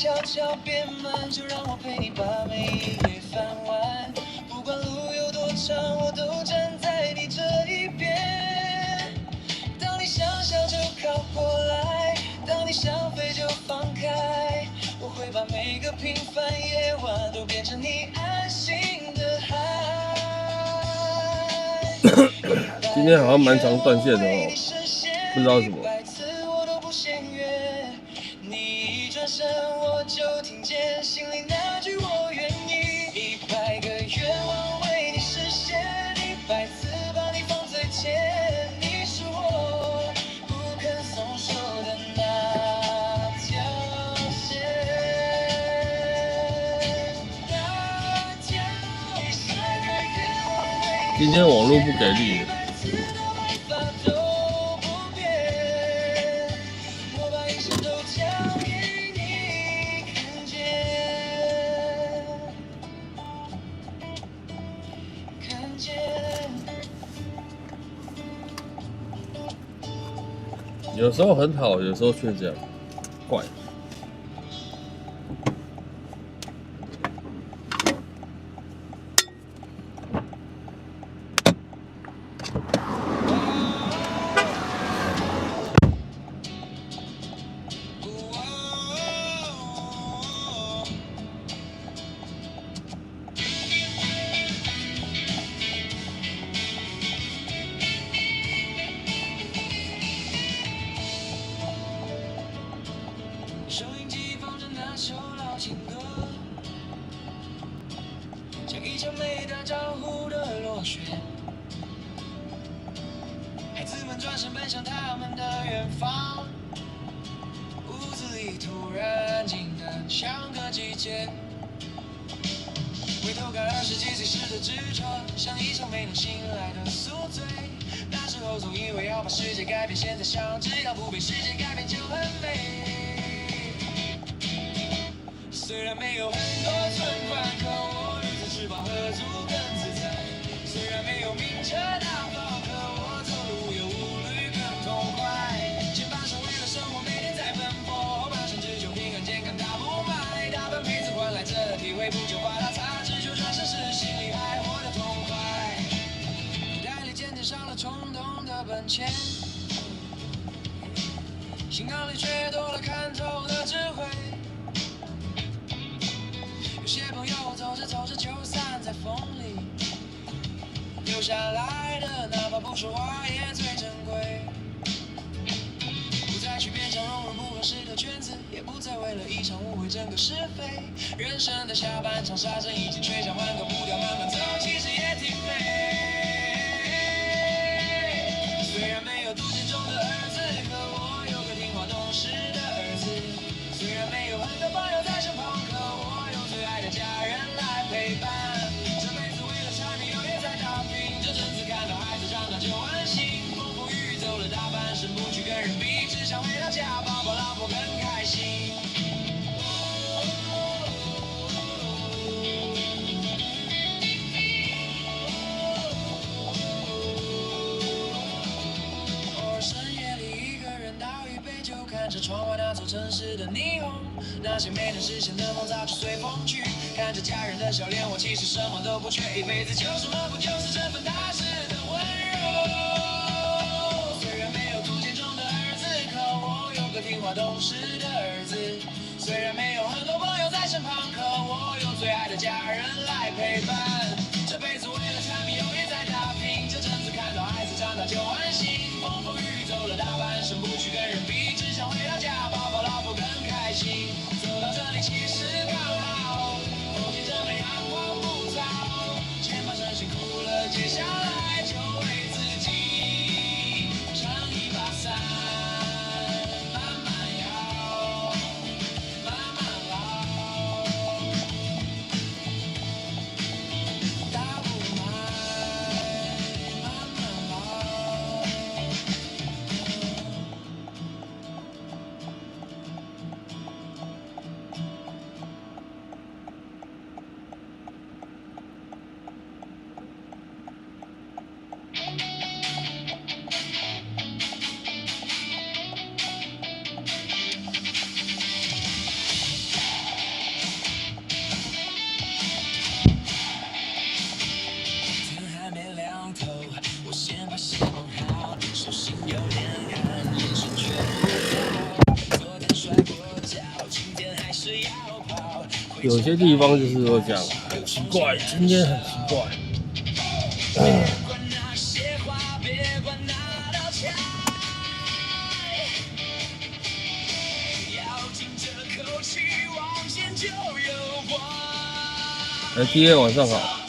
悄悄变慢，就让我陪你把每一页翻完。不管路有多长，我都站在你这一边。当你想笑就靠过来，当你想飞就放开。我会把每个平凡夜晚都变成你安心的海。今天好像蛮常断线的哦，不知道什么。你一转身，我就听见心里那句我愿意。100个愿望为你实现，100次把你放最前。你是我不肯松手的那条线。今天网络不给力。有时候很好，有时候却这样，怪。收音机放着那首老情歌，像一场没打招呼的落雪。孩子们转身奔向他们的远方，屋子里突然安静的像个季节。回头看20几岁时的执着，像一场没能醒来的宿醉。那时候总以为要把世界改变，现在想只要不被世界改变就很美。虽然没有很多存款，可我绿色翅膀合租更自在。虽然没有名车大炮，可我走路无忧无虑更痛快。前半生为了生活每天在奔波，后半生只求平安健康大不买。大半辈子换来这体会，不求发达差，只求转身时心里还活得痛快。口袋里渐渐少了冲动的本钱，心坎里却多了看透的智慧。有些朋友走着走着就散在风里，留下来的哪怕不说话也最珍贵。不再去勉强融入不合适的圈子，也不再为了一场误会争个是非。人生的下半场，沙阵已经吹响，换个步调慢慢走，其实也挺美。虽然没有杜鹃中的儿子，可我有个听话懂事的儿子。虽然没有很多朋友在身旁，可我有最爱的家人来陪伴。这辈子为了柴米油盐在打拼，这阵子看到孩子长大就安心。风风雨雨走了大半生，不去跟人比，只想回到家抱抱老婆更开心。偶尔深夜里一个人倒一杯酒，看着窗外那座城市的霓虹，那些没能实现的梦早就随风去。看着家人的笑脸，我其实什么都不缺，一辈子求什么不就是这份踏实的温柔。虽然没有图鉴中的儿子，可我有个听话懂事的儿子。虽然没有很多朋友在身旁，可我有最爱的家人来陪伴。这辈子为了柴米油盐在打拼，这阵子看到孩子长大就安心。风风雨雨走了大半生，不去跟人比，只想回到家抱抱老婆更开心。走到这里其实刚好，风景真美，阳光不燥。前半生辛苦了，接下来就为自己撑一把伞，慢慢摇，慢慢老，大不买，慢慢老。有些地方就是会这样，很奇怪，今天很奇怪。今天晚上好。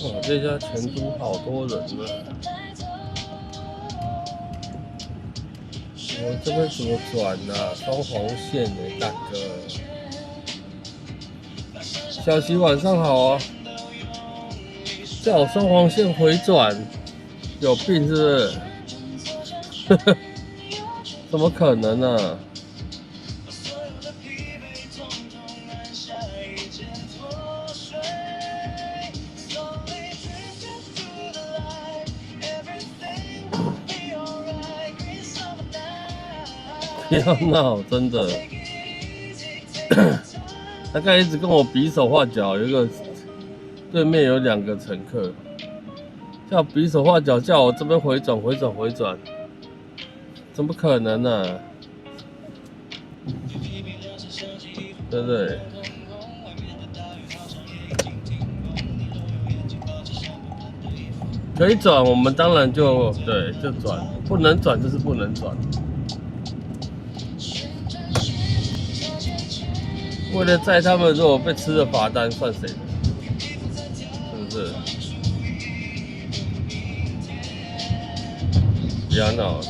哇，这家全都好多人呢。我这边怎么转啊？双黄线呢，大哥。小齐晚上好啊！叫我双黄线回转，有病是不是？怎么可能呢、啊？不要闹，真的。他刚才一直跟我比手画脚，对面有2个乘客，叫我比手画脚，叫我这边回转，怎么可能呢、啊？对不对？可以转，我们当然就转，不能转就是不能转。为了载他们，如果被吃了罚单，算谁的？是不是？不要闹了。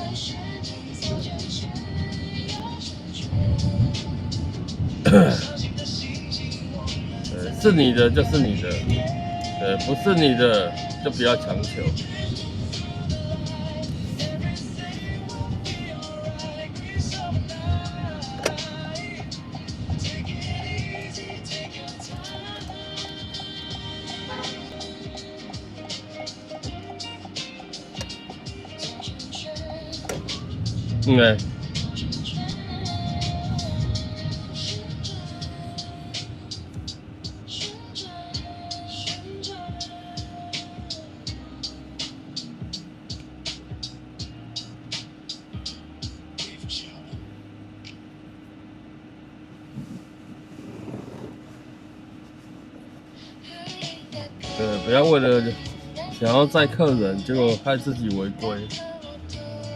是你的就是你的，不是你的就不要强求。不要为了想要载客人，结果害自己违规。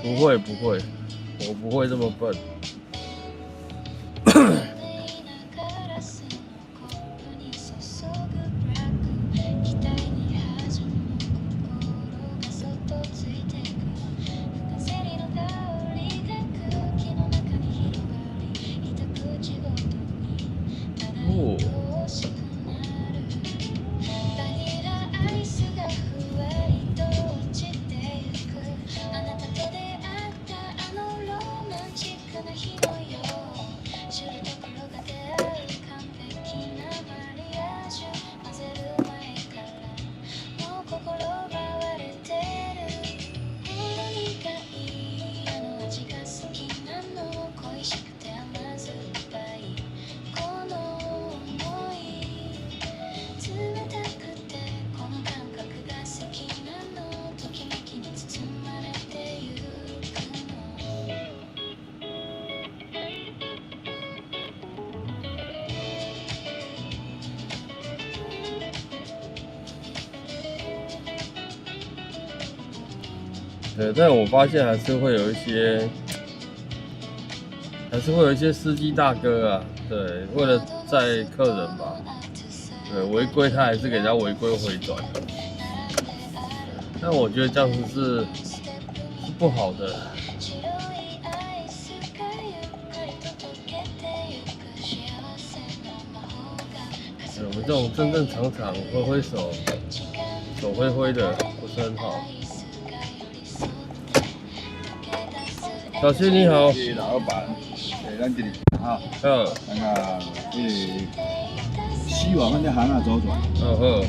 不会，我不会这么笨。但我发现还是会有一些司机大哥啊，对，为了载客人吧，违规他还是给人家违规回转的。但我觉得这样子是不好的。我们这种正正常常挥手挥的，不是很好。小新你好，老板，咱这里哈，那个希望咱这行啊左转。好。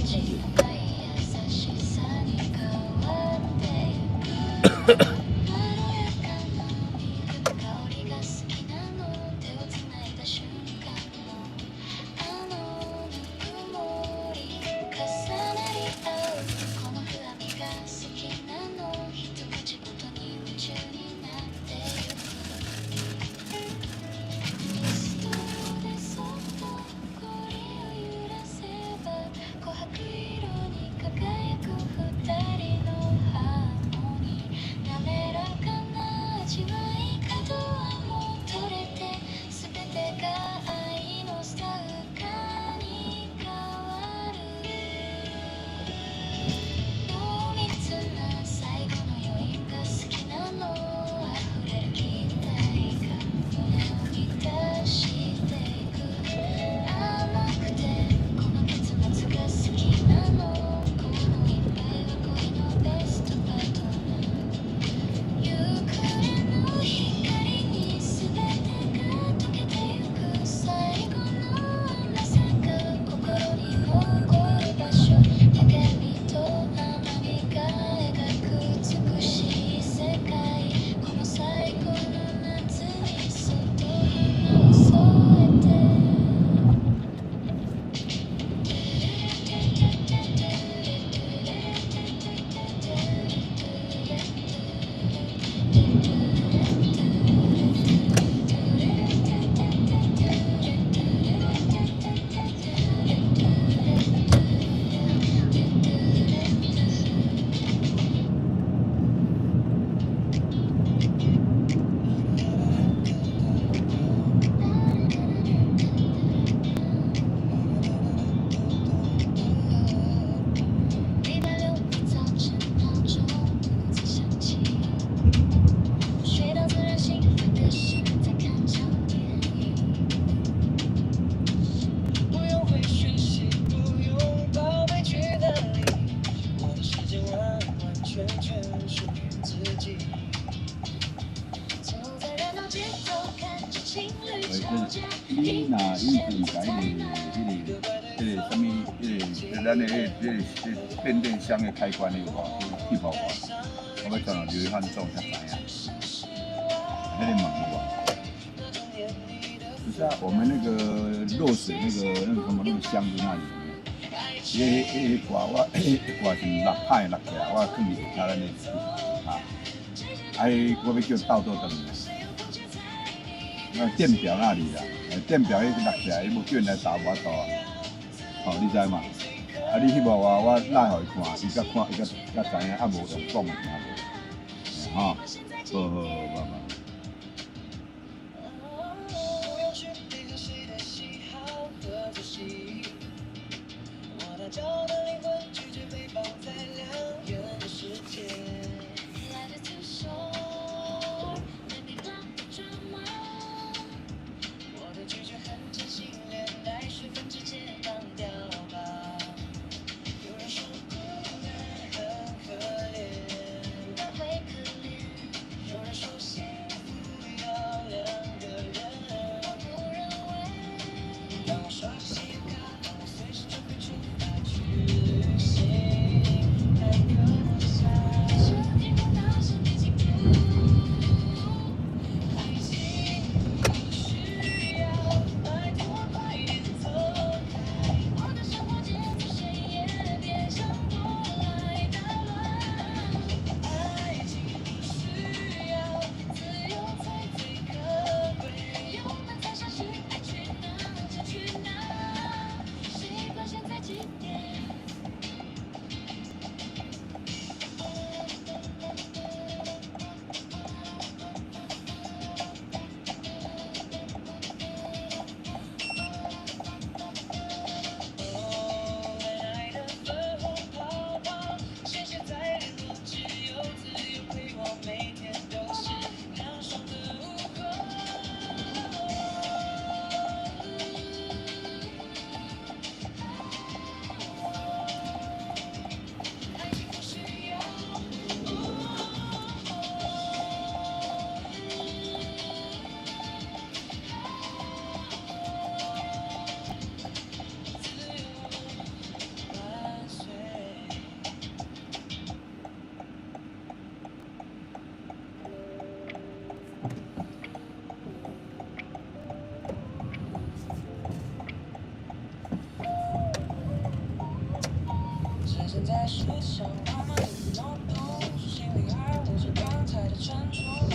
咱的变电箱的开关那个气泡管，我要转到流汗做才知影。那你问我？不是啊，我们那个漏水那个什么那个箱子那里有没有？一挂我一挂是落派落起来，我放伫下咱的啊，我要叫倒倒转。那电表那里啦，电表迄落起来，伊无叫人来打我倒啊。哦，你知嘛？啊，你迄幕我拉互伊看，伊甲知影，啊无用讲的听无，吼，好。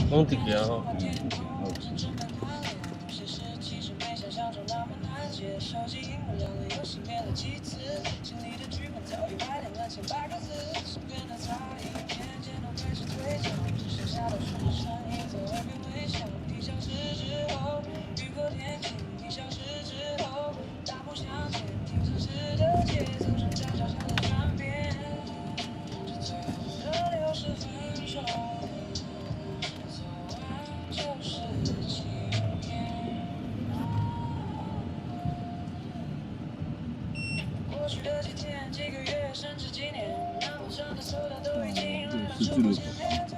讲一件吼。是自路口，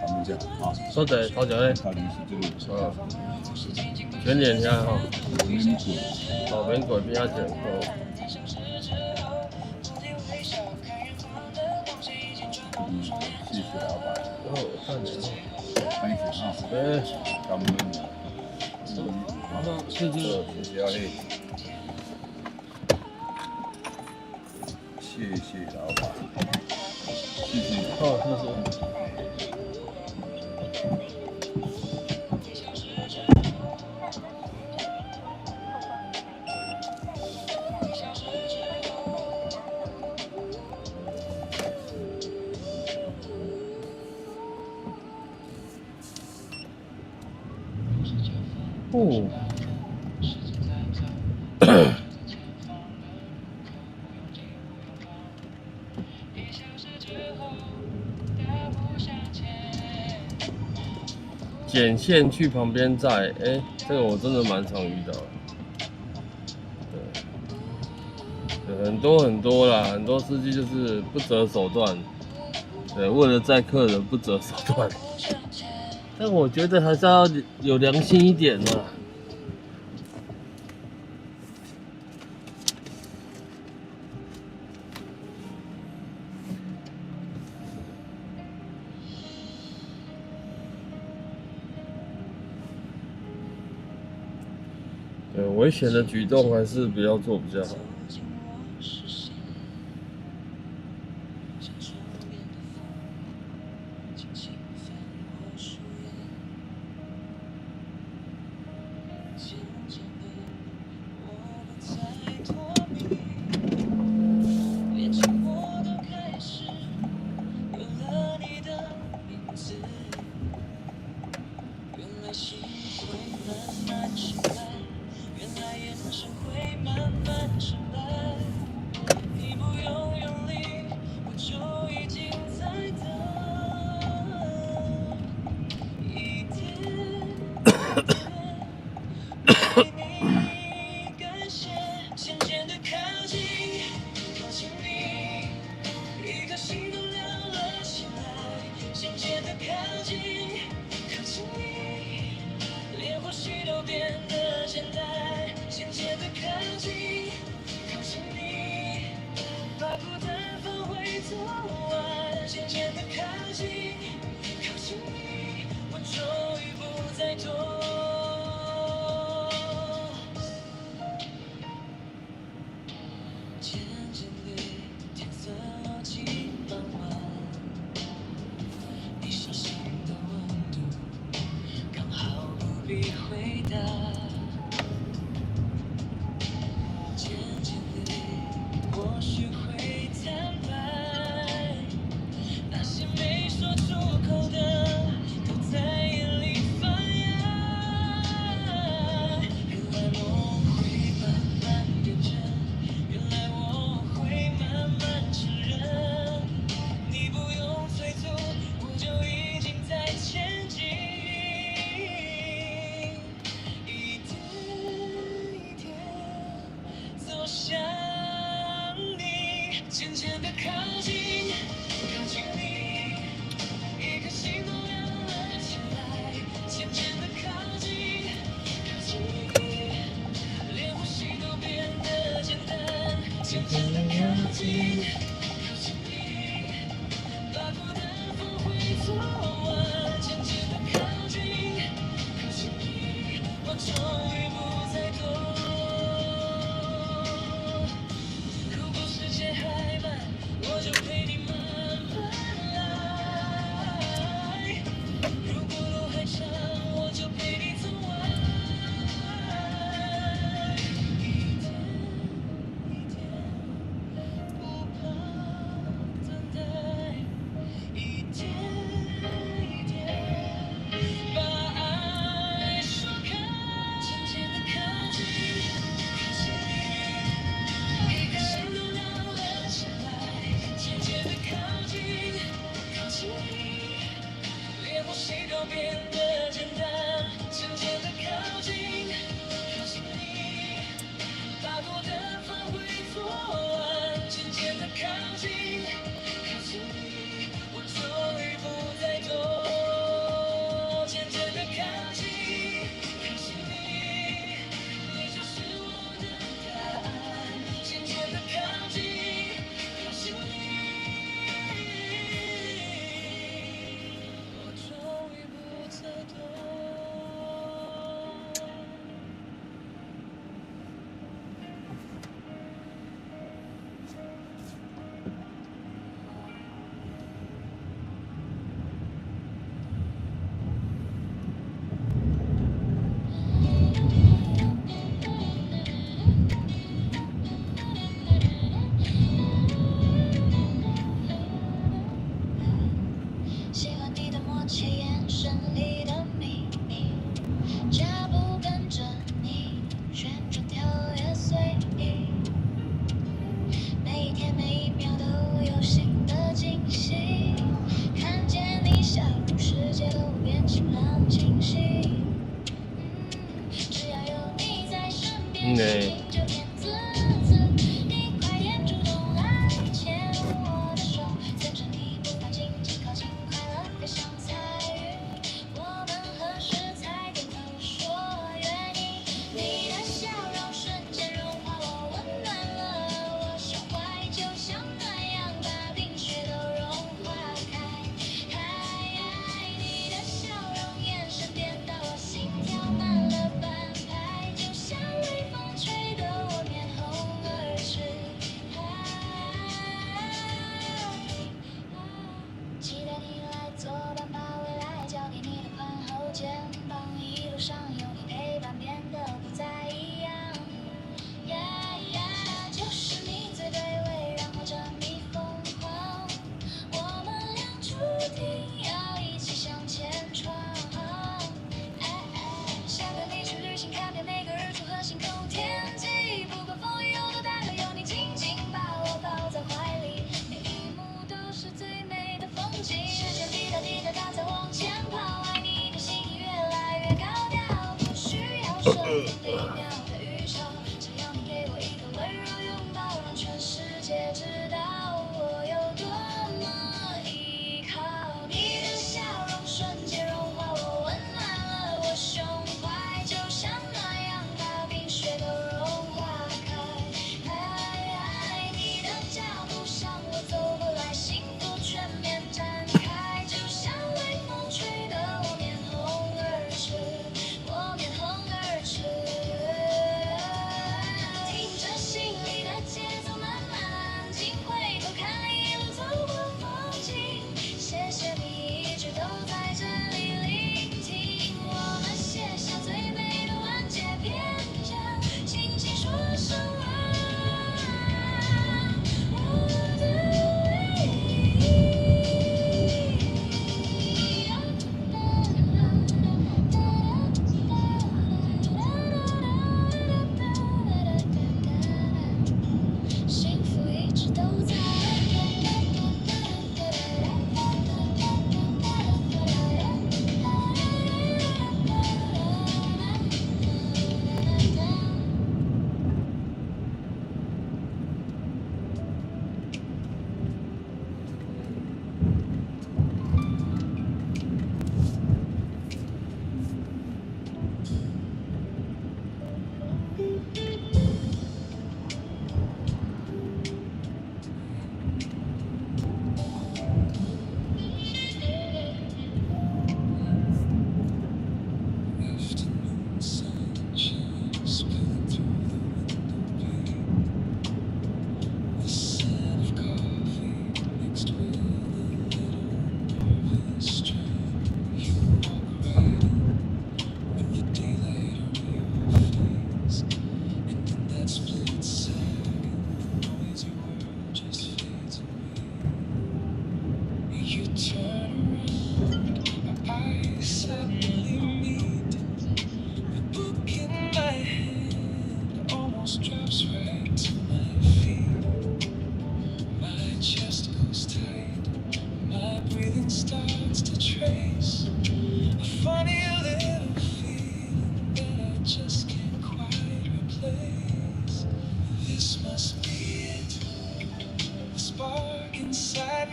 他们讲啊，所在头前咧，他临时自路口，全脸遐吼，免过，后面过边仔前过。谢谢老板。哦，看见了。欢迎啊，感恩。好，谢谢。谢谢阿力。谢谢老板。谢谢。好，谢谢。哦。剪线去旁边载，这个我真的蛮常遇到的。对，很多啦，很多司机就是不择手段，对，为了载客人不择手段。但我觉得还是要有良心一点啊。危险的举动还是不要做比较好。像微风。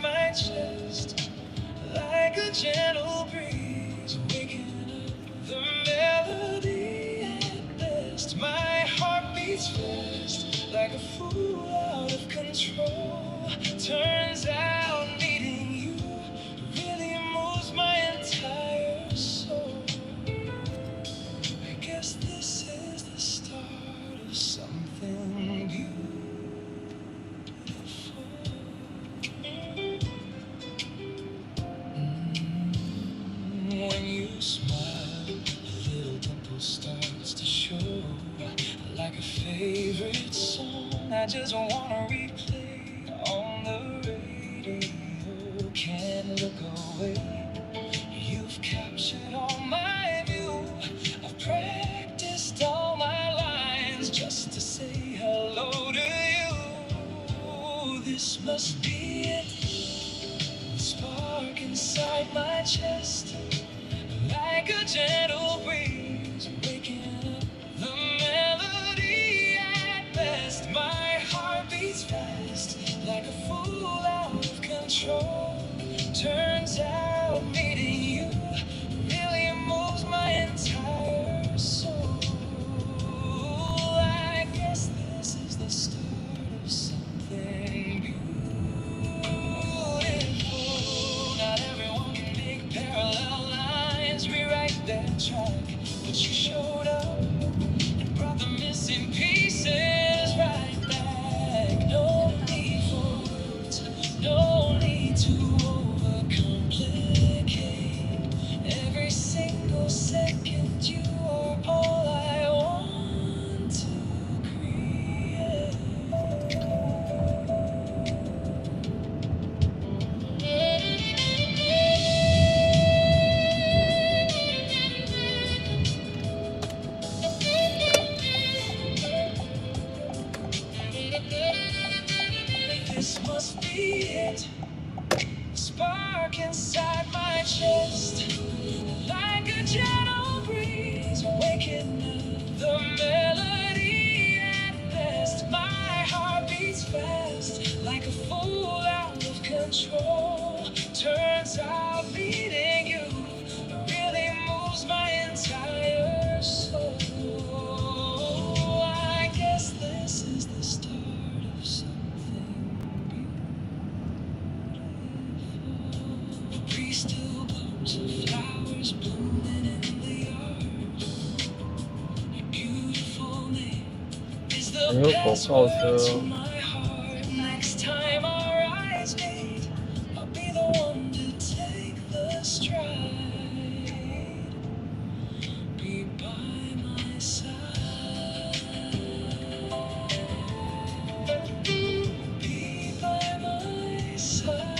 my chest, like a gentle breeze, waking up the melody at best. My heart beats fast, like a fool out of control. Turns out meeting you really moves my entire soul. I guess this is the start of something beautiful. When you smile, a little dimple starts to show, like a favorite song I just wanna replay on the radio. Can't look away. You've captured all my view. I've practiced all my lines just to say hello to you. This must be it. The spark inside my chest, like a gentle breeze, waking up the melody at best. My heart beats fast, like a fool out of control. Turns out meeting you really moves my entire soul. I guess this is the start of something beautiful. Not everyone can make parallel lines, rewrite their track, but you showed up and brought the missing pieces right back. No need for words, no need to overcomplicate. Every single second you are all I want to create. This must be it. Spark inside my chest, like a gentle breeze, waking up the melody at best. My heart beats fast, like a fool out of control. Turns out meeting you really moves my entire soul. I guess this is the start of something beautiful. The breeze still blows, flowers blooming in the yard. Your beautiful name is the best word to my heart. Next time our eyes meet, I'll be the one to take the stride. Be by my side. Be by my side.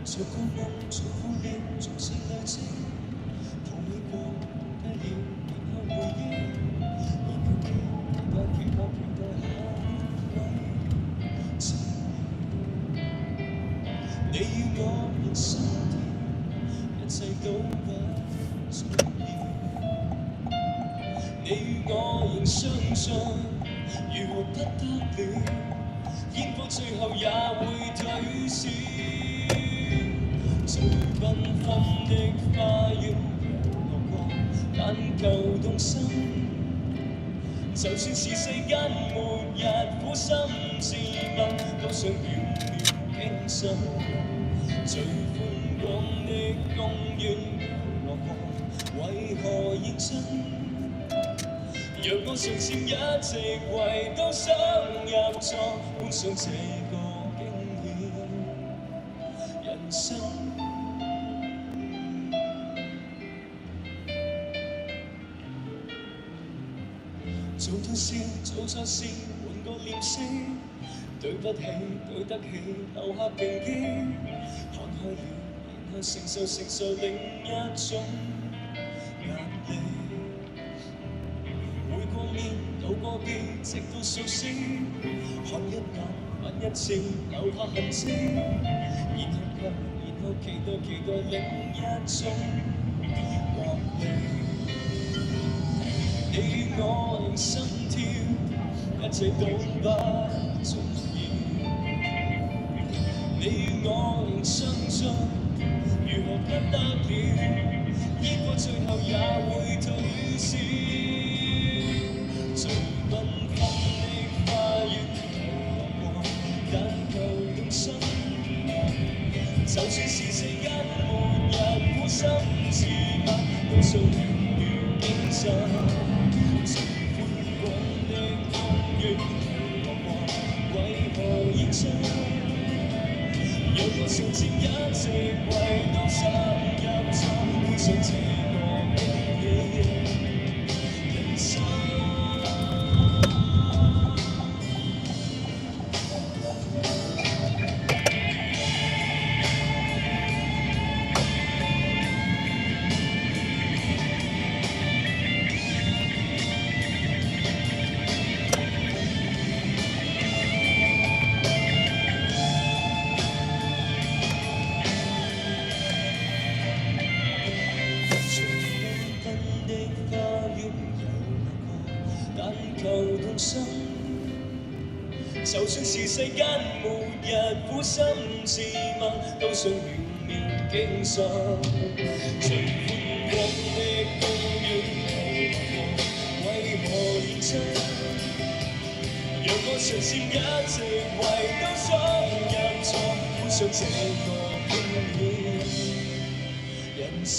做高屋，做呼應，做四大聲，抱你過低了，然後回憶，仍然期待下一位。你與我人生的一切都不重要，你與我仍相信，如何不得了，煙火最後也會退燒。最繽紛的花園讓我過，但求動心。就算是世間末日，苦心自問，都想遠遠傾心。最寬廣的公園讓我過，為何認真？若我上線一直為都想入座，搬上這個經典人生。做到事，做錯事，換個臉色，對不起，對得起，留下平擊，看開了，然後承受另一種壓力。會過面，路過邊，直到熟悉，看一眼，吻一次，留下痕跡，然後期待另一種壓力。你與我仍心跳，一切都不重要。你與我仍相信，如何不得了？煙火最後也會退燒。最繽紛的花園流過，但求動心。就算是世間末日，苦心自問，都想永遠經歷。最寬廣的公園流過，為何演唱？讓我上前一直為都想入座，搬上這個經典人生。就算是世間末日，苦心自問，都想永遠經常。最寬廣的公園流過，為何認真？讓我嘗試一直為都想入座，搬上這個經典人生。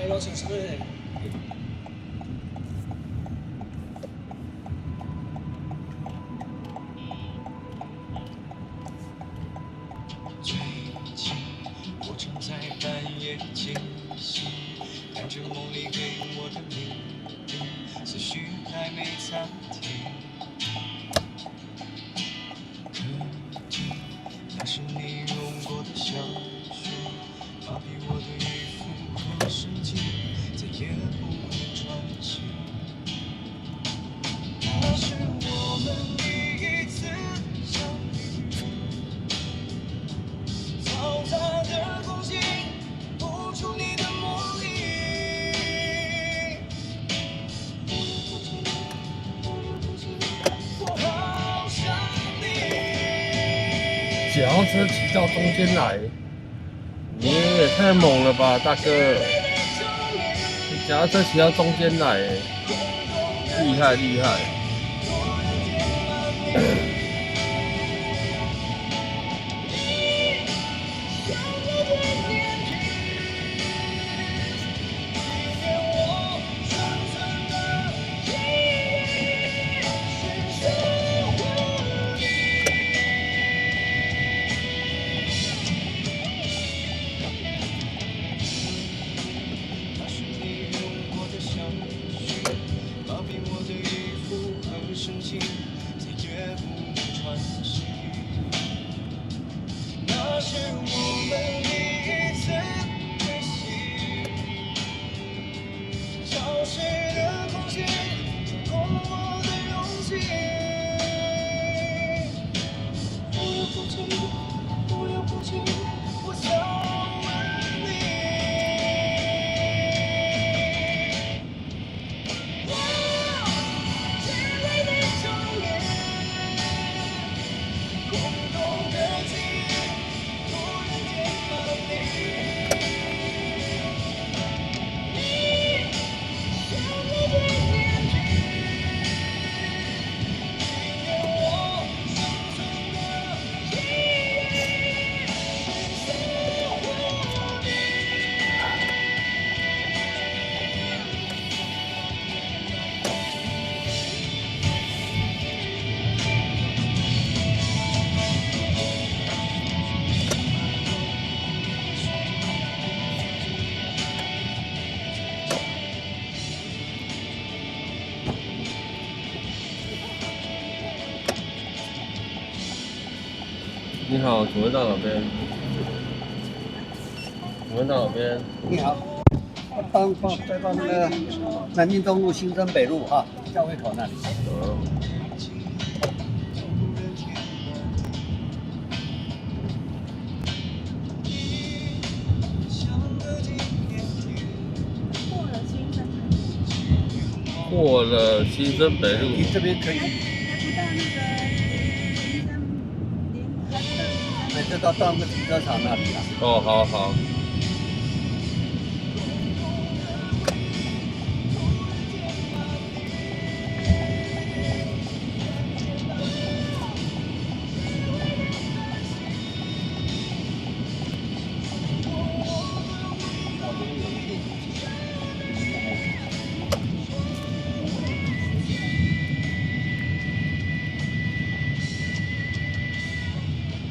攞情緒俾你。最近我常在半夜驚醒，看着夢裡給我的命令，思緒還沒暫停。可聽，那是你用過的香水，麻痹我的衣服和神經，再也不會專心。那是我們第一次相遇，嘈雜的空氣不出你的魔力。我好想你。脚踏車騎到中間來，你也太猛了吧，大哥！你腳踏車騎到中間來，厲害厲害！那是我們第一次旅行，潮濕的空氣衝破我的勇氣。不要哭泣，不要哭泣，我想吻你。親愛的終點，空洞的記憶。你好，请问到哪边？请问到哪边？你好，再到那个南京东路新生北路啊，教会口那里。过了新生北路，你这边可以，那就到那个停车场那里了。哦，好好。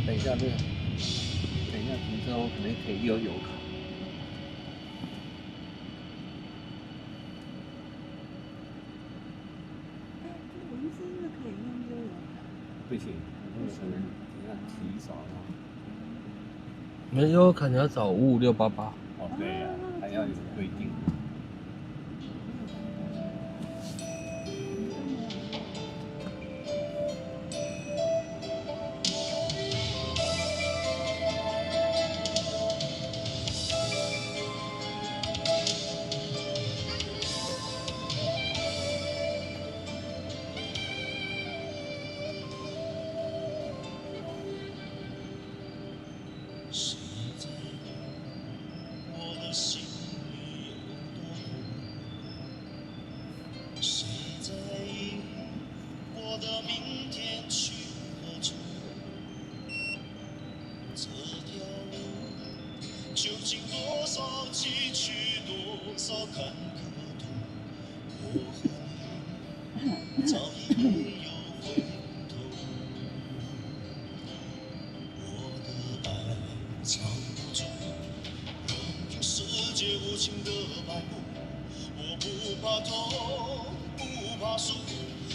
等一下停车我可能可以悠游卡。不行，我可能你看提早了。没有，看你要找55688。哦，对呀、还要有规定。谁在我的心里有多苦？谁在意我的明天去何处？这条路究竟多少崎岖，多少坎坷途？我和你早已没有回头。我的爱藏不住，任凭世界无情的摆布。我不怕痛，不怕输，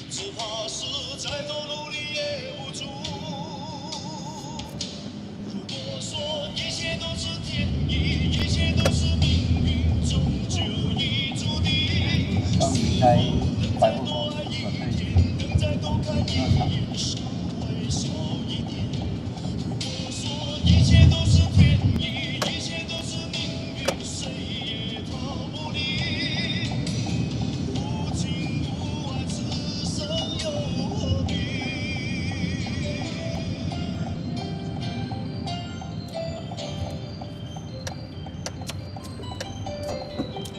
只怕是再多努力也无助。如果说一切都是天意，一切都是命运，终究已注定。刚离开百货公司，能再多看一眼，稍微少一点。如果说一切都是天意，一切都是命运，谁也逃不离。无情无爱，此生又何必？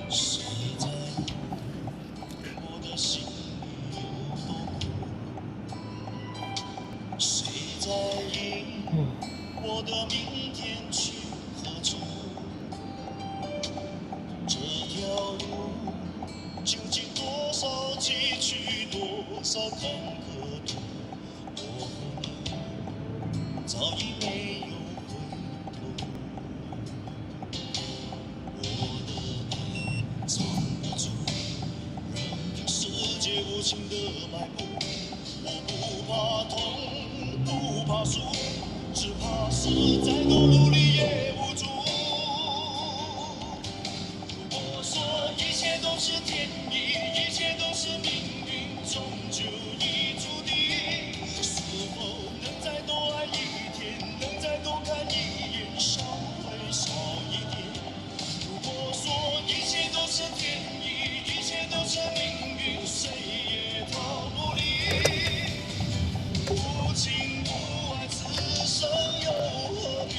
谁在我的心里有多苦？谁在意我的明天去何处？这条路究竟多少崎岖，多少坎坷途？我和你早已没有回头。我的爱藏不住，任凭世界无情的摆布。我不怕痛，不怕输，只怕是再多努力也无助。如果说一切都是天意，一切都是命运，终究已注定。是否能再多爱一天，能再多看一眼，稍微少一点？如果说一切都是天意，一切都是命运，谁也逃不离。无情无爱，此生又何必？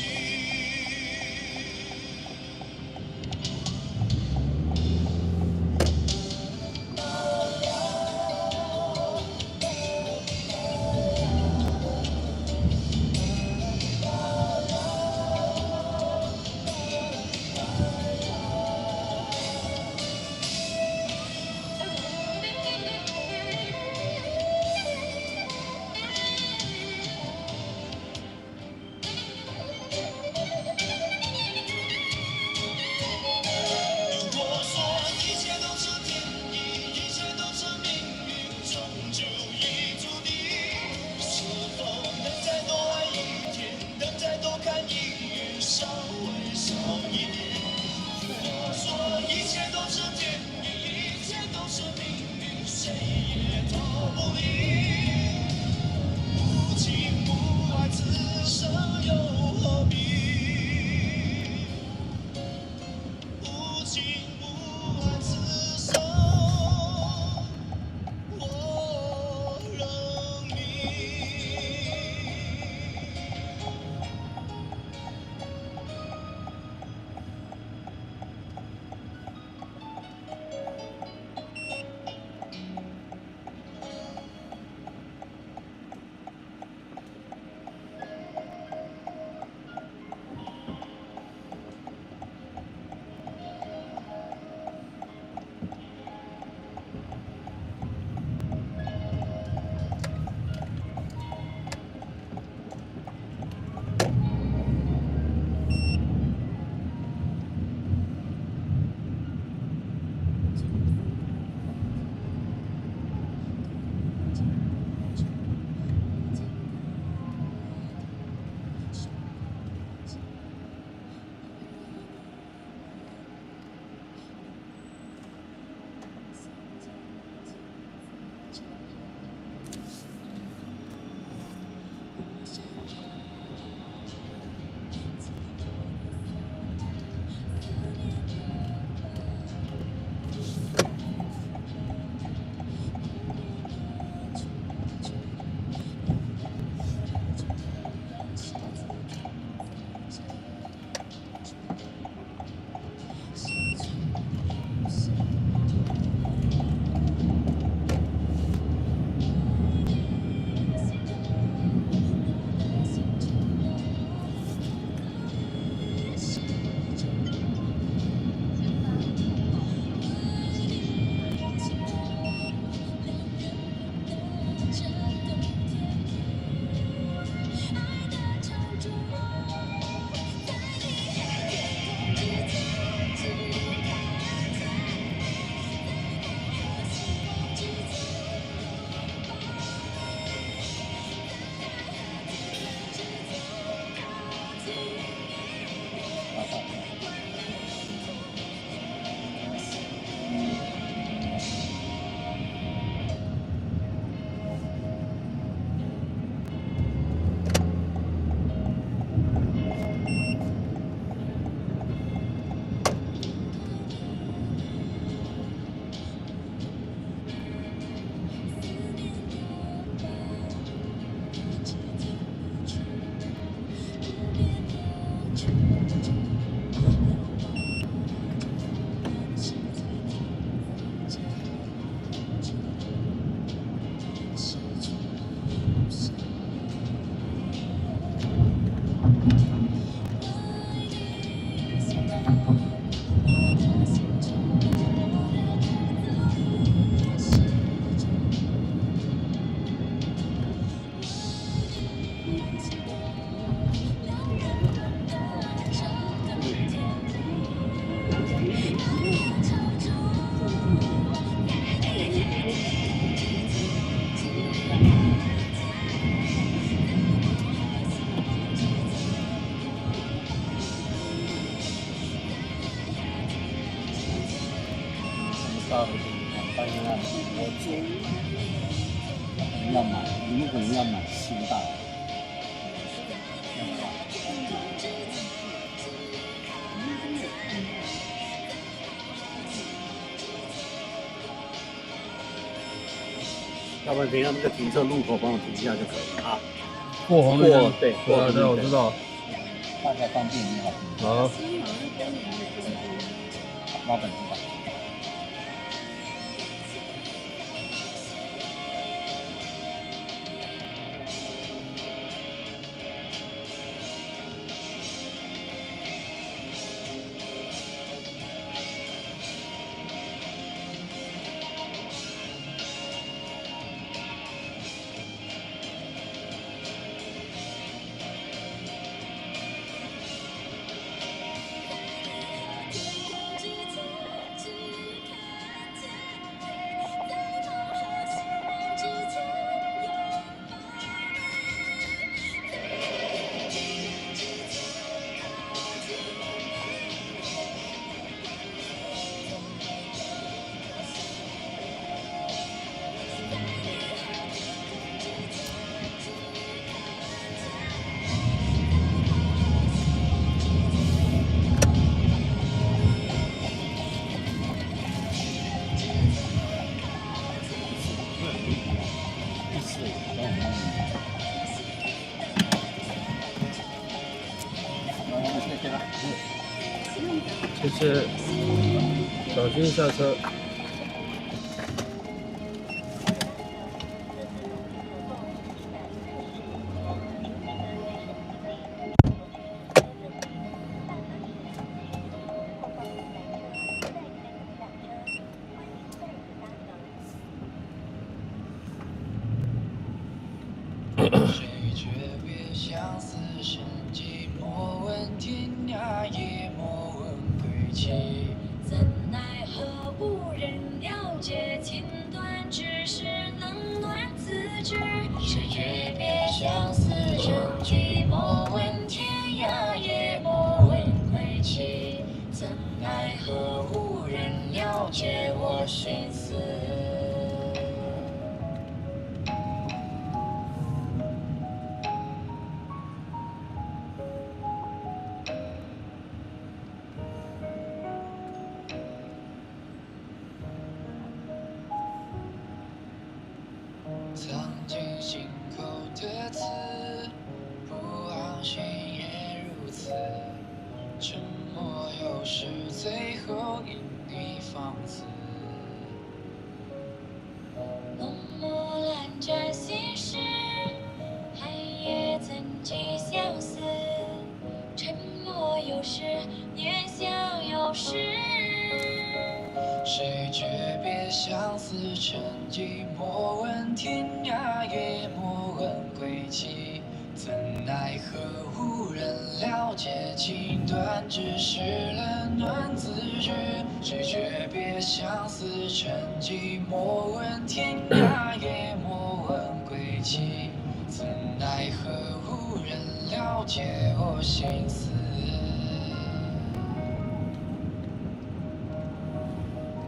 到搬家，我可能要买，你们可能要买新大的。要不然等一下那个停车路口帮我停一下就可以了啊。过红绿灯，对对啊，对啊，我知道。大家方便你好。好，老板知道。谢谢，小心下车。谁诀别相思沉寂，莫问天涯，也莫问归期。怎奈何无人了解，情断只是冷暖自知。谁诀别相思沉寂，莫问天涯，也莫问归期。怎奈何无人了解我心思。藏进心口的刺，不昂心也如此。沉默有时最后因你放肆。浓墨烂沾心事，寒夜怎寄相思？沉默有时，念想有时。谁诀别相思沉寂，莫问天涯，也莫问归期。怎奈何无人了解，情断只是冷暖自知。谁诀别相思沉寂，莫问天涯，也莫问归期。怎奈何无人了解我心思。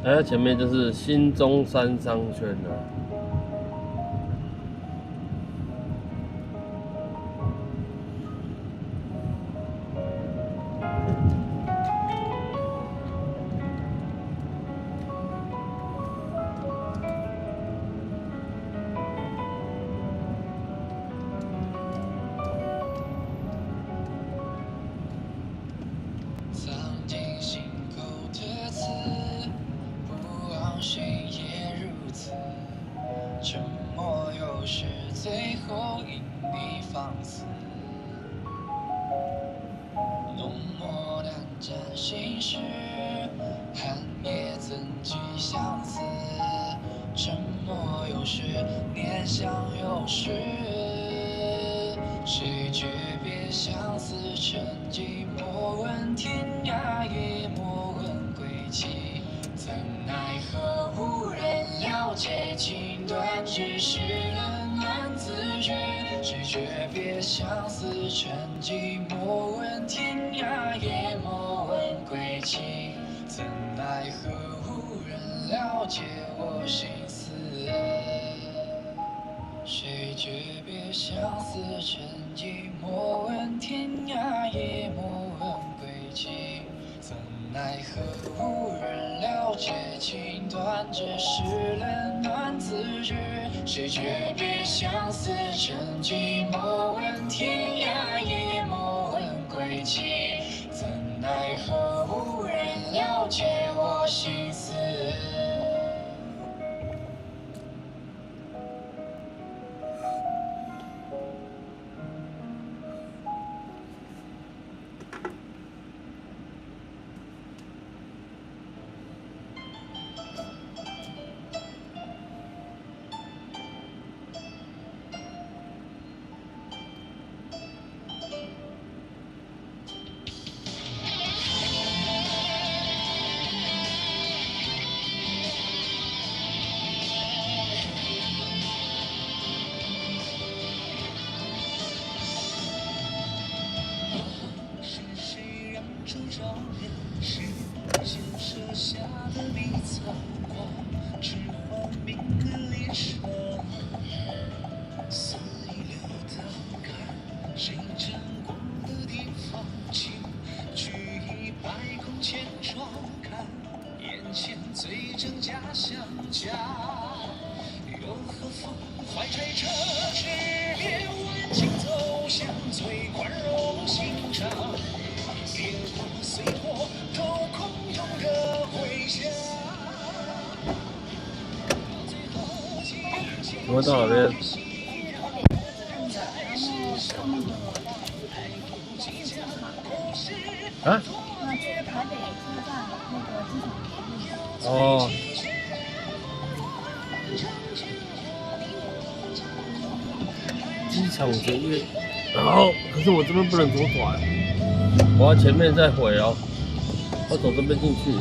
来到前面就是新中山商圈了。藏进心口的刺，不昂心也如此。沉默有时最后因你放肆。浓墨难沾心事，寒夜怎寄相思？沉默有时，念想有时。谁诀别相思沉寂，莫问天涯，也莫问归期。怎奈何无人了解，情断只是冷暖自知。谁诀别相思沉寂，莫问天涯，也莫问归期。怎奈何无人了解我心思？谁诀别相思沉寂，莫问天涯，也莫问归期。怎奈何无人了解，情断只是冷暖自知。谁诀别相思沉寂，莫问天涯，也莫问归期。怎奈何无人了解我心思？谁站过的地方，请举一百空千窗看，眼前最真假相加，又何妨？怀揣着执念，万顷走向最宽容心肠，别过随波，都空。我们到哪边？去台北车站的，然后到那个啊？去台北车站那个机场捷运。哦。机场捷运，然后可是我这边不能左转，我要前面再回哦，我走这边进去。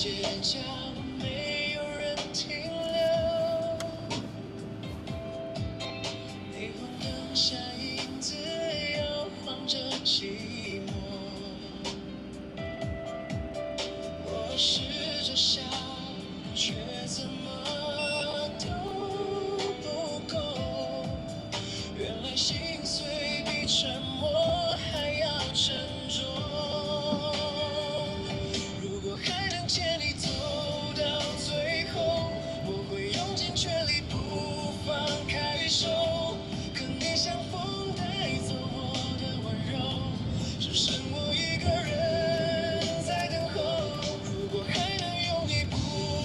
街角没有人停留，霓虹灯下影子摇晃着寂寞。我试着笑，却怎么都不够。原来心碎比沉默还要沉重。如果还能牵你走到最后，我会用尽全力不放开手。可你像风带走我的温柔，只剩我一个人在等候。如果还能有你不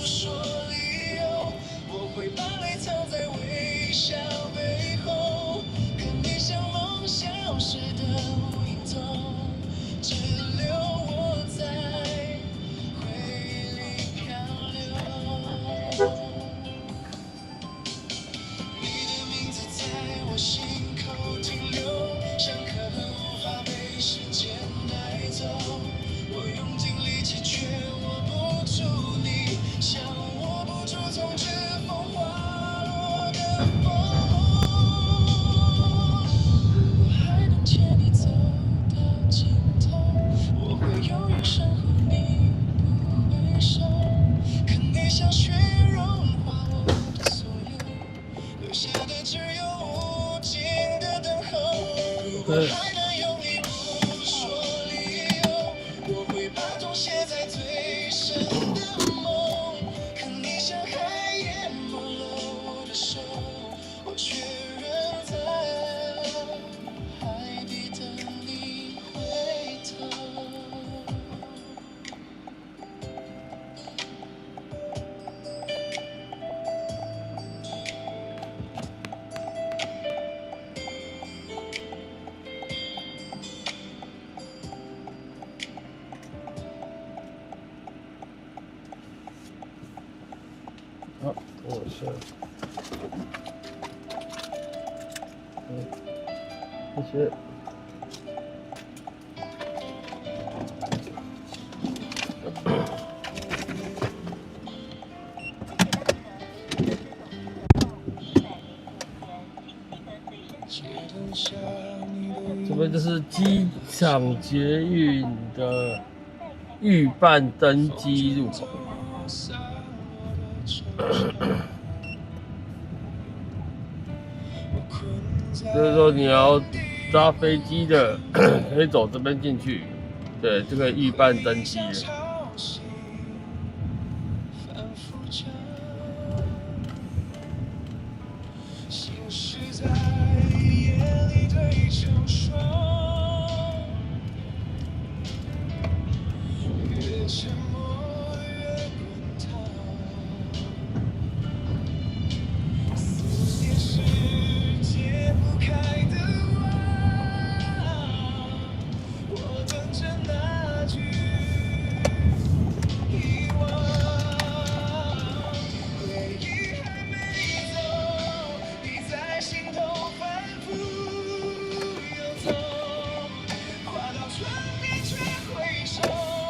说理由，我会把泪藏在微笑背后。可你像梦消失的无影踪，只留我在回忆里漂流。你的名字在我心口停留，像颗无法被时间带走。我用尽力气却握不住你，像握不住从指缝滑落的风。我还能牵你走到尽头，我会永远守护你不回首。可你像雪融化我的所有，留下的只有无尽的等候。如果还能有你不说理由，我会把痛写在最深的梦。可你像海淹没了我的手，我却仍在海底等你回头。好，等我一下。谢谢。这边就是机场捷运的预办登机入口。就是说你要搭飞机的，可以走这边进去。对，这个预办登机的。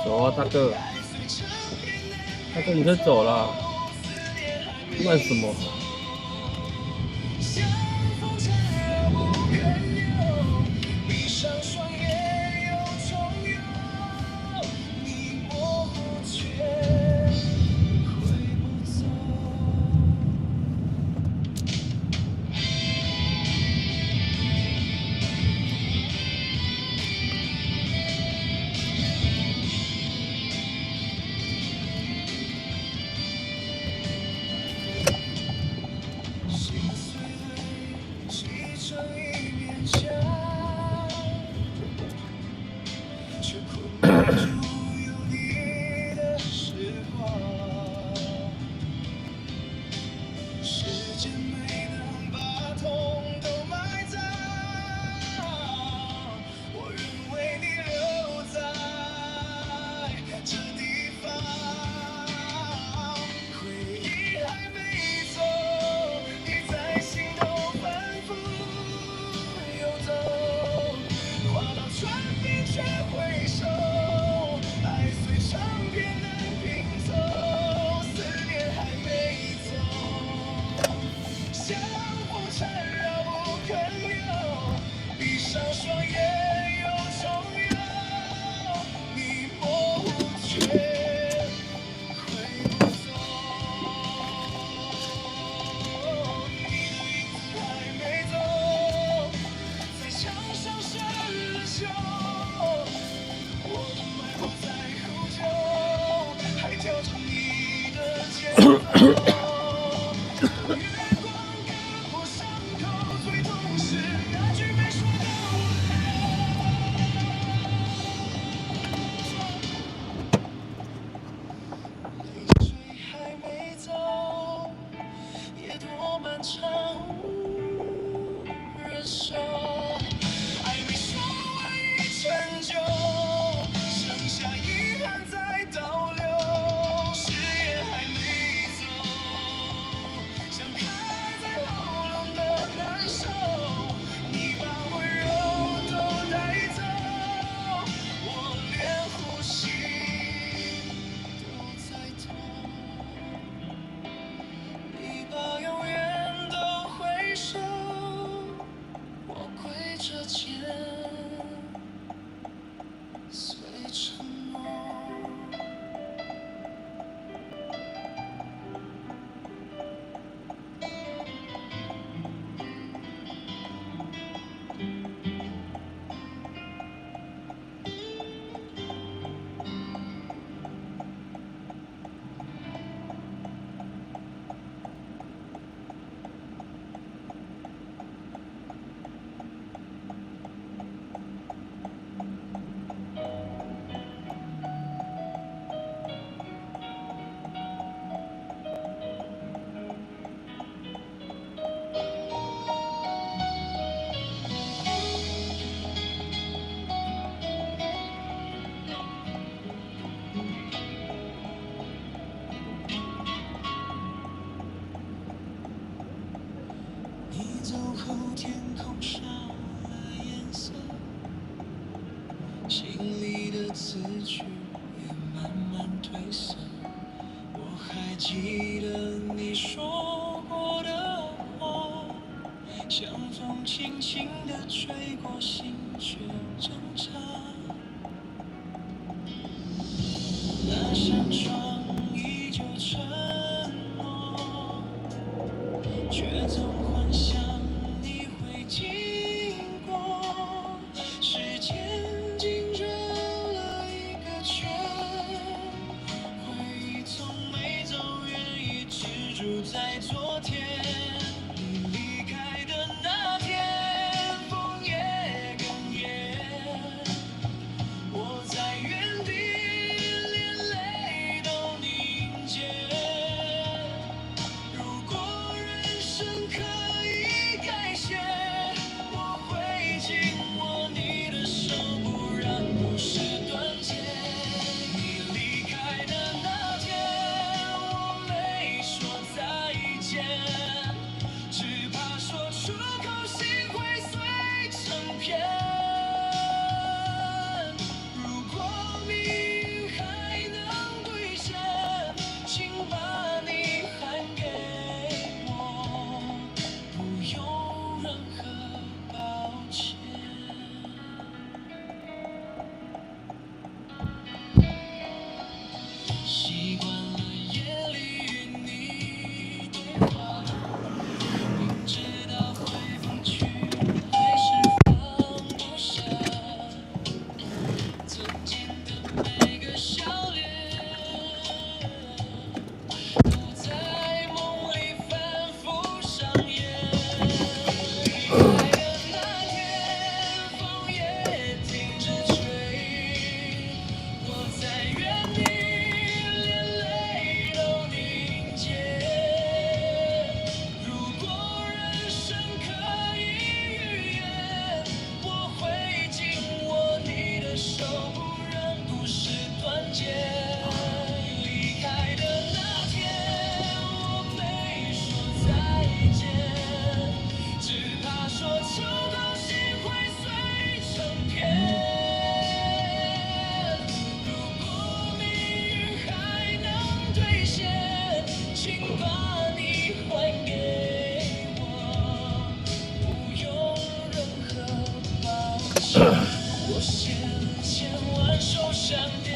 走啊，大哥！大哥，你可以走了，慢什么？人生，爱没说完已成就，剩下遗憾在倒流，誓言还没走，想开在喉咙的难受，你把温柔都带走，我连呼吸都在痛，你把永远都回收。我跪着肩，随承诺。你走后，天空少了颜色，心里的字句也慢慢褪色。我还记得你说过的话，像风轻轻地吹过，心却挣扎。那扇窗依旧沉默，却总幻想你会经过，时间静止了一个圈，回忆从没走远，一直住在昨天。你离开的那天，风也哽咽，我在原地连泪都凝结。如果人生可以改写，我会紧握你的手，不让故事断结。你离开的那天，我没说再见，只怕说出口心会碎成片。如果命运还能兑现，请把你还给我，不用任何抱歉。习惯了夜里与你对话，明知道会分去，还是放不下。曾经的每个笑脸，都在梦里反复上演。离开的那天，风也停止吹，我在原地连泪都凝结。如果人生可以预言，我会紧握你的手，不让故事断结。离开的那天，我没说再见，只怕说出口心会碎成片。如果命运还能兑现，请把你还给我，不用任何抱歉。我写了千万首想念，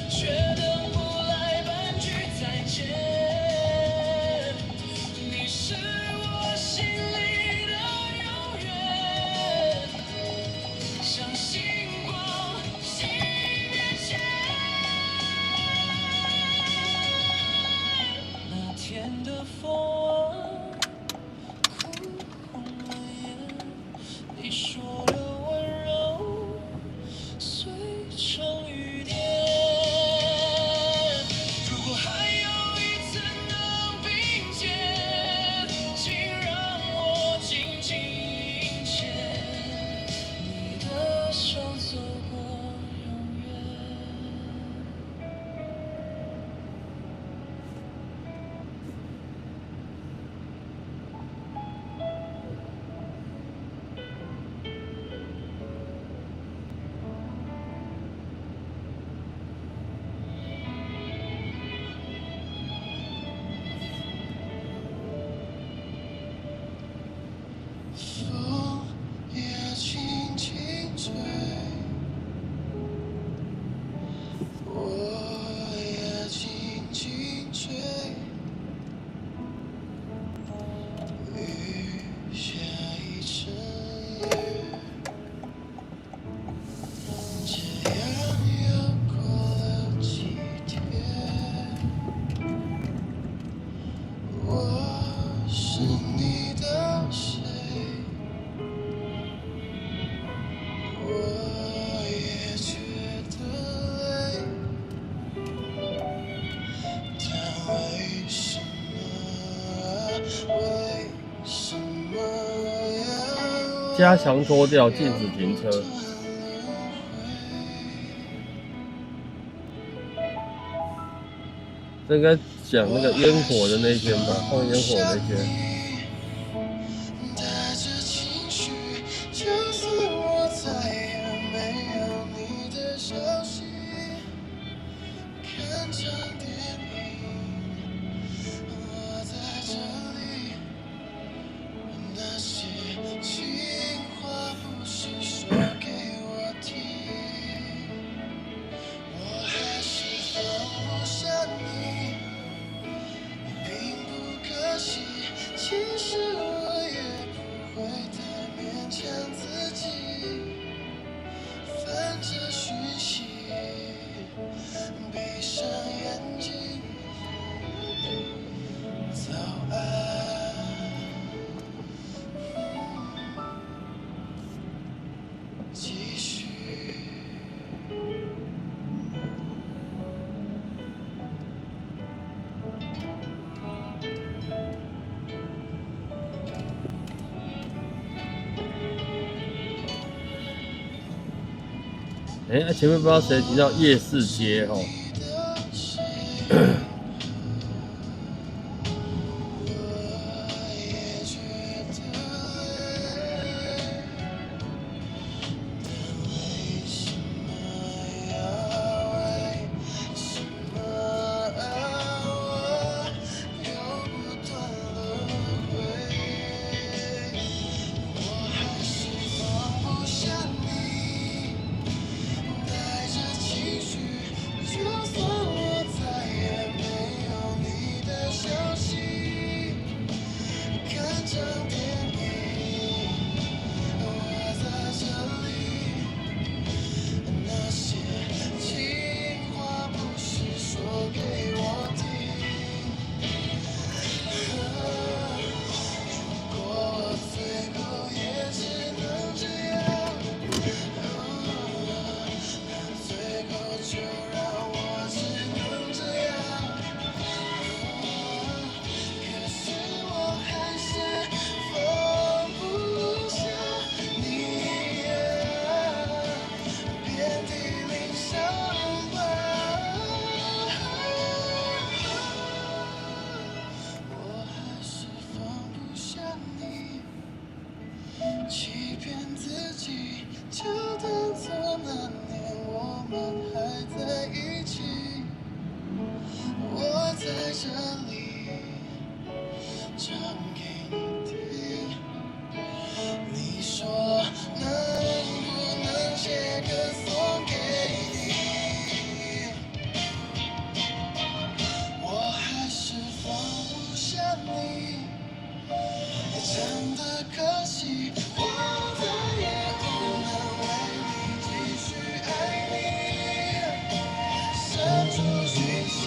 却等不来半句再见。你是我心里的永远，像星光熄灭前。加强脱掉，禁止停车。这应该讲那个烟火的那一天吧，放烟火的那一天。带着情绪，就算我再也没有你的消息，看场电影，我在这里，那些情话不是说给我听，我还是放不下你，并不可惜，其实我也不会太勉强自己，翻着讯息，闭上眼睛，早安。继续。前面不知道谁提到夜市街哦，欺骗自己，就当作那年我们还在一起。我在这里唱给你听，你说能不能写歌送给你？我还是放不下你。真的可惜，我再也不能为你继续爱你。伸出讯息，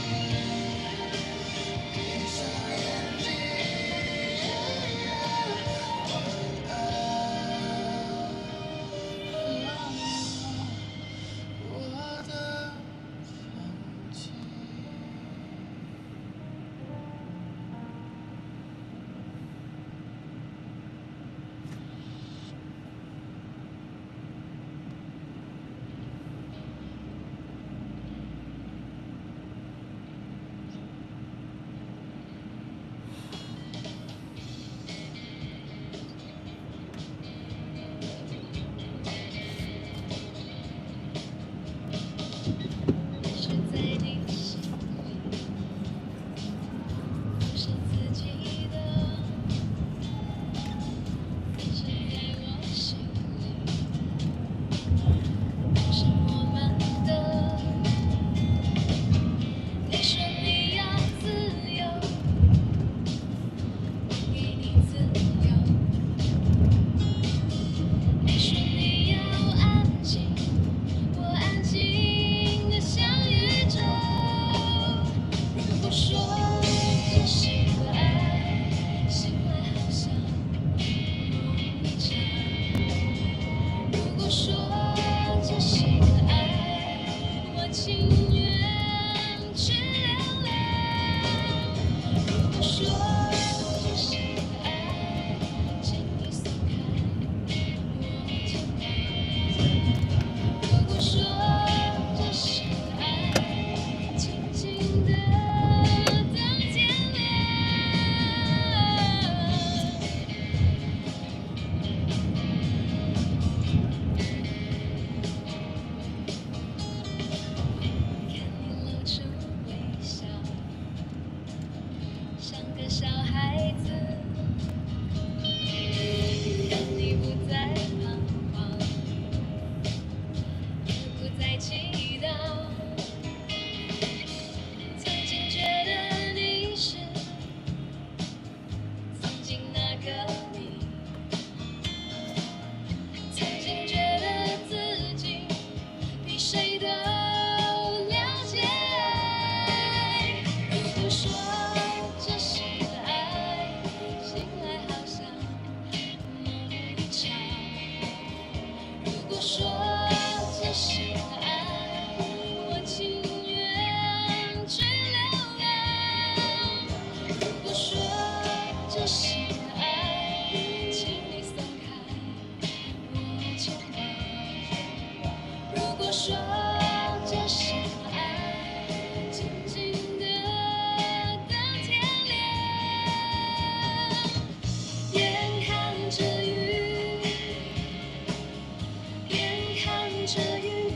着雨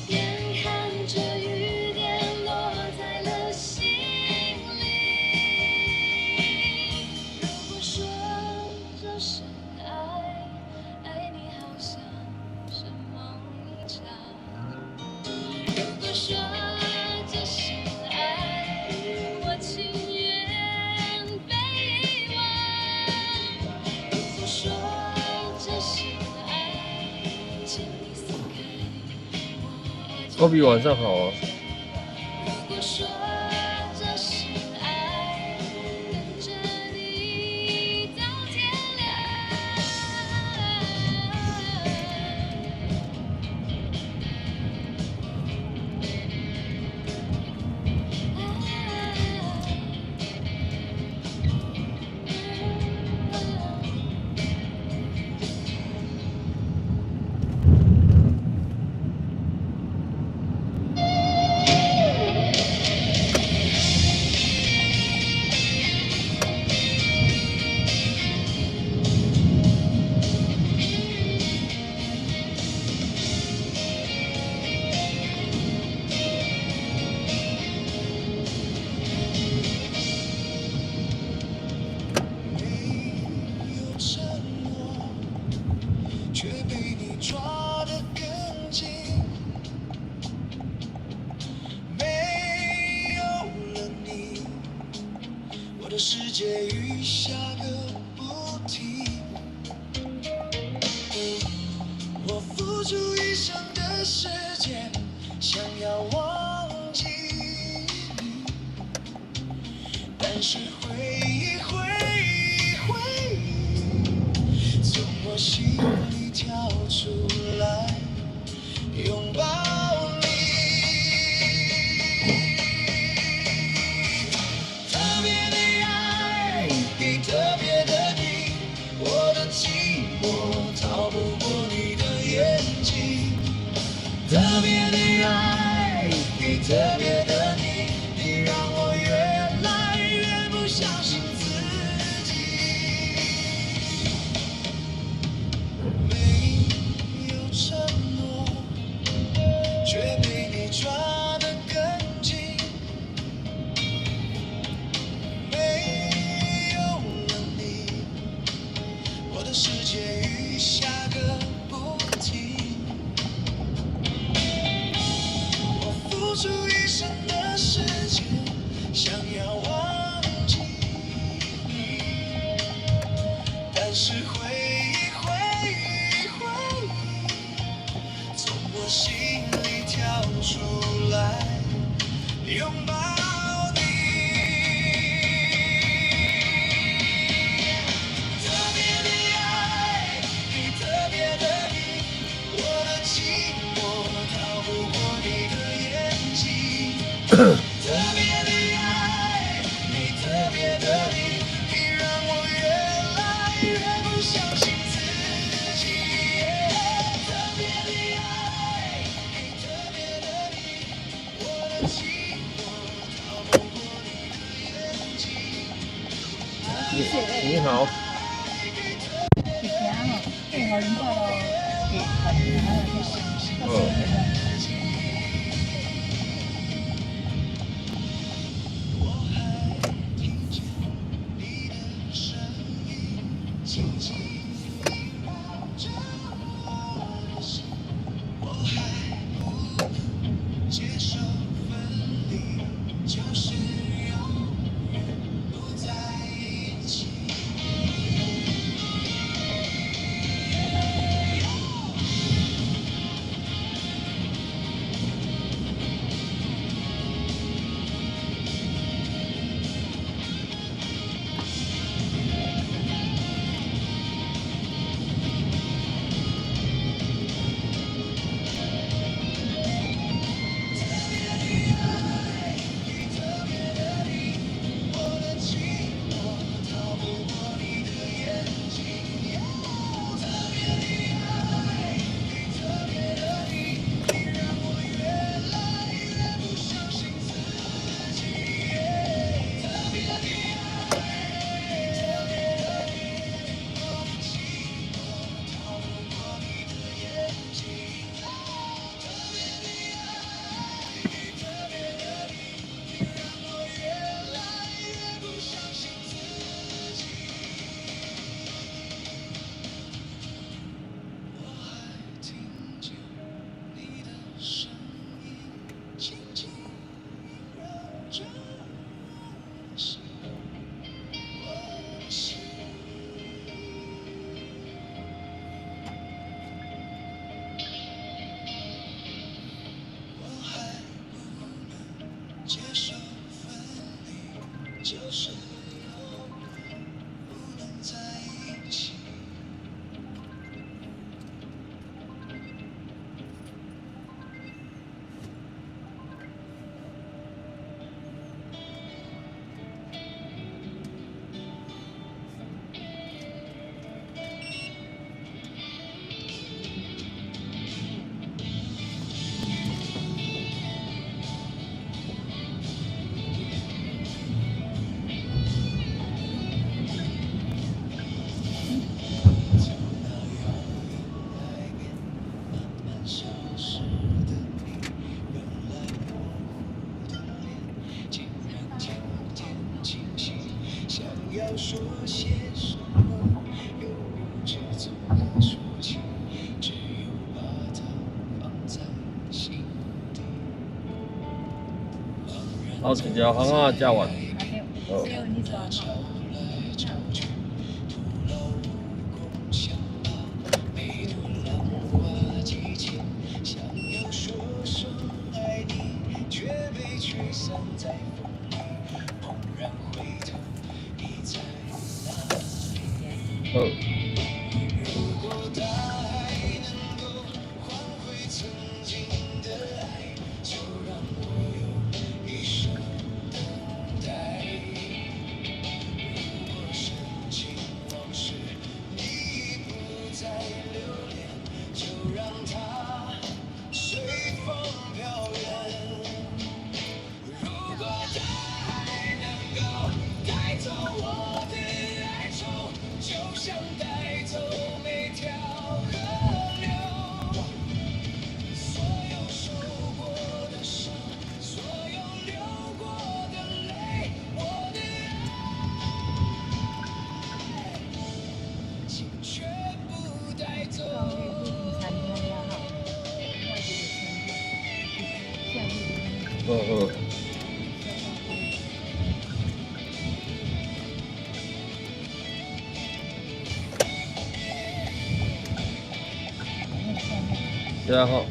点，眼看着雨点落在了心里。如果说这是爱，爱你好像是梦一场。如果说这是爱，我情愿被遗忘。如果说这是爱，请你松开我。高比晚上好啊。如果说这是爱，跟着你到天亮。有承诺，却被你抓得更紧。没有了你，我的世界雨下个不停。我付出一生的时间，想要忘记你，但是回忆从我心里跳出来，拥抱你。特别的爱，给特别的你，我的寂寞逃不过你的眼睛。特别的爱，给特别的你，你让我越来越不相信自己。没有承诺，却被你抓得更紧。没有了你，我的世界雨下个不停。我付出一生的时间，想要忘记你，但是回忆从我心里跳出来，拥抱你。特别的爱，给特别的你，我的寂寞逃不过你的眼睛。特别的爱，给特别的你，你让我越来越不相信自己。特别的爱，给特别的你，我的寂寞逃不过你的眼睛。你好，以前啊，配合人家的给他的我还听见你的声音，轻轻地抱着我的心。我还不能接受分离，就是永远不在一起。好，一条巷仔加完。好。只有你抓。好。然后，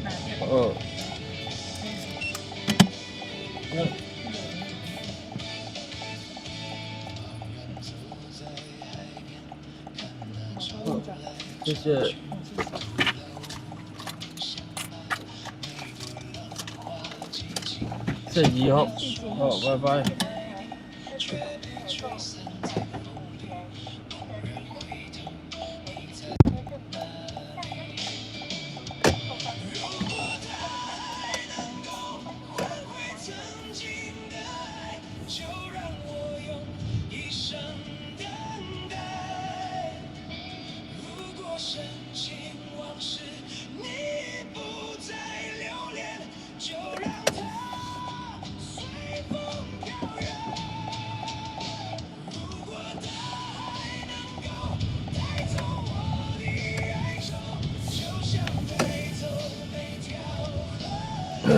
谢谢。这集好，好，拜拜。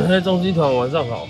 黑中集团晚上好。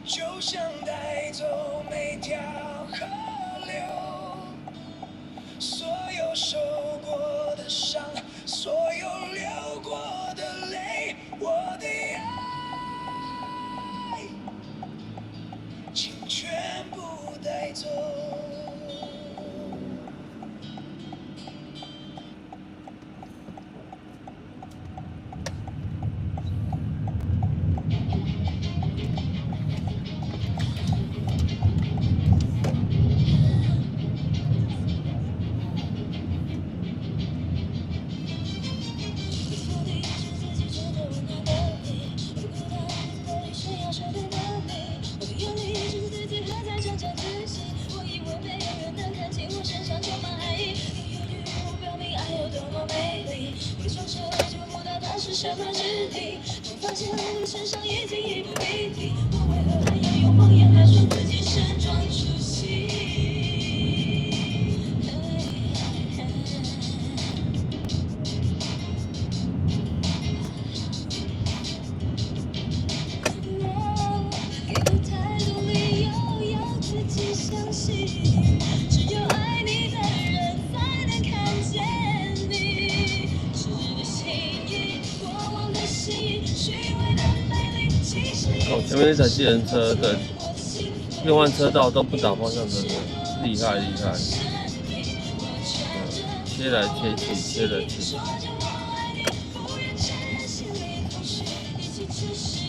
就像带走每条河流，所有受过的伤，所有流过的泪，我的爱，请全部带走。什么质地？我发现你身上已经衣不蔽体，我为何还要用谎言来说自己盛装出席？我给了太多理由要自己相信，只有爱你的人才能看见你值得心意。哦，前面那台计程车的变换车道都不打方向灯的，厉害厉害。切来切去，切来切去。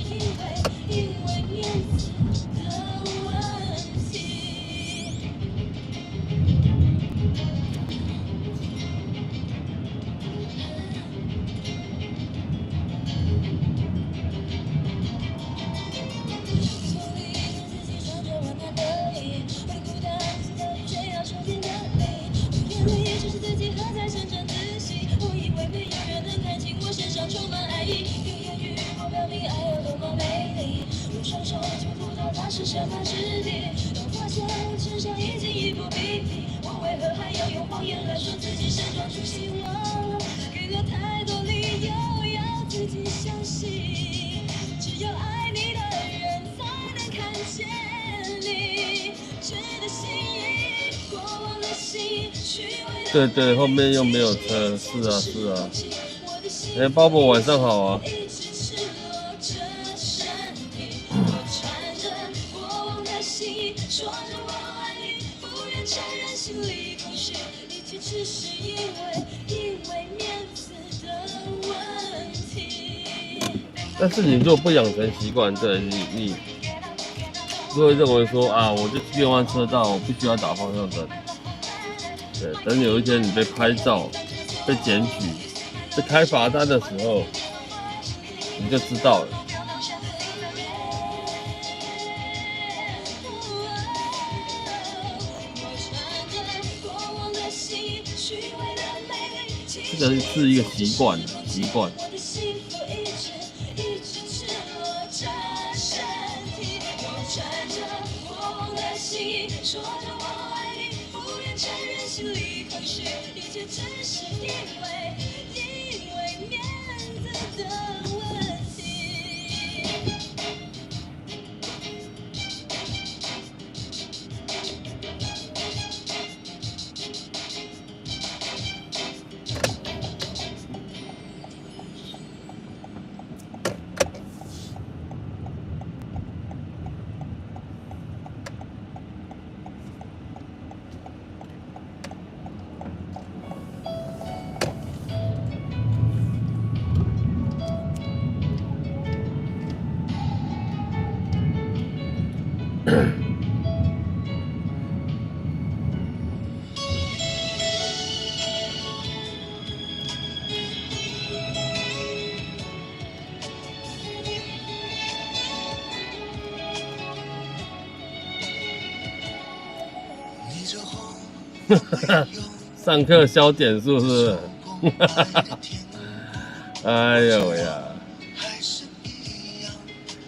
因为面子的问题。充满爱意，用言语不表明爱有多么美丽。用双手去触到它是什么质地。当发现身上已经衣不蔽体，我为何还要用谎言来说自己盛装出席了？给了太多理由要自己相信，只有爱你的人才能看见你值得心意，过往的心，虚伪的。对对，后面又没有车，是啊是啊。哎，鲍勃晚上好啊。但是你如果不养成习惯，对你就会认为说啊，我就变换车道，我不需要打方向灯。对，等有一天你被拍照、被检举、被开罚单的时候，你就知道了。这个是一个习惯。上课消点数是不是？哎呦呀！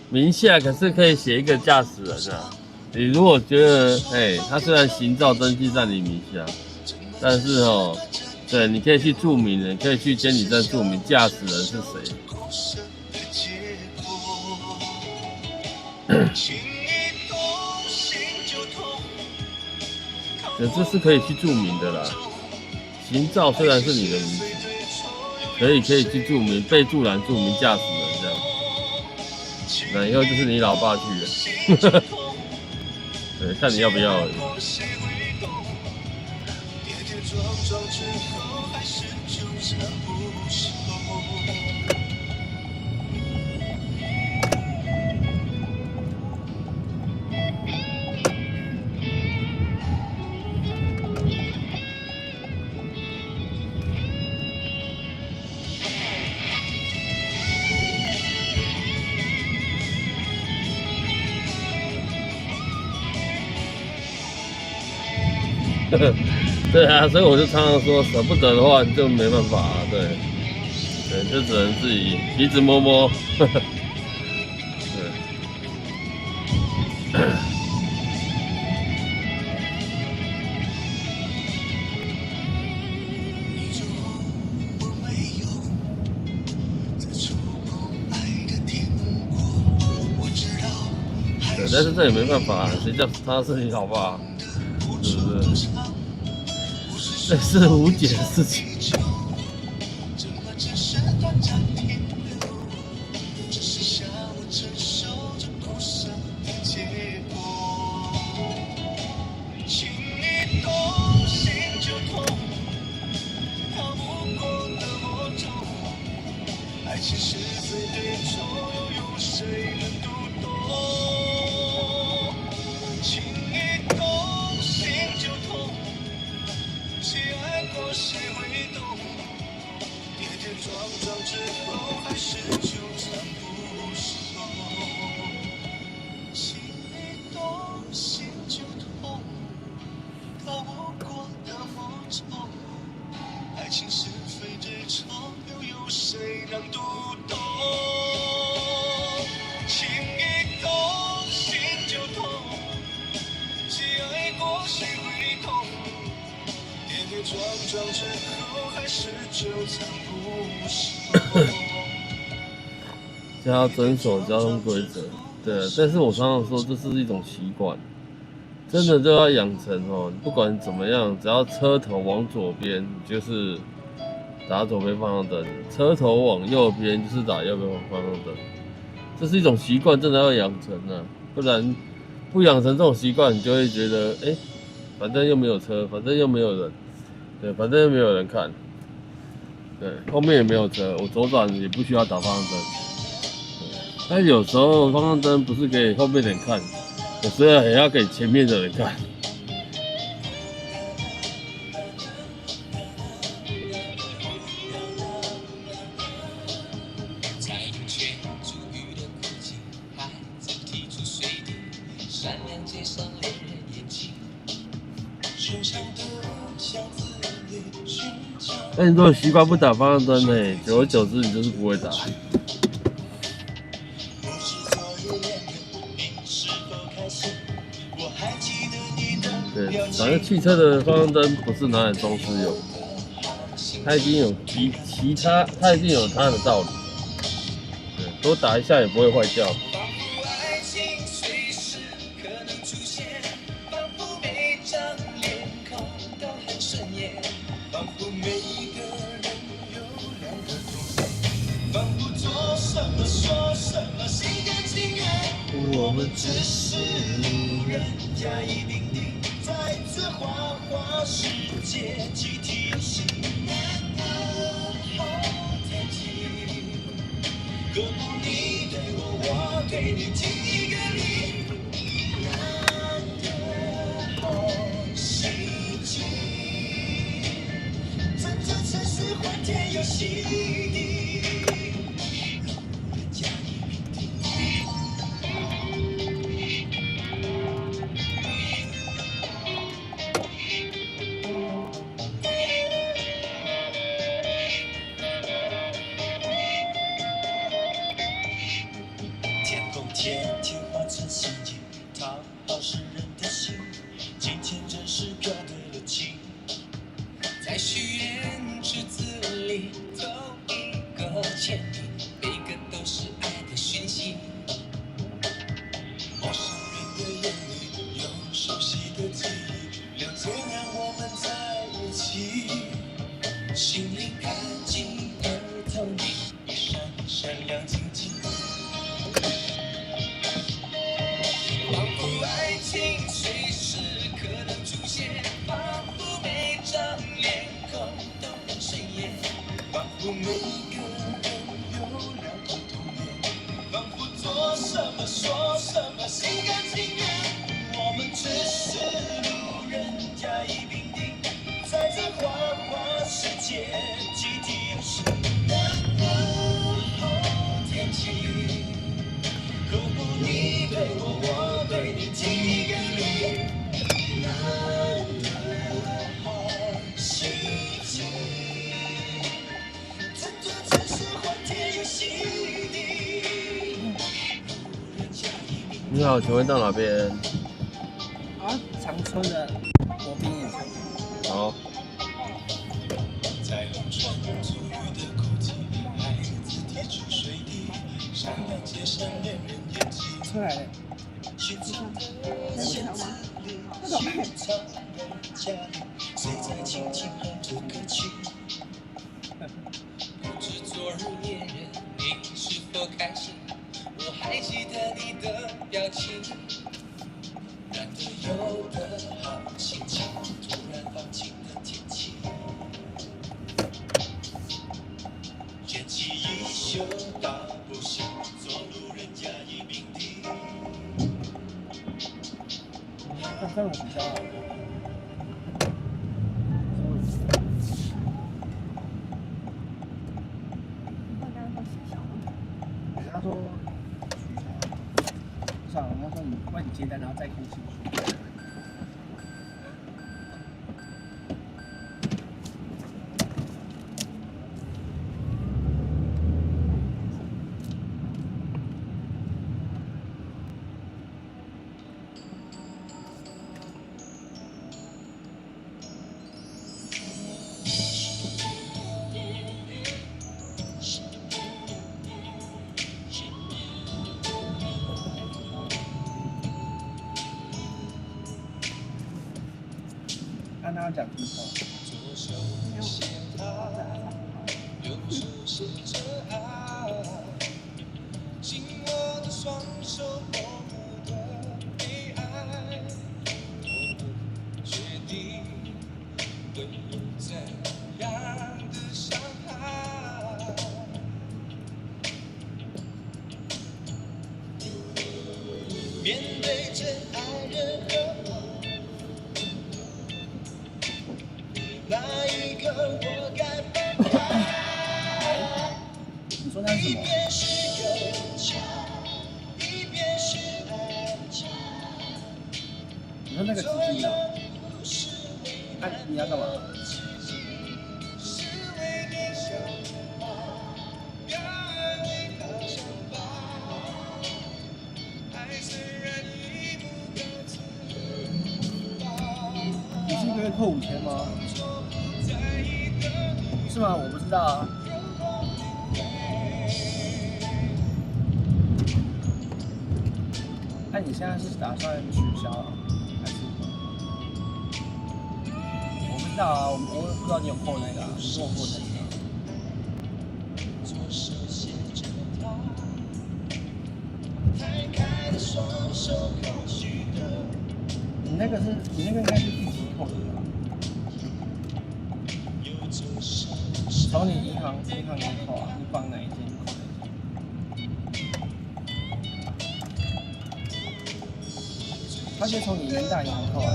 名下可是可以写一个驾驶人啊。你如果觉得，他虽然行照登记在你名下，但是哦，对，你可以去注明的，你可以去监理站注明驾驶人是谁。这是可以去注明的啦。行照虽然是你的名字，可以去注明，备注栏注明驾驶人这样。那以后就是你老爸去了。对，看你要不要而已。对啊，所以我就常常说，舍不得的话就没办法啊，对，就只能自己鼻子摸摸。对。对，但是这也没办法，谁叫他是你老爸？是不是？这是无解的事情。爱情是最对错，又有谁？过谁会懂？跌跌撞撞之后，还是纠缠不休。心一动，心就痛，逃不过的魔咒。爱情是非这场，又有谁能读懂？情一动，心就痛。谁爱过谁会懂？跌跌撞撞之后，还是纠缠不休。要遵守交通规则，对。但是我常常说，这是一种习惯，真的就要养成哦。不管怎么样，只要车头往左边，就是打左边方向灯；车头往右边，就是打右边方向灯。这是一种习惯，真的要养成啊，不然不养成这种习惯，你就会觉得，反正又没有车，反正又没有人，对，反正又没有人看，对，后面也没有车，我左转也不需要打方向灯。但有时候方向灯不是给后面的人看，有时候也要给前面的人看。但你如果习惯不打方向灯，久而久之你就是不会打。对，反正汽车的方向灯不是拿来装饰用，它已经有它已经有它的道理。对，多打一下也不会坏掉。我们只是路人甲乙丙丁，在这花花世界集体游戏。难得好天气，何不你对我，我对你，尽一个礼。难得好心情，在这城市欢天又喜地。天天化成星夜，讨好世人的心。今天真是表对了情，在许愿池子里投一个铅笔，每个都是爱的讯息。陌生人的眼里有熟悉的记忆，6天让我们在一起。心灵干净而透明，一闪一闪亮晶晶。仿佛爱情随时可能出现，仿佛每张脸孔都很顺眼，仿佛每个人有2个童年，仿佛做什么说什么心甘情愿。我们只是路人甲乙丙丁，在这花花世界集体游戏。难得好天气，何不你对我，我对你，尽一个礼。难得好心情，整座城市欢天又喜地。你好，请问到哪边？啊，长春的国宾演唱会。好。在红尘足浴的哭泣，孩子提出水滴，闪亮街上恋人眼睛。出来了。寻常的能学好吗？那种寻常人家里，谁在轻轻哼着歌曲？不知昨日恋人你是否开心？我还记得你的表情。难得有个好心情，突然放晴的天气。捡起衣袖大步行，做路人甲乙丙丁。在我学校啊。说取消，不是啊，他说你外地接单，然后再扣钱。按他讲听话。紧握的双手，模糊的悲哀，我决定会有怎样的伤害。面对真爱人和哪一个我该分开？你说那是什么？一边是友情，一边是爱情。你说那个纸巾呢？啊，你要干嘛？是为你想吧，要爱为他想吧。爱虽然已不可自拔，你是一个月扣5000吗？是吗？我不知道啊。那你现在是打算取消还是？我不知道啊，我不知道你有扣那个啊，你跟我扣才知道。左手写着他，摊开的双手空虚的。你那个应该是定期扣的吧？从你银行扣啊，你放哪一间扣哪一间。他先从你元大银行扣啊。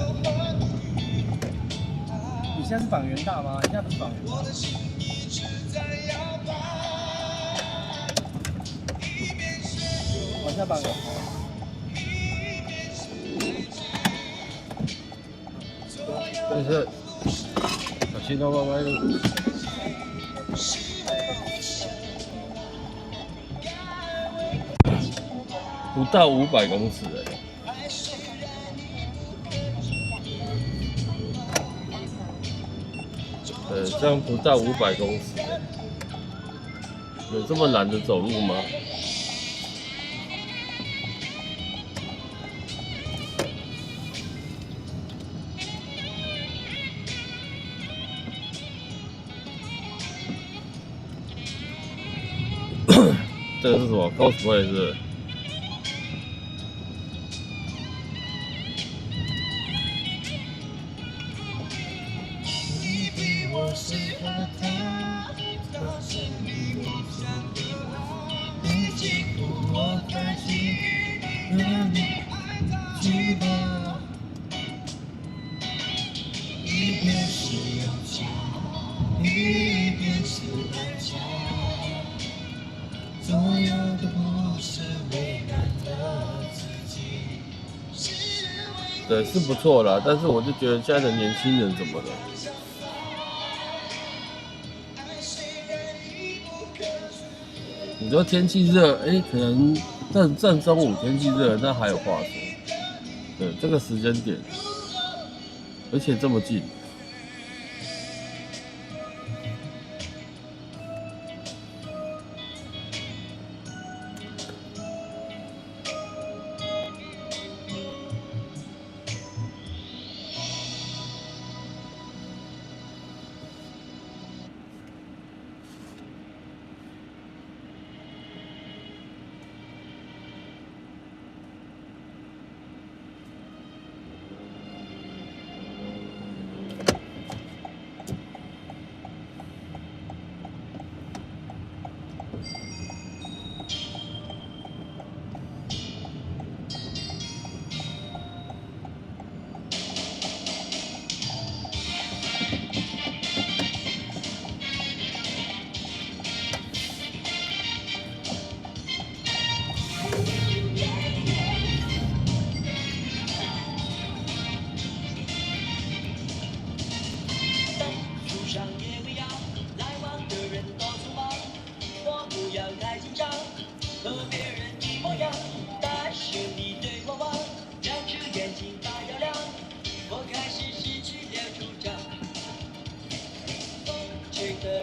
你现在是绑元大吗？你现在不是绑元大。往下绑元大。但是小心到慢慢的。不到500公尺这样不到500公尺有这么懒得走路吗？这个是什么 ？cosplay 是不是？对，是不错啦，但是我就觉得现在的年轻人怎么了？你说天气热，可能正中午天气热，那还有话说。对，这个时间点，而且这么近。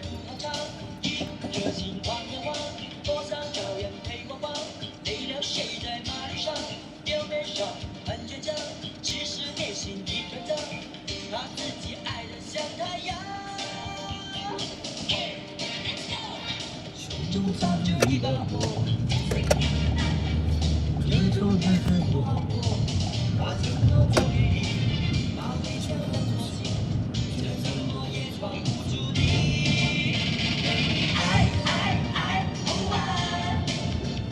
如何唱？一颗心晃呀晃，多少朝阳陪我晃，累了睡在马路上，表面上很倔强，其实内心一团糟。他自己爱得像太阳，胸中早就一把火，可中还很不好过。把承诺交给你，把微笑当作信，这怎么也装不住你。爱不完，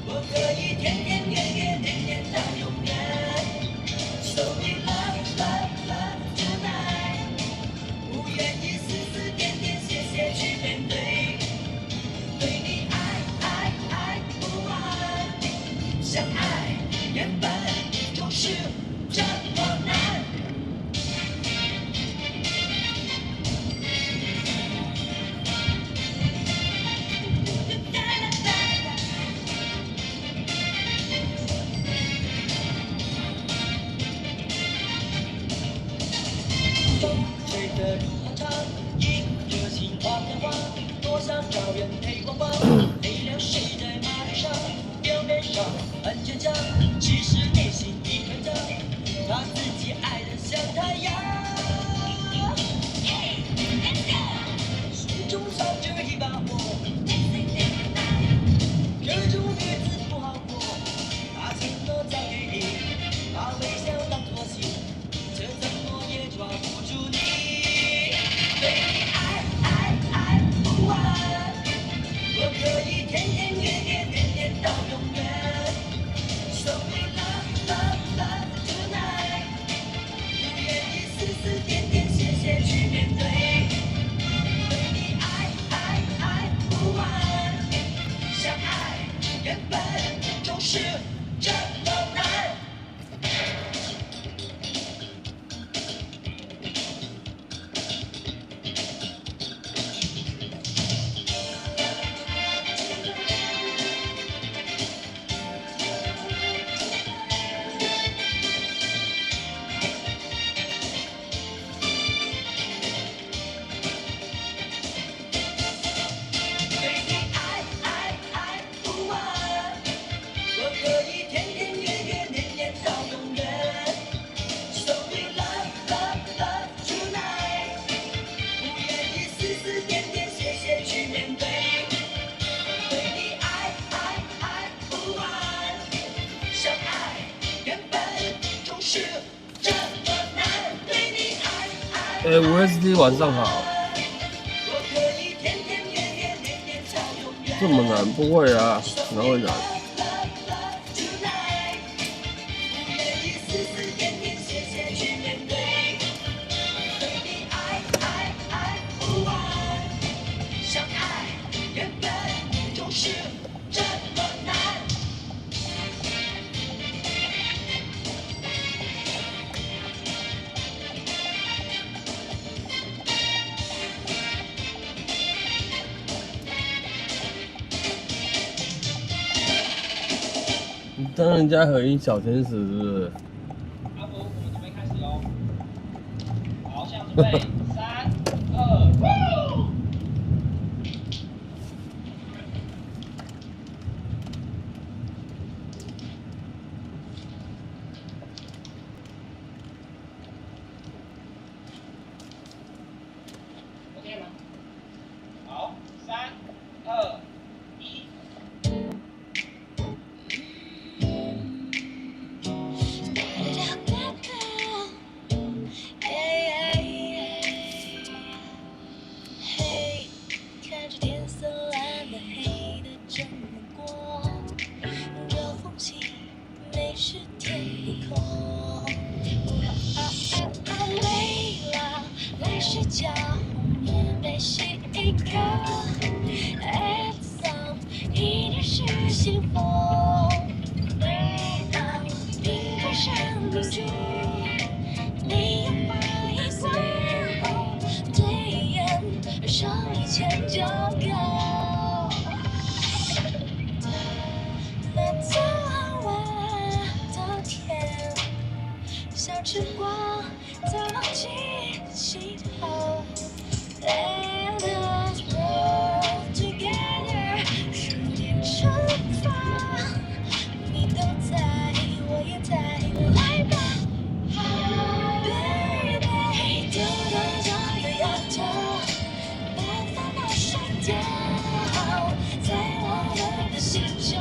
我可以天天月月年年到永远。So we love tonight， 不愿意丝丝点点谢谢去面对，对你爱不完，相爱原本就是这么难。风吹得如何长，一颗心晃呀晃，多少朝人陪我晃，累了睡在马路上，表面上很倔强，其实内心一团糟。他自己爱得像太阳，心中烧着一把火，可中日子不好过。把承诺交给你，把微笑当作信，这怎么也抓不住你。对你爱不完，我可以天天月月年年到永远。So we love tonight， 不愿意丝丝点点谢谢去面对，对你爱不完，相爱原本就是这么难。对你爱不完，我可以天天月月年年到永远。So we love tonight， 不愿意丝丝点点谢谢去面对，对你爱不完，相爱原本就是这么难。对你爱，5SD 晚上好，我可以天天月月年年到永远。这么难？不会啊，哪会难？你当人家合音小天使是不是？阿福，我们准备开始喽。好，现在准备3、2。OK 吗？好，3、2、1。嘿，看着天色蓝的黑的这么过，这风景美是天空。累了，来睡觉，也没洗一个。It's so 一定是幸福。累了，冰块上的住，你拥抱一岁后，对眼上一千就够。那早晚的天，像吃光早起气候。累了。掉，在我们的心中，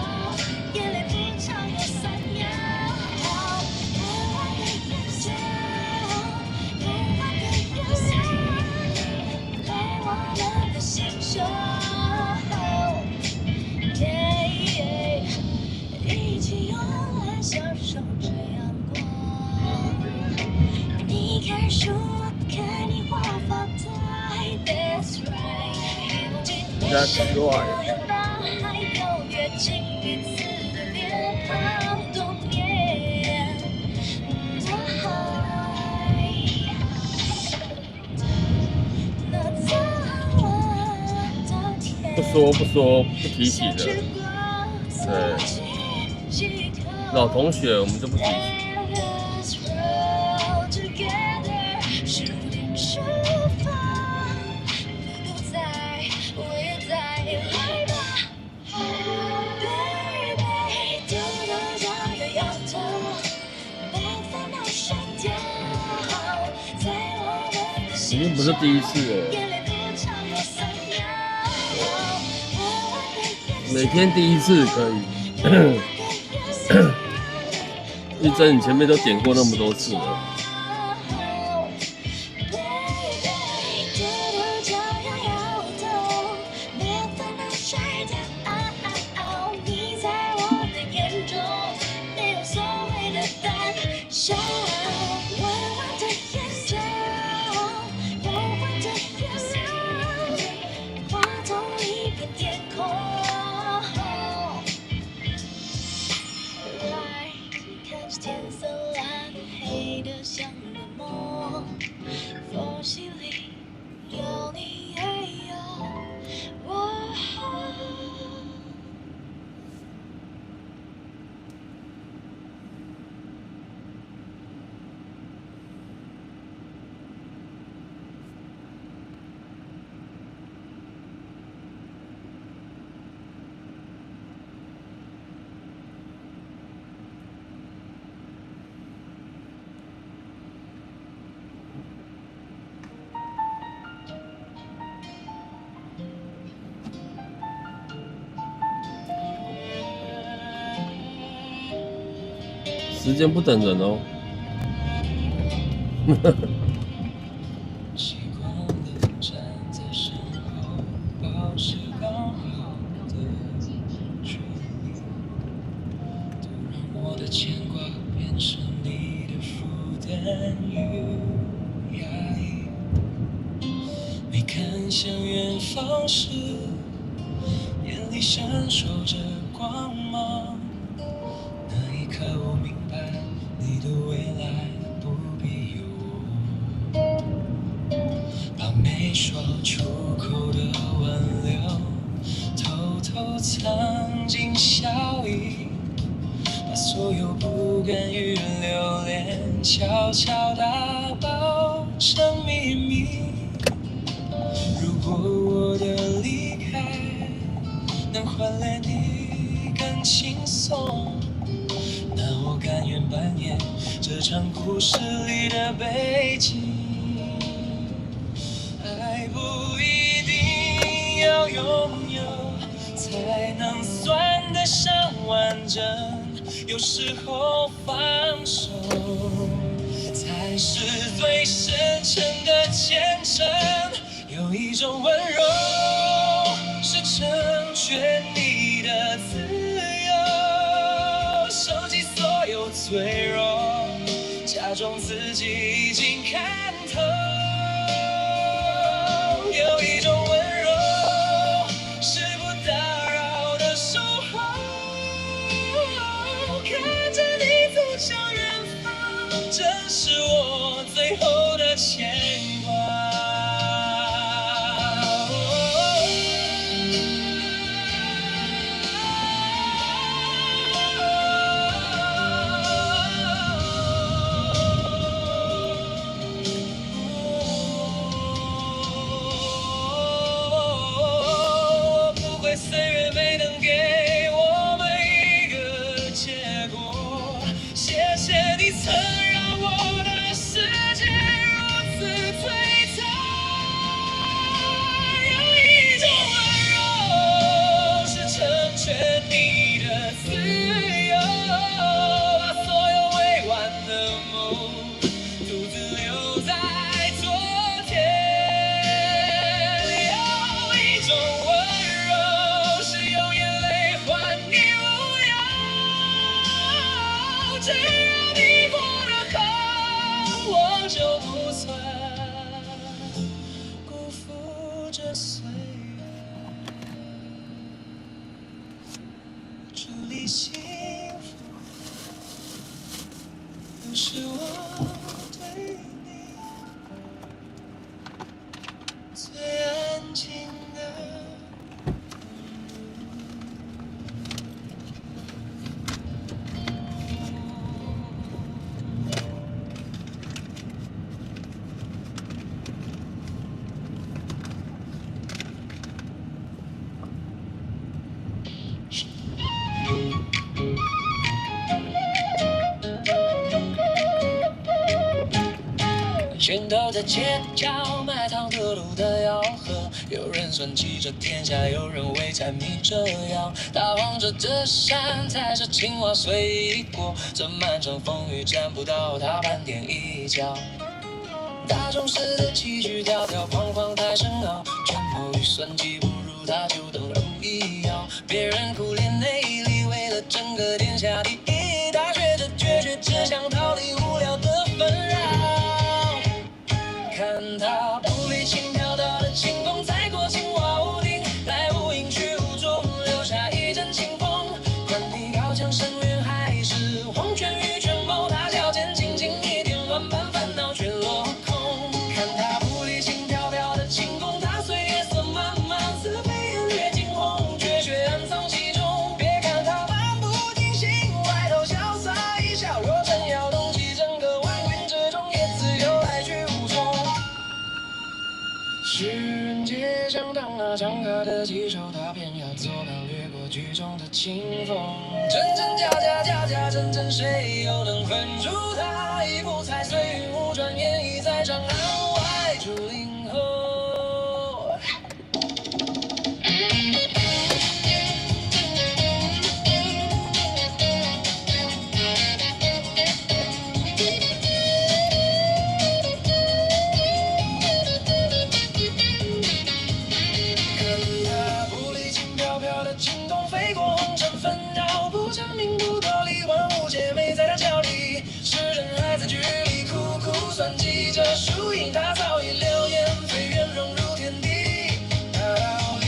眼泪不常有闪耀。不换个颜色，不换个颜色，在我们的心中。一起慵懒享受着阳光。你看书，我看你画发呆。That's right。That's right。还有越近彼此的脸庞冬眠。不说不提起的，对。老同学，我们就不提起。已经不是第一次了，每天第一次可以。玉珍，你前面都点过那么多次了。天色蓝黑的像个梦，缝隙里有你也有我。时间不等人哦。习惯了站在身后，保持刚好的距离，都让我的牵挂变成你的负担与压抑。没看向远方时，眼里闪烁着光芒。那一刻我明白，你的未来不必有我。把没说出口的挽留，偷偷藏进笑意，把所有不甘与留恋，悄悄打包成秘密。如果我的离开能换来你更轻松，那我甘愿扮演这场故事里的背景。爱不一定要拥有才能算得上完整，有时候放手才是最深沉的虔诚。有一种温柔是成全你的自由，收集所有脆弱，假装自己已经看透。有一种温柔是不打扰的守候，看着你走向远方，这是我最后的牵挂。里幸福。有时我对你最安静的。拳头在街角，卖糖得路的吆喝。有人算计着天下，有人为财迷着腰。大王着这山，踩着青蛙随意过。这漫长风雨沾不到他半点一角。大众似的棋局条条框框太深奥，权谋与算计不如他，就等如一摇。别人苦练内力，为了争个天下第一。他学着绝学，只想逃离无聊的纷扰。看他步履轻飘飘的轻功，踩过青蛙屋顶，来无影去无踪，留下一阵清风。管你高墙深渊还是黄泉与权谋，他脚尖轻轻一点，万般烦恼全落空。看他步履轻飘飘的轻功，踏碎夜色漫漫，似飞燕掠惊鸿，绝学暗藏其中。别看他漫不经心，歪头潇洒一笑，若真要动起整个万军之中，也自有来去无踪。世人皆想当那唱歌的旗手，他偏要做那掠过剧中的清风。真真假假，假假真真，谁又能分出他？一步踩碎云雾，转眼已在长安外竹林后。轻功飞过红尘纷扰，不讲名不道理，万物皆美在他脚里。世人还在局里苦苦算计着输赢，他早已流言蜚语融入天地大道理。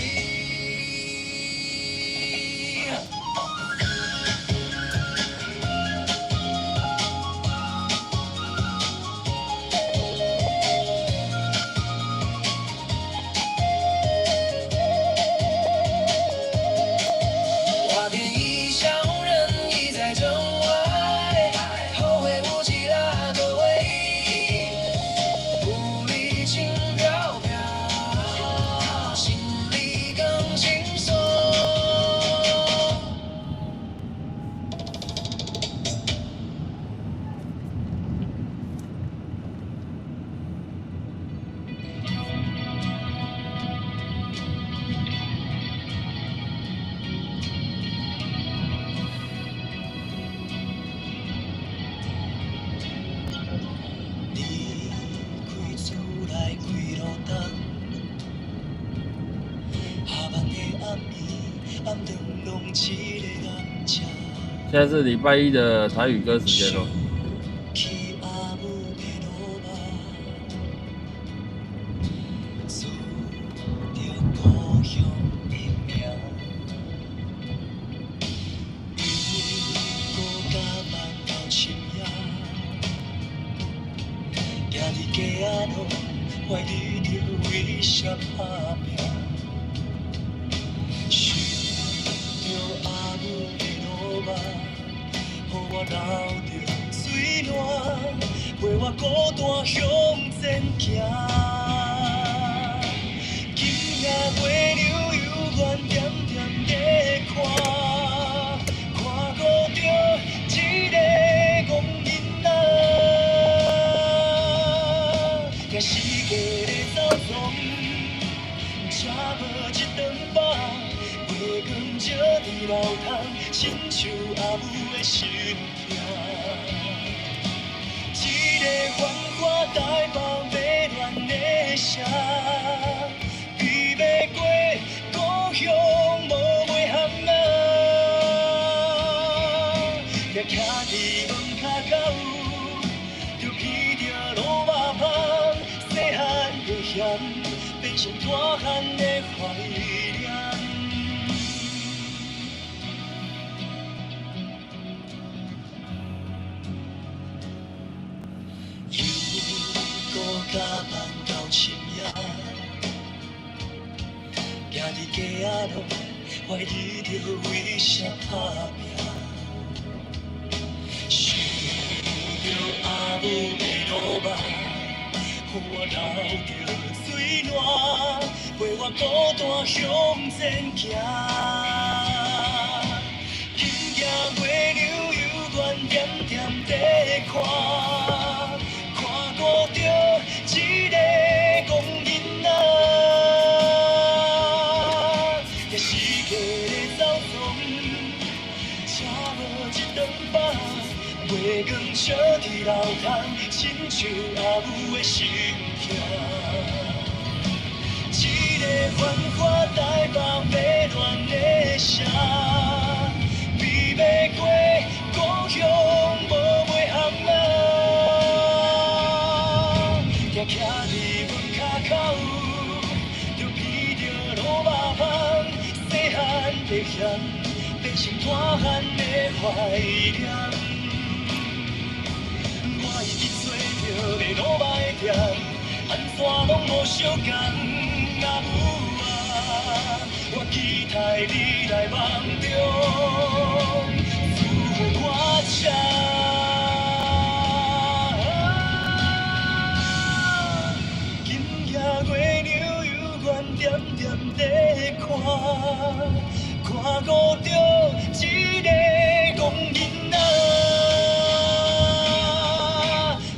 现在是礼拜一的台语歌时间哦。我留着水暖，陪我孤单向前行。今夜月流悠远，点点在看，看顾着一个憨囡仔，这世界在走动，才无一顿饭，月光照伫楼窗，亲像阿母的心痛。一个繁华台北迷乱的城，比要过故乡无袂含啊！也徛伫门骹角，就闻着卤肉香，细汉的嫌变成大汉的怀念。伫街仔路，怀疑着为啥打拼。想着阿母的路目，我流着水烂，陪我孤单向前行。今夜月流悠远，点点地看，看顾着一个戆囡仔，这世界的走动，车无一顿饱，月光照伫楼窗，亲像阿母的心痛。一个繁华台北迷乱的城，比要过故乡无袂项啊！徛徛伫门骹口，就闻着卤肉香，细汉的嫌，变成大汉的怀念。我已经做着卖卤肉的店，按怎拢无相共。阿母啊，我期待你来梦中赐我吃。今夜月流悠远，点点地看，看顾着一个戆囡仔。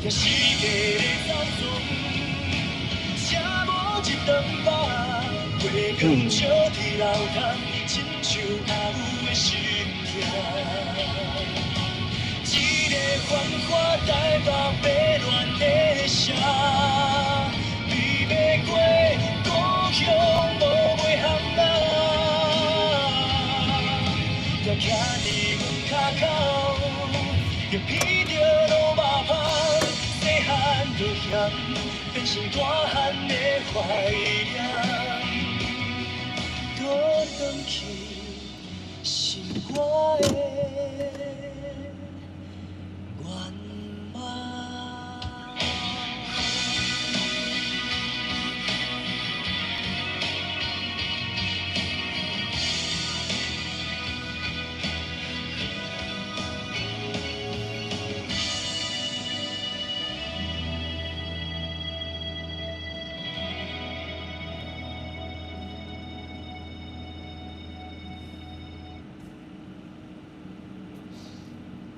这世界的走动，车无一顿饱。月光照伫楼窗，亲像阿母的心痛。一个繁华台北迷乱的城，比要过故乡无袂项啊！徛徛伫门骹口，就闻着卤肉香，细汉的嫌变成大汉的怀念。我回去是我的愿望。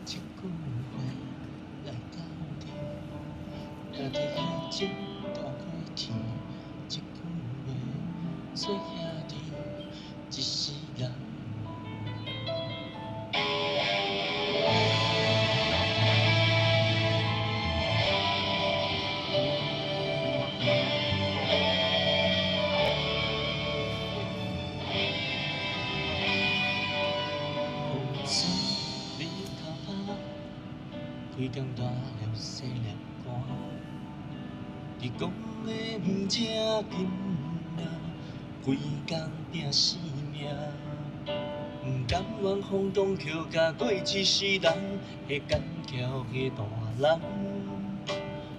一句话来到底，家己的情大过天。一句话做兄弟，一世人。规工大了细粒汗，你讲的不正经啊，规工拼死命，不甘愿风动扣甲过一世人，迄干桥迄大人，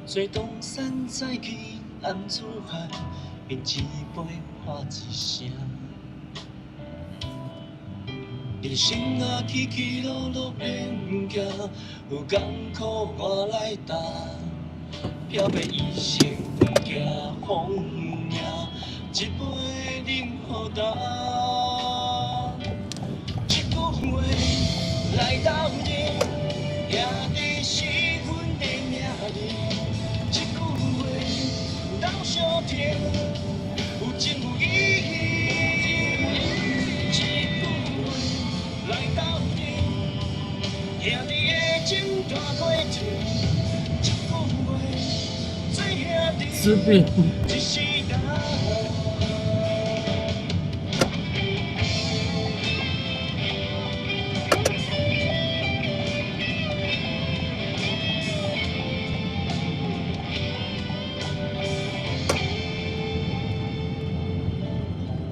做东山再起暗自喊，饮一杯话一声。人生啊，起起落落变行，有艰苦我来担，漂泊一生不惊风影，一杯饮好淡。一句话来斗阵，兄弟是阮的命运。一句话斗相挺，有情有义。来斗阵，兄弟的情大过天。一句话，做兄弟，吃饼。一世人。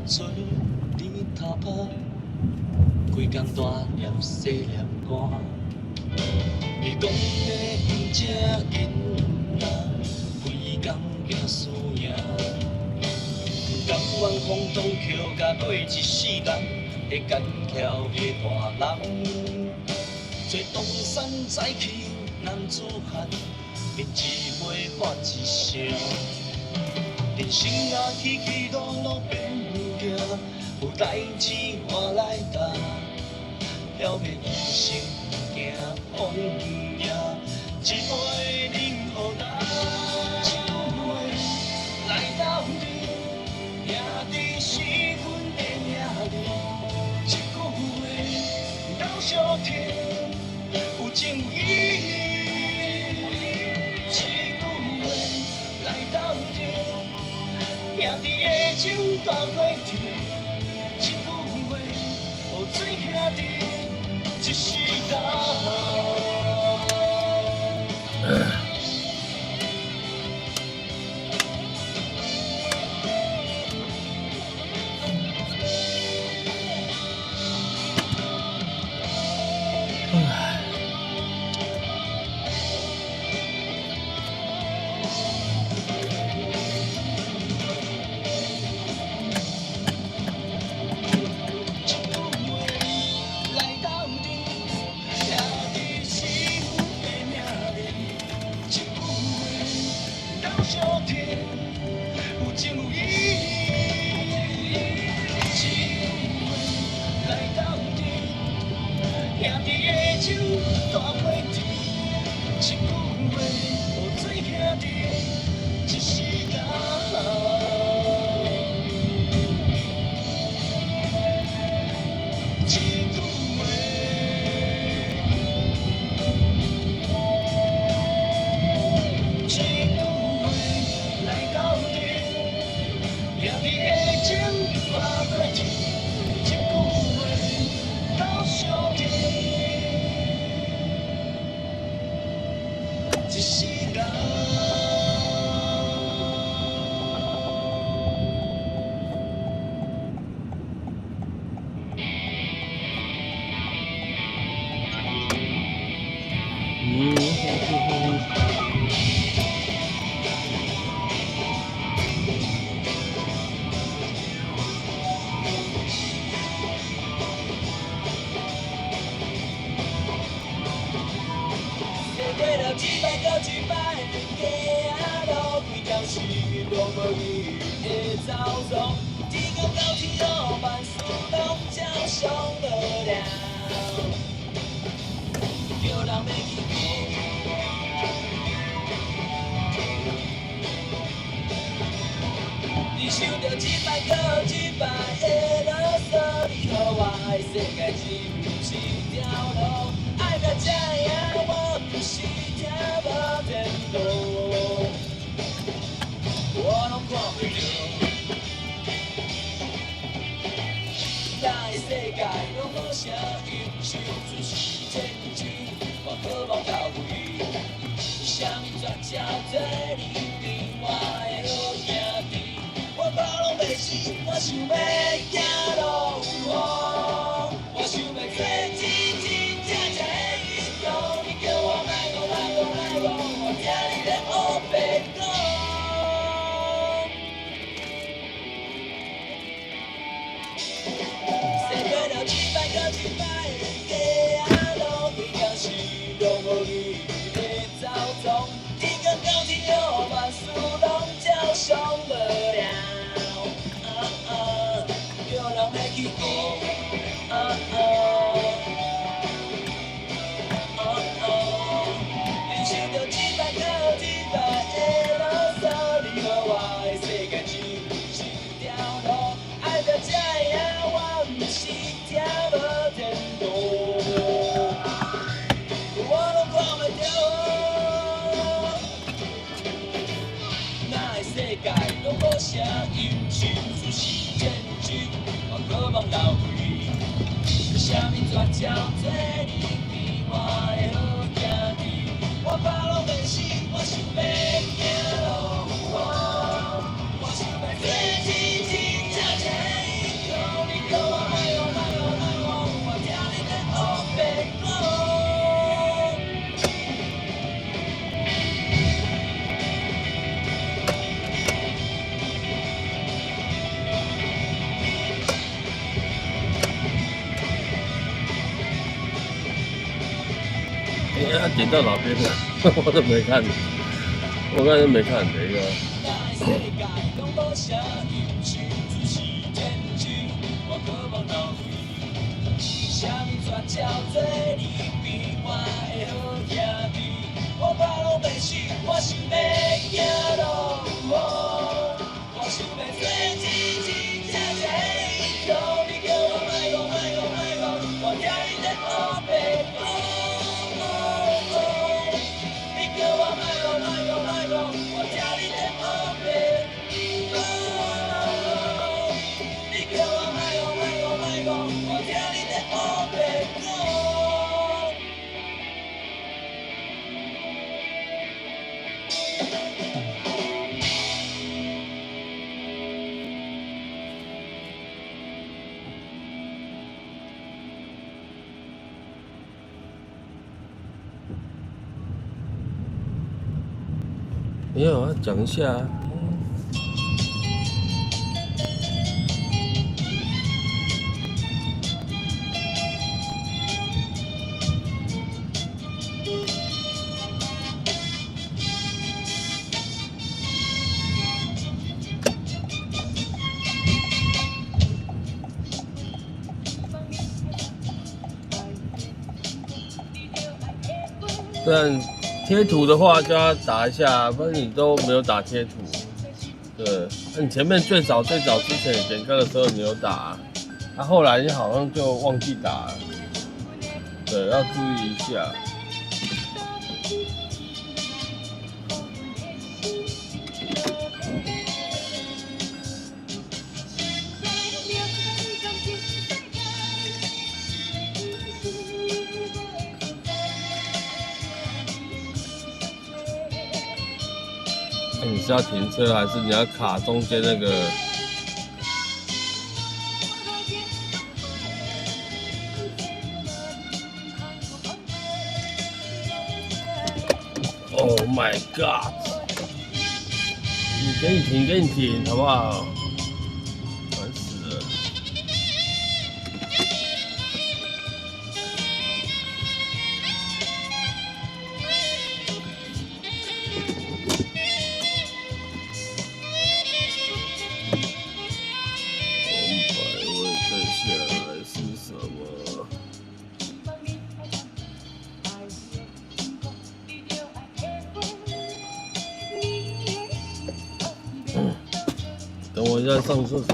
做你头壳。规工大粒细粒汗，你讲的不正经啊，规工拼输赢，甘愿风挡桥，甲过一世人会干桥的大人。做东山再起男子汉，面一回发一声。人生啊，起起落落变行，有代志我来担。了别一生行风影，一杯饮予咱。一句话来到你，兄弟是阮的命令。一句话老相听，有情有义。一句话来到你，兄弟的酒大过天。一句话，予做兄弟。一世人。有情有义，一句话来到底，兄弟的酒大过天。一句话，予做兄弟一世人。一句话，一句话来到底。兄弟的情大过天，一句话到相听，一世人。过了一摆又一摆，街仔路规条是无无语的走走，天公到天后，万事拢照常落了，叫人要去顾。你想着一摆又一摆的啰嗦，你予我的世界只有一条路，爱到这样我不是听无天路，我拢看袂着。咱的世界拢好声音，唱出是千句，我渴望到位。啥物绝招做你变我的好兄弟？我怕拢袂死，我想要行路有风，我想要做真真正正的英雄。你叫我来讲来讲来讲，我听你咧黑白讲。生过了一摆又一摆的街仔路，规条是拢无语的走走，天公到天后，万事拢照常落了。叫人要去顾，你想着一摆又一摆的啰嗦，你予我的世界只有一条路，爱到这样我不是听无天路，我拢看袂着。咱的世界拢无声音，唱出是千句，我渴望到位。啥物绝招做你变我的好兄弟？我怕拢袂死，我想要行路有风，我想要做真真正正的英雄。你叫我来往来往来往，我听你咧黑白讲。他点到哪边了？我都没看，我刚才没看这个。没有啊，讲一下啊。但贴图的话就要打一下，不然你都没有打贴图。对，那你前面最早之前点歌的时候你有打，后来你好像就忘记打了。对，要注意一下。你是要停车还是你要卡中间那个？Oh my god！ 给你停，好不好？烦死了。等我一下上厕所。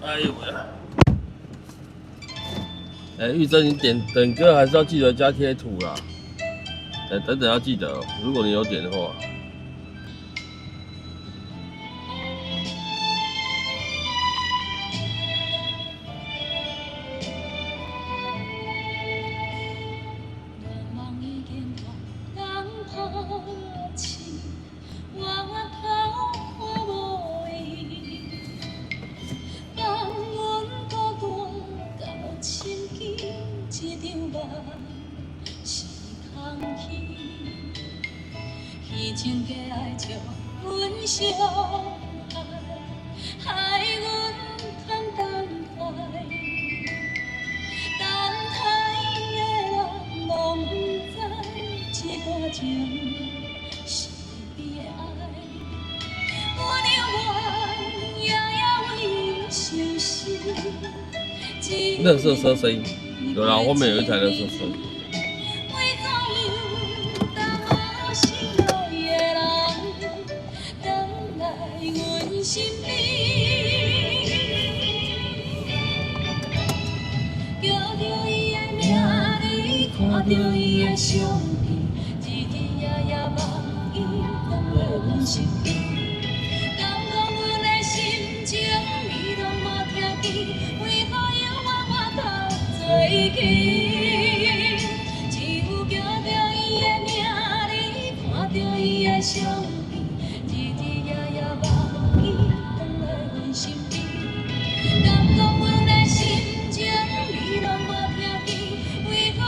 哎呦喂！哎，玉珍，你等歌还是要记得加贴图啦。等要记得、哦，如果你有点的话。情假爱笑，阮相爱，害阮通等待。等待的人拢不知，这段情是悲哀。我宁愿夜夜为伤心。垃圾车声音，有啦，后面有一台垃圾车。看着伊的相片，日日夜夜梦伊放在阮身边。敢讲阮的心情，伊拢嘛听见，为何犹原我头做起？只有叫着伊的名字，看着伊的相片，日日夜夜梦伊放在阮身边。敢讲阮的心情，伊拢嘛听见，为何？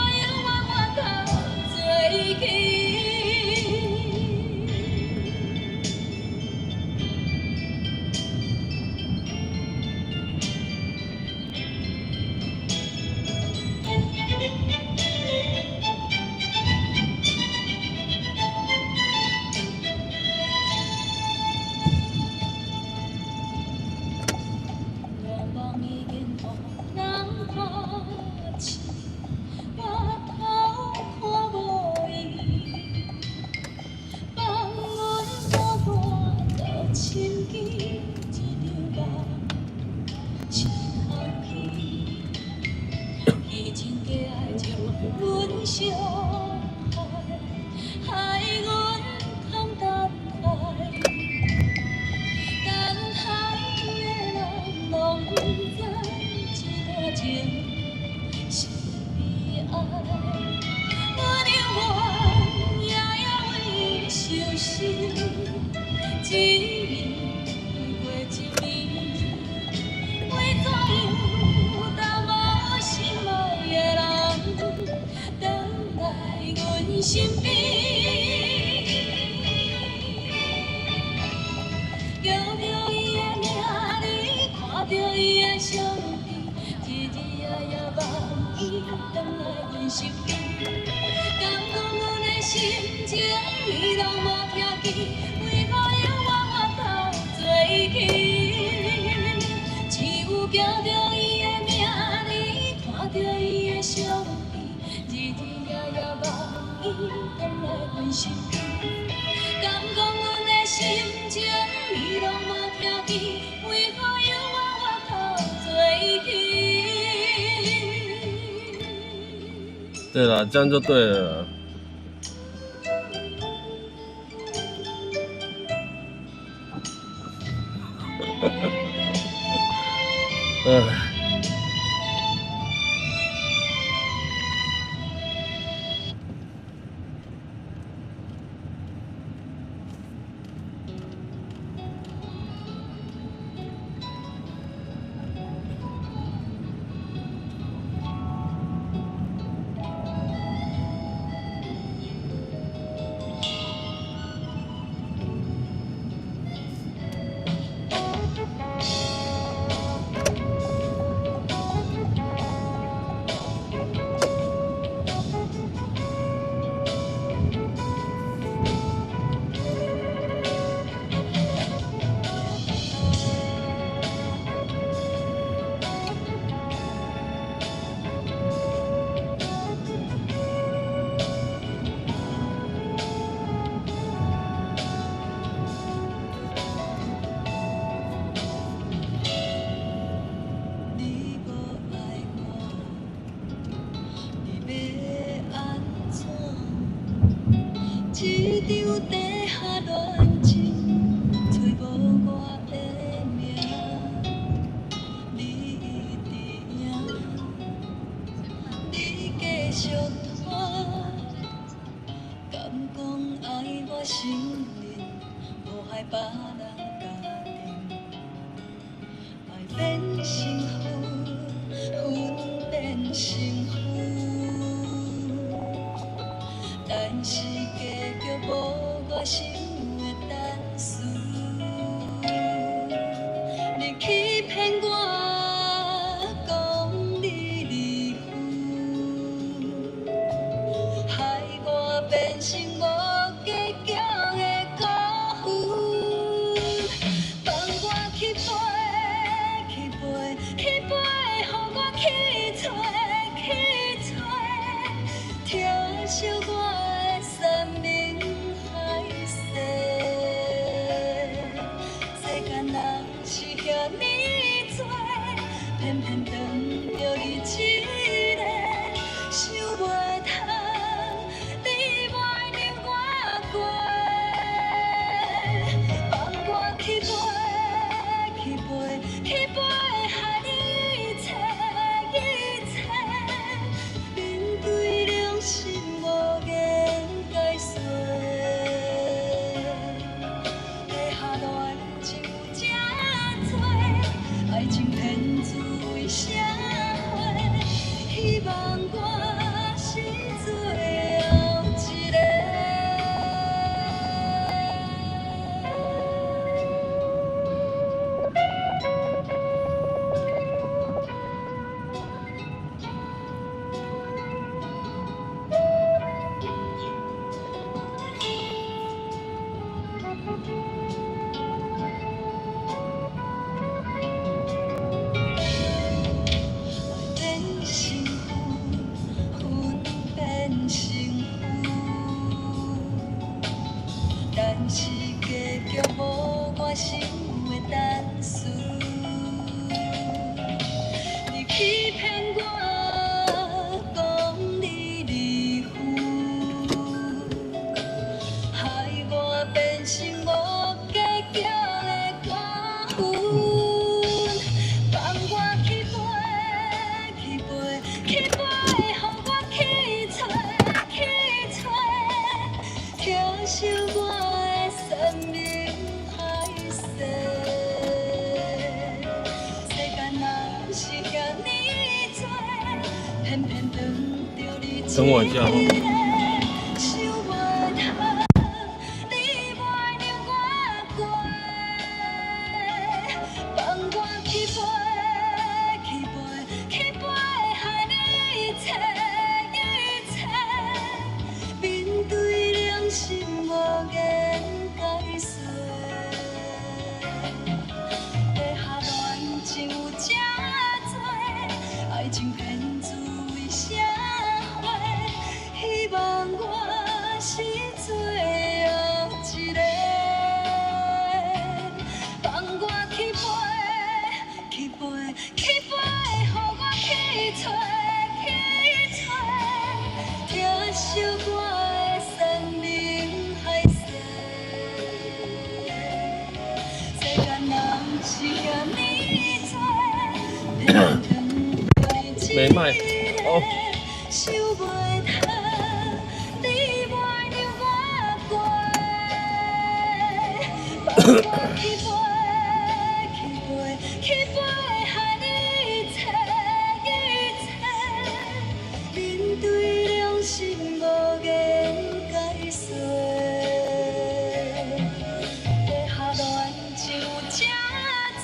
身边，叫着伊的名字，看着伊的相片，日日夜夜梦伊回来阮身边。敢讲阮的心情，伊拢无听见，为何犹原我头做起？只有叫着伊的名字，看着伊的相片，日日夜夜梦。伊回来阮身边，敢讲阮的心情，伊拢无听见，为何犹原我头做起？对了，这样就对了。一场地下恋情，找无我的名，你伫影，你继续拖，敢讲爱我承认，无害别人家庭，爱变幸福，恨变幸福。但是结局无我想的单纯，你欺骗我，讲你离婚，害我变成无结局的辜负，放我去飞，去飞，去飞，予我去找，去找，听惜我。山明海誓，世间人是遐尼多，偏偏当着你一个，想袂通，你袂让我过，放我去飞，去飞，去飞，害你一切一切，面对良心无言。解说，地下恋情有这多，爱情骗子为啥会？希望我是最后一个。但是结局无我想的单纯，你欺骗我，讲你离婚，害我变成无结局的辜负，放我去飞，去飞，去飞，予我去找，去找，听惜我。山明海誓，世间人是遐尼多，偏偏当着你一个，等我一下想袂通，你袂让我过，放我去飞，去飞，去飞，害你一切一切，面对良心无言。解说，地下恋情有这多，爱情骗子为啥会？希望我是最后一个，放我去飞，去飞，去飞，予我去找，去找，听惜我的山明海誓。没卖哦。想袂通，你袂让我过，放我去飞，去飞，去飞，害你一切一切，面对良心无言解说，地下恋情有这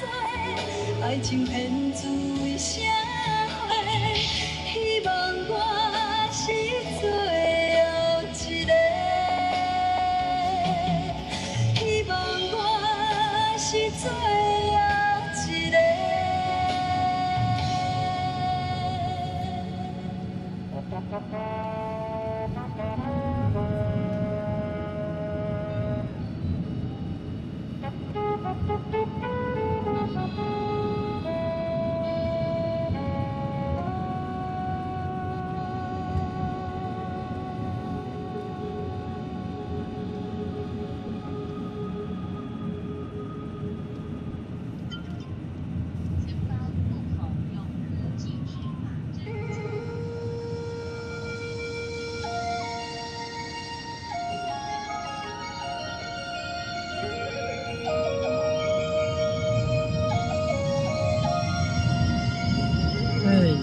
多，爱情骗子为啥会？希望我是最后一个，希望我是最后一个。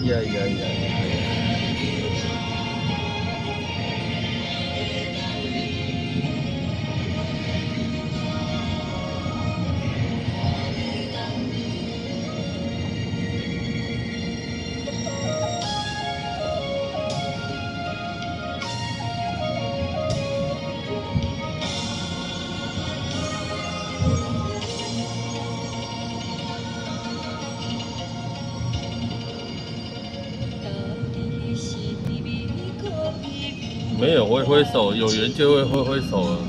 呀呀呀！没有挥挥手，有缘就会挥挥手了。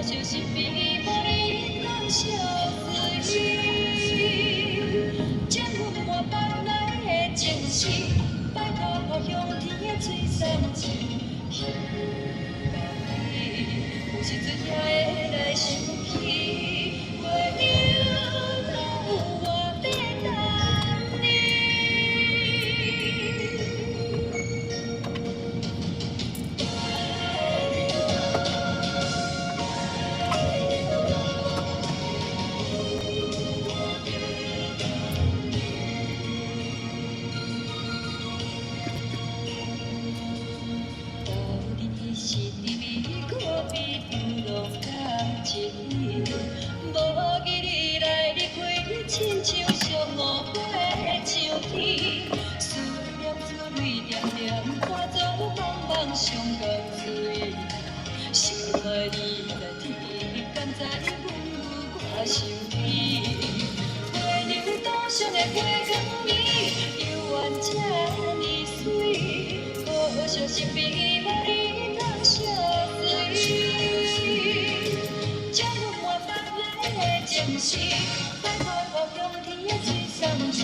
就是比无你当相随，将阮满腹内的情绪，摆脱互香甜的嘴送去。有时阵也会来想起，月亮哪有我在等你。是你美过比流浪感情，无记你来你开，亲像上五花秋天，思念珠泪点点，化作茫茫上江水。想爱你在天，甘知阮有我伤悲。月流岛上的月光暝，犹原这呢水，可惜是比无你。将阮满腹内的情绪，摆脱互香甜的水送去。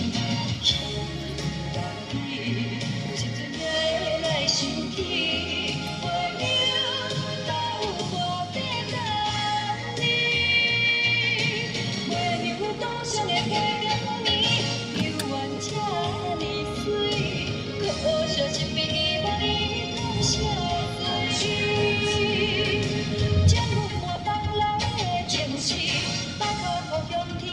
有时阵也会来想起，月亮哪有我在等你？月流岛上的月光暝，犹原这呢水，可惜是比无你通相随。将阮满腹内的情绪，摆脱互香甜。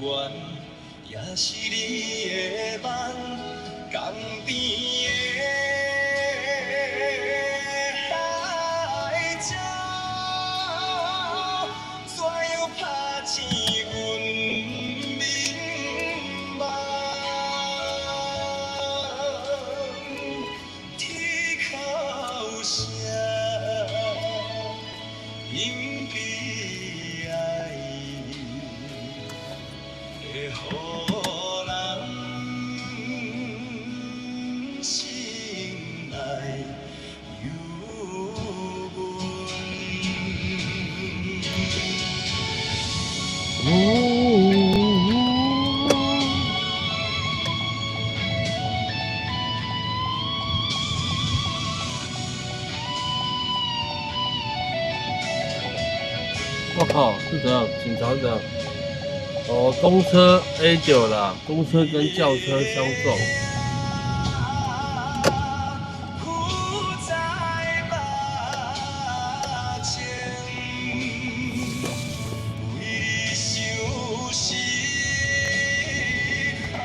缘，也是你的梦，江边的海鸟，怎样拍醒阮眠梦？天哭声，因悲哀，会予人心内忧我靠，是怎样？警察是怎样？哦，公车 A9啦，公车跟轿车相撞。苦在目前，为你伤心哭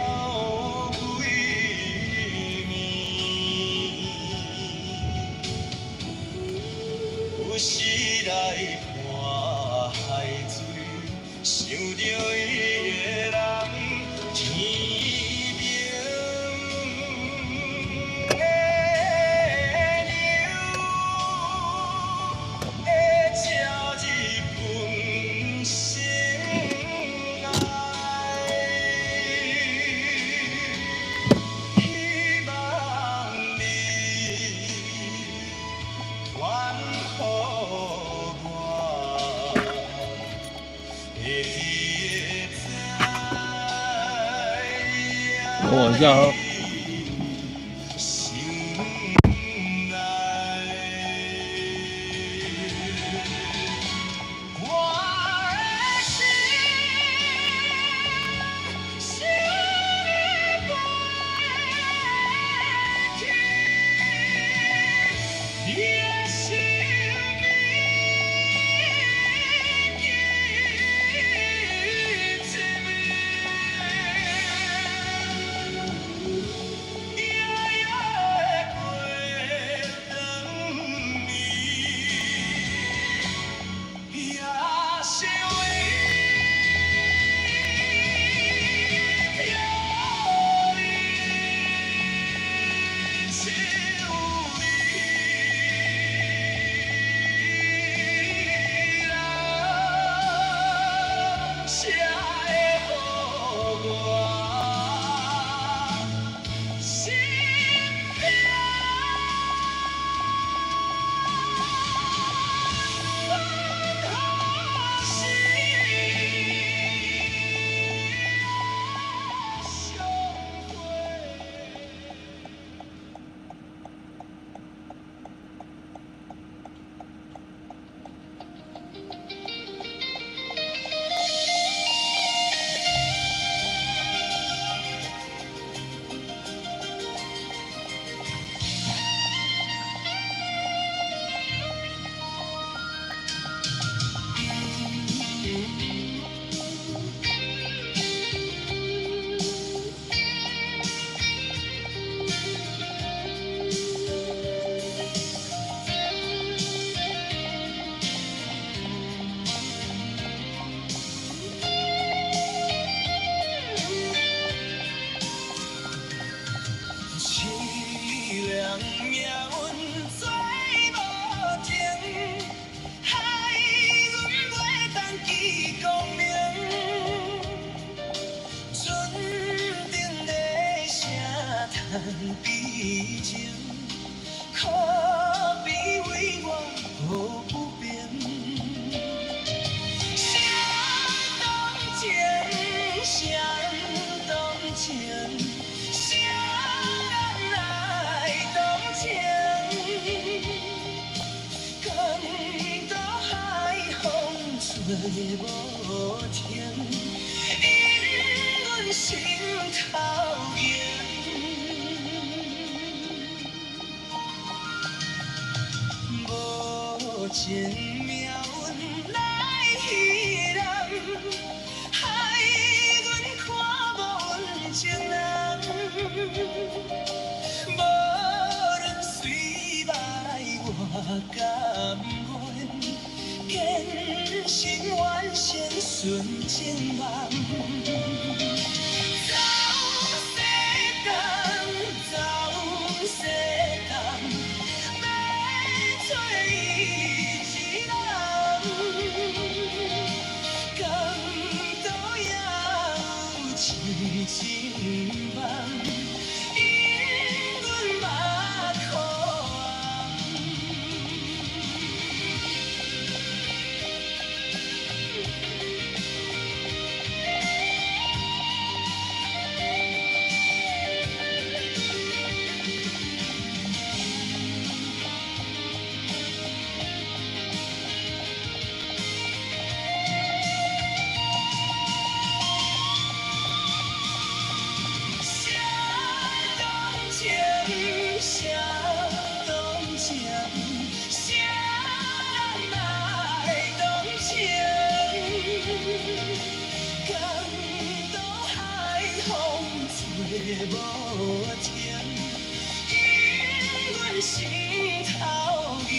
几暝，有时来看海水，想着伊的人，天明的牛，会照一份心爱，希望你愿予我。会我往下喝。心内，我的心想你飞去，也想凄凉命运做无情，害阮袂当见光明。船顶的声叹悲情，可比为我抱不平。想当前，想当前。吹无停，因阮心头痒。无情命运来戏人，害阮梦。走西东，走西东，要找伊一人。港岛也有痴情梦，因阮目眶红。啥动情，啥动情，啥人来动情？港岛海风吹无停，因阮心头凝。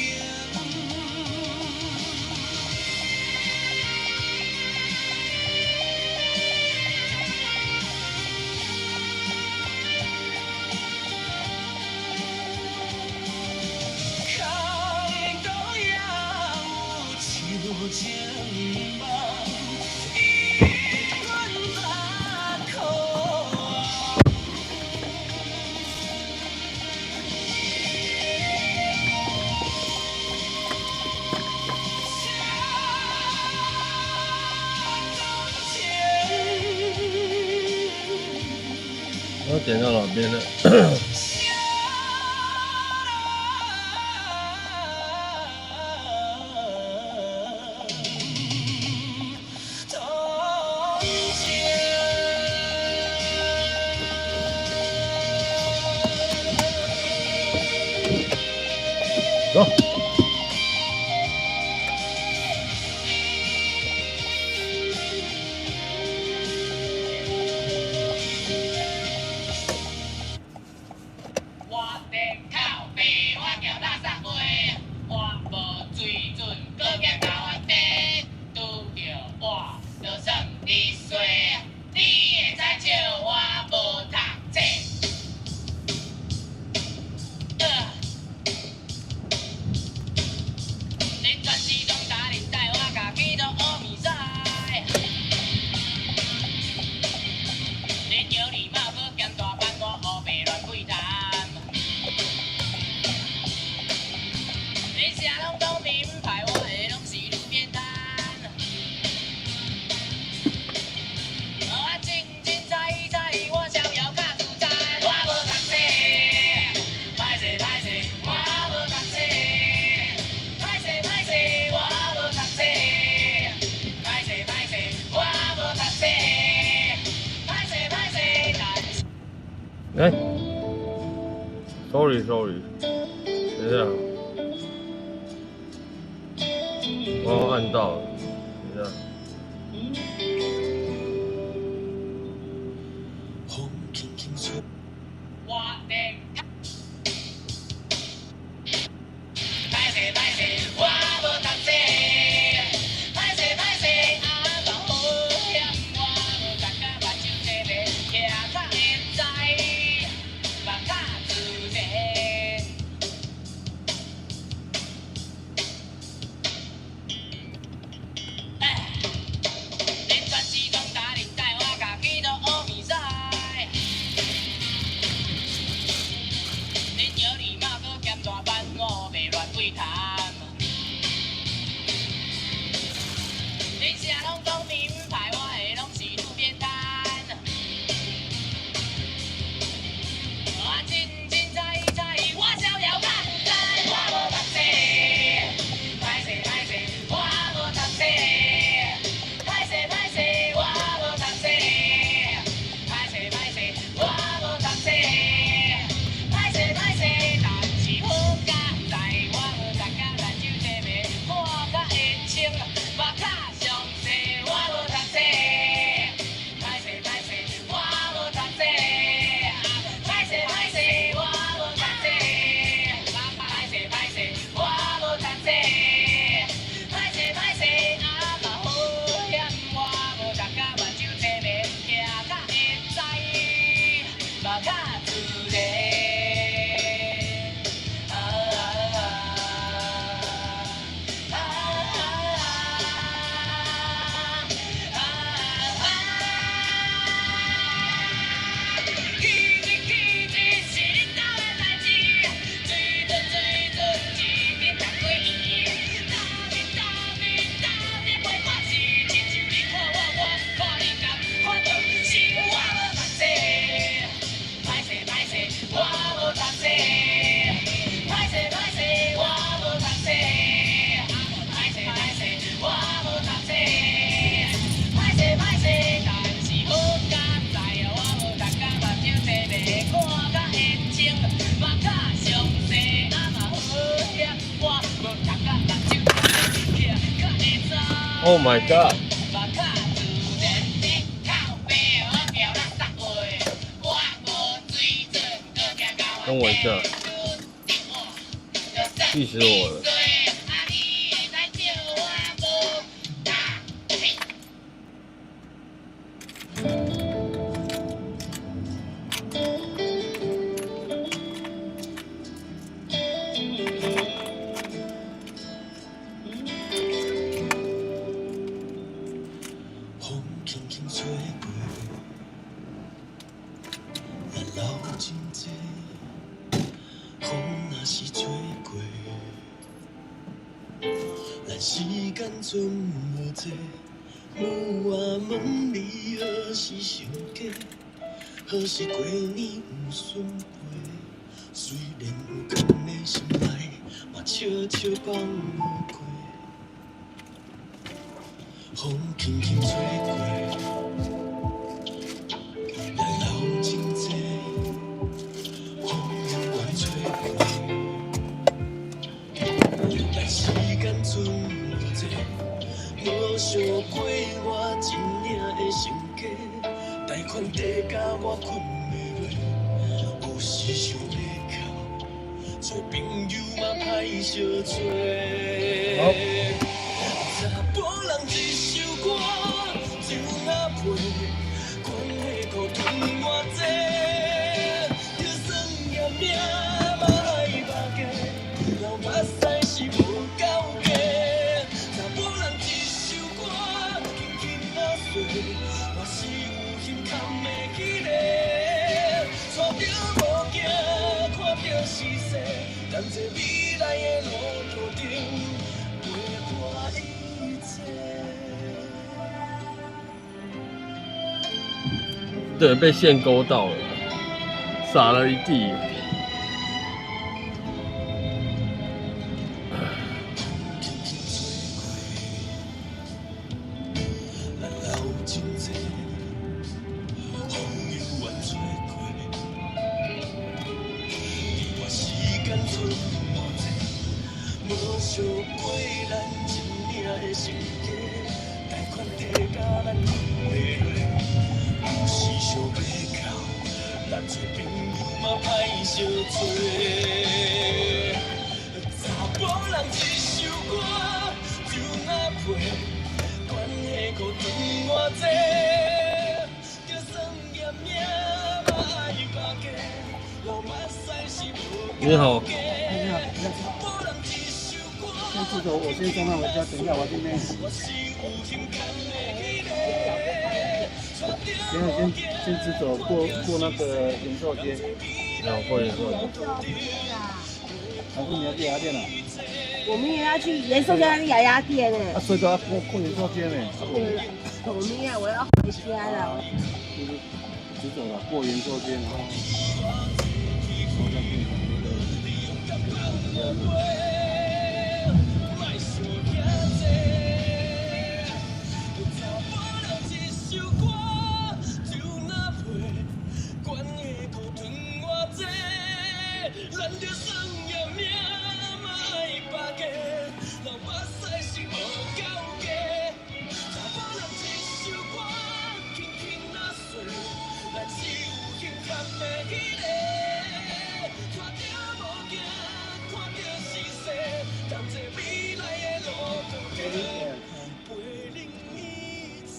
港岛也有旧情梦，因阮目眶红。我点到哪边了？走。我伫靠背，我叫垃圾飞，我无水准，搁惊甲我地，拄着我就算你衰，你会知笑我无读册。恁全市拢打恁带，我家己都学面使。恁有礼貌，搁兼大班，我学白乱鬼谈。恁啥拢讲名牌，我的拢是路边摊。我真真在意在意，我逍遥较自在。我无读册，歹势歹势，我无读册。歹势歹势，我无读册。歹势歹势，我无读册。歹势歹势，但是。哎，sorry，等一下，我按到了，等一下。风轻轻吹。我的歹势歹势，我无读册。歹势歹势，阿爸好险，我无读甲目睭白白，徛较现在，目较自在。恁全市拢打恁带，我家己都学面使。Oh my god！ 等我一下，气死我了！风轻轻吹过，咱流真济。风若是吹过，咱时间剩无多。问我问你何时相见？何时过年有顺陪？虽然有空的心内，嘛悄悄放过。风轻轻吹过，咱流真济。风永远吹过，但时间剩无多，无想过我真正的性格，贷款地甲我困袂落，有时想要哭，做朋友嘛歹相做。查甫人一首歌，就那陪，管迄苦吞偌济。就算嫌命嘛爱目家，流目屎是无够价。查甫人一首歌，轻轻仔碎，我是有心堪的迄个。带着无惊，看着是世，甘做未来的路途中陪我一切。对，被线勾到了，撒了一地。咱流真济，风永远吹过，你我时间剩无多，无想过咱真正的性格，贷款地甲咱困袂落，有时想要哭，咱做朋友嘛歹相做。查甫人一首歌，就那陪。管迄苦吞偌济，就算嫌命嘛爱目家，流目屎是无你好，你好，先自走，我先送他回家，等一下我这边。等一下先直走过那个延寿街，然后过一过。还是你要去牙店了？我们也要去延寿街那个牙牙店呢。啊，所以说要过延寿街呢。对，我们我要回家了。就是直走了，过延寿街，然后。咱就算嫌命嘛爱目家，流目屎是无够价。查甫人一首歌，轻轻仔碎，咱是有幸堪的迄个。带着无惊，看着是世，甘做未来的路途中，陪恁一切。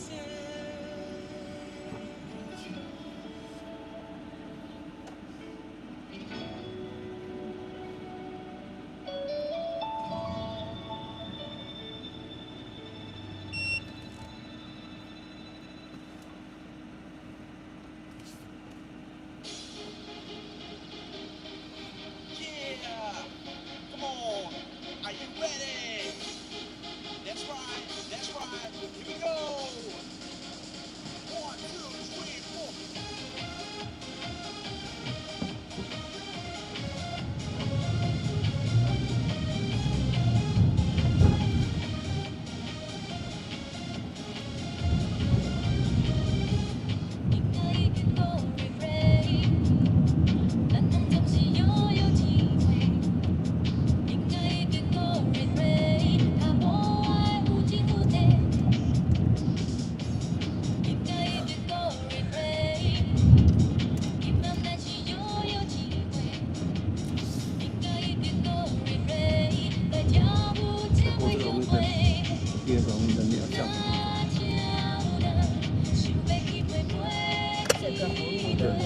这个红绿灯的，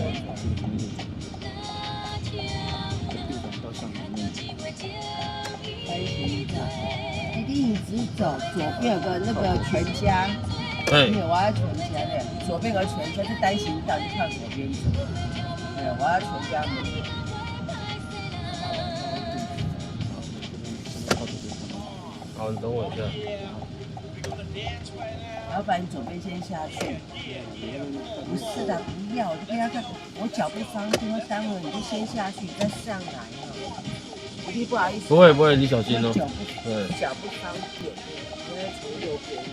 到上面。你一直走，左边有个那个全家，对没有，我要全家的，左边有个全家是单行道，你靠左边走。没有，我要全家门。好，你等我一下。老板，你左边先下去。不是的，不要，我就跟他看，我脚不方便，会耽误你，就先下去，再上来哦。弟弟不好意思。不会不会，你小心哦。对。脚不方便，我要从右边。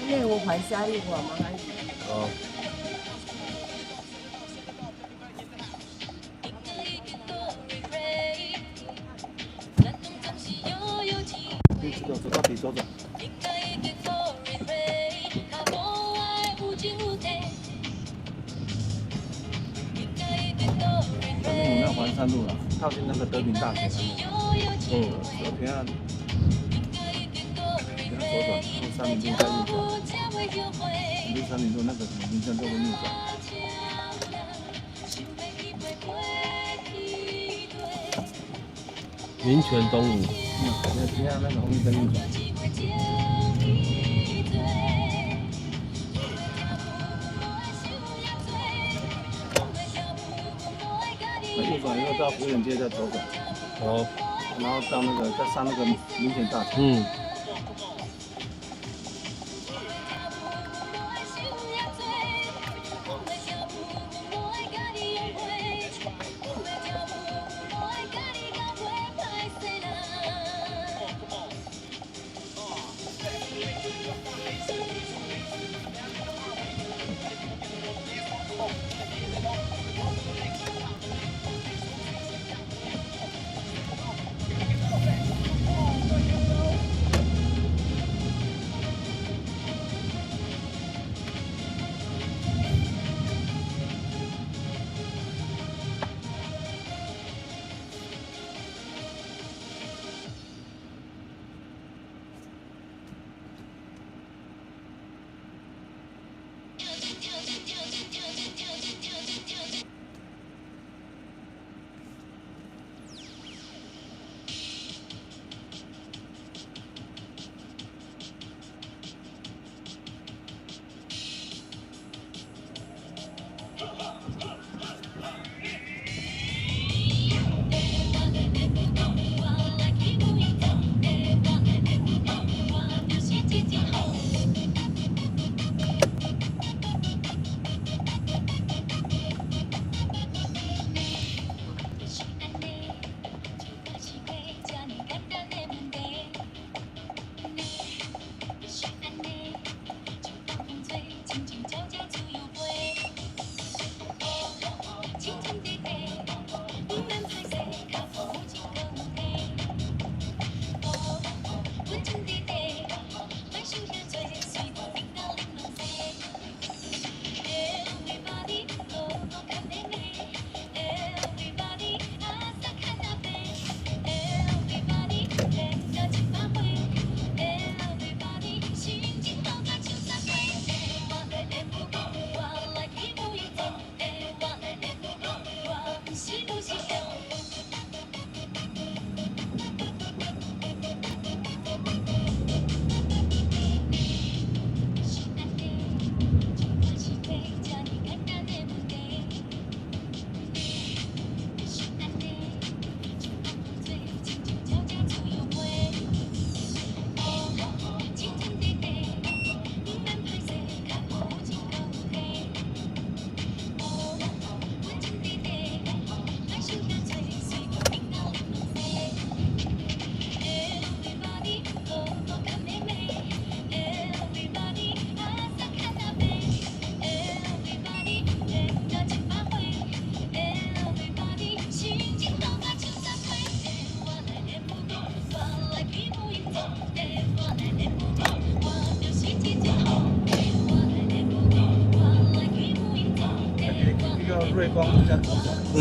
那我还下一会儿吗？还是？哦。走到底，走走。下面我们要环山路了，靠近那个德品大学那边。左边啊，左转，从三民路再右转。离三民路那个什么民生路的右转。民权东路。你看那个红绿灯右转。右转以后到福远街再左转。好。然后到那个再上那个民权大桥。瑞光这样左转。对。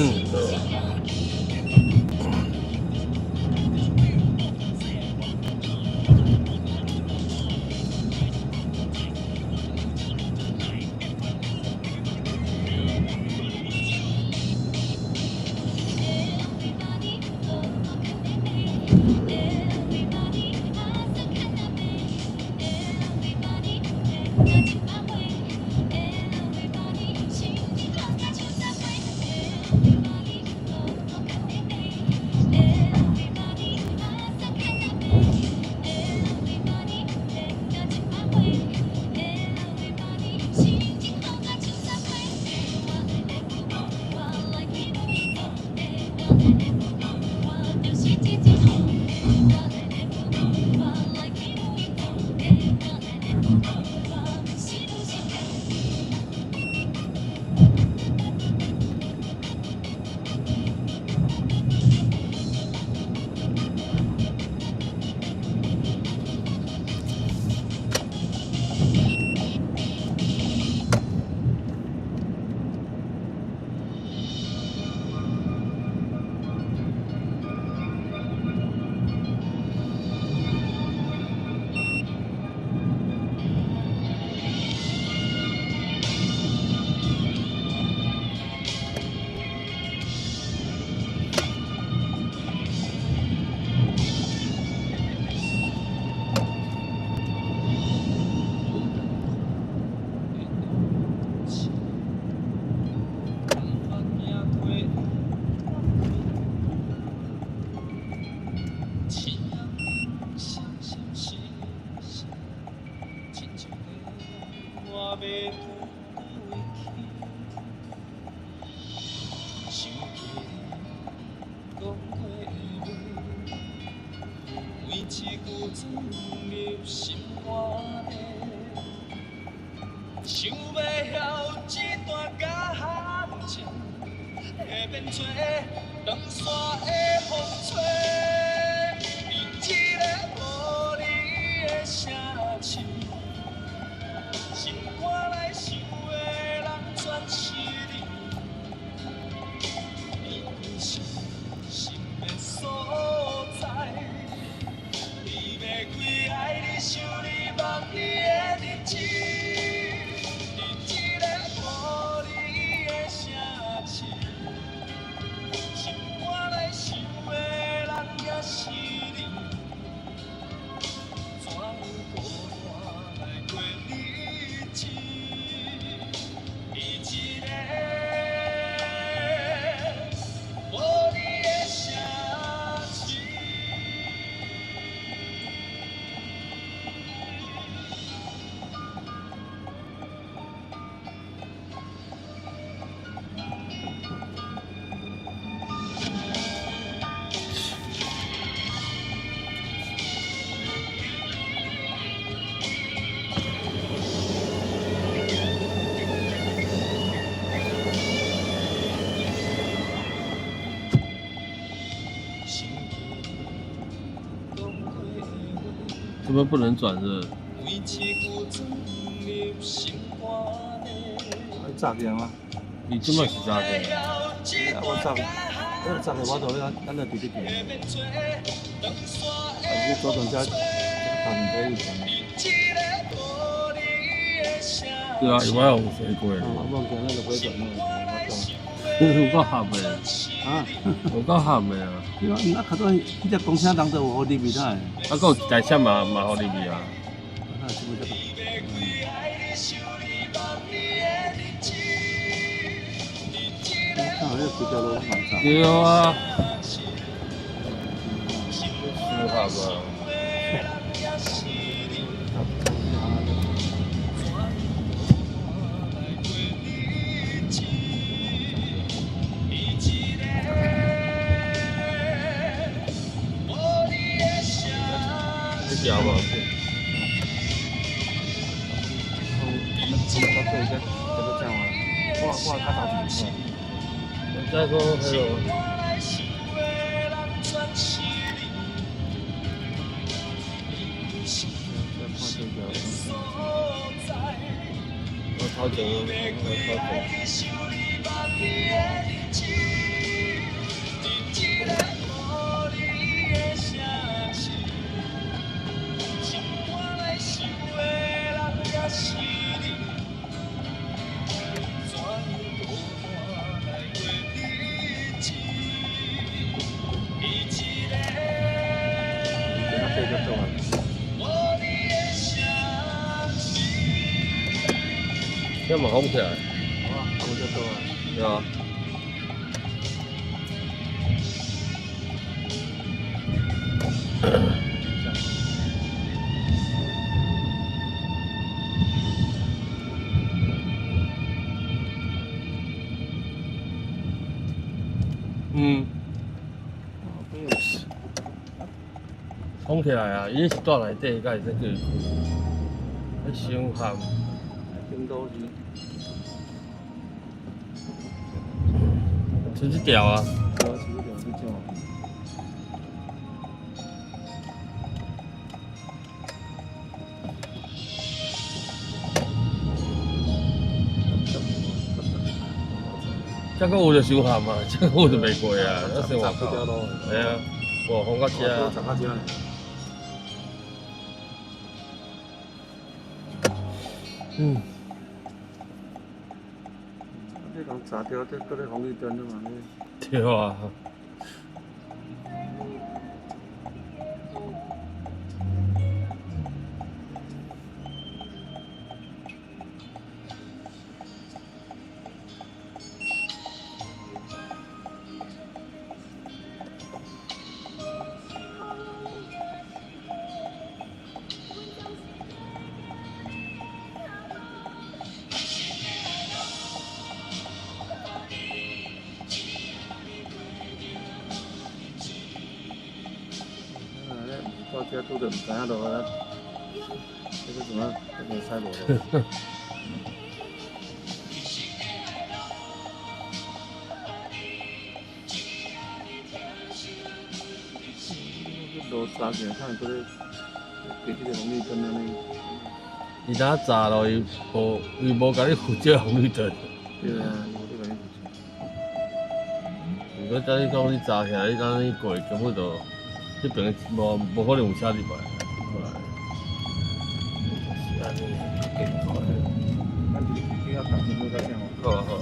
袂想起讲过的话，每一句钻入心肝底。想要晓这段感情，会变做长线的风吹。你一个无你的城市，心肝内想的人全是你。你不是心的所在，你要归爱你想你梦你的日子。你一个无你的城市，心肝内想的人也是你。怎样孤单来过日子？你一个无你的城市。这边不能转热，炸起来吗？你这么是咋的？我炸，炸起我就咱就直直行。你左转车，头前车右转。对啊，有没有水过？我讲那个不会转有够合的，啊，有够合的啊！对啊，那看到迄只公车人都有好入味啦。啊，还有一台车嘛好入味啊！那是不是这个？看好像比较多蛮炸。对啊，舒合啊！你调嘛？我较头前。再说还有。我超前，我超前。这嘛好起来，我就多啊。对啊。嗯，封起来啊！伊是住内底，才会使叫伊开。伤寒。顶多是。就这条啊。对啊，是这条是这样。这个有就伤寒嘛，这个有就袂过啊，那生活不掉咯。系啊，哇，风到遮啊。十块钱。嗯。你讲炸掉，这搁咧红绿灯了嘛？对啊。遮拄着唔知影落啊，这个什么没猜无咯。路炸起来，看嗰啲给迄个红绿灯安尼。伊当炸咯，伊无甲你扶这红绿灯。对啊，无你甲你如果假如讲你炸起来，你当你过根本就这边无可能有车入来。是安尼，咱你要当前路再讲哦。好啊好啊。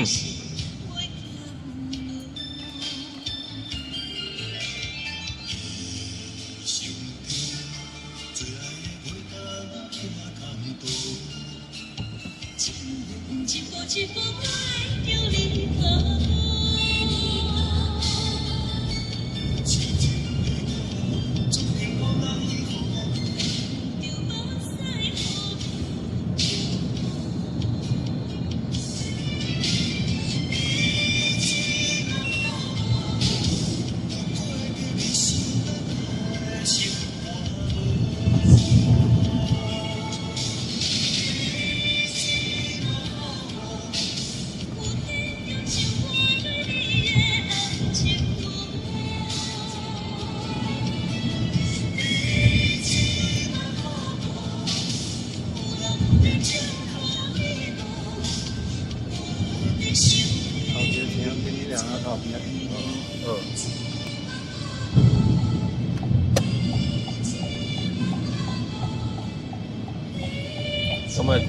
嗯。一步一步迈着你脚步。好节前跟你两个靠边。什么鬼？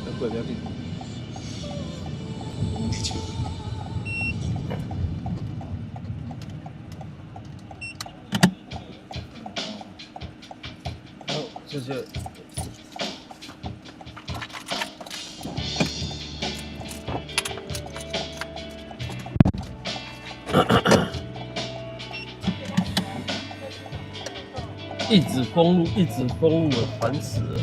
这过不要紧。好，谢谢。一直封路，一直封路，烦死了。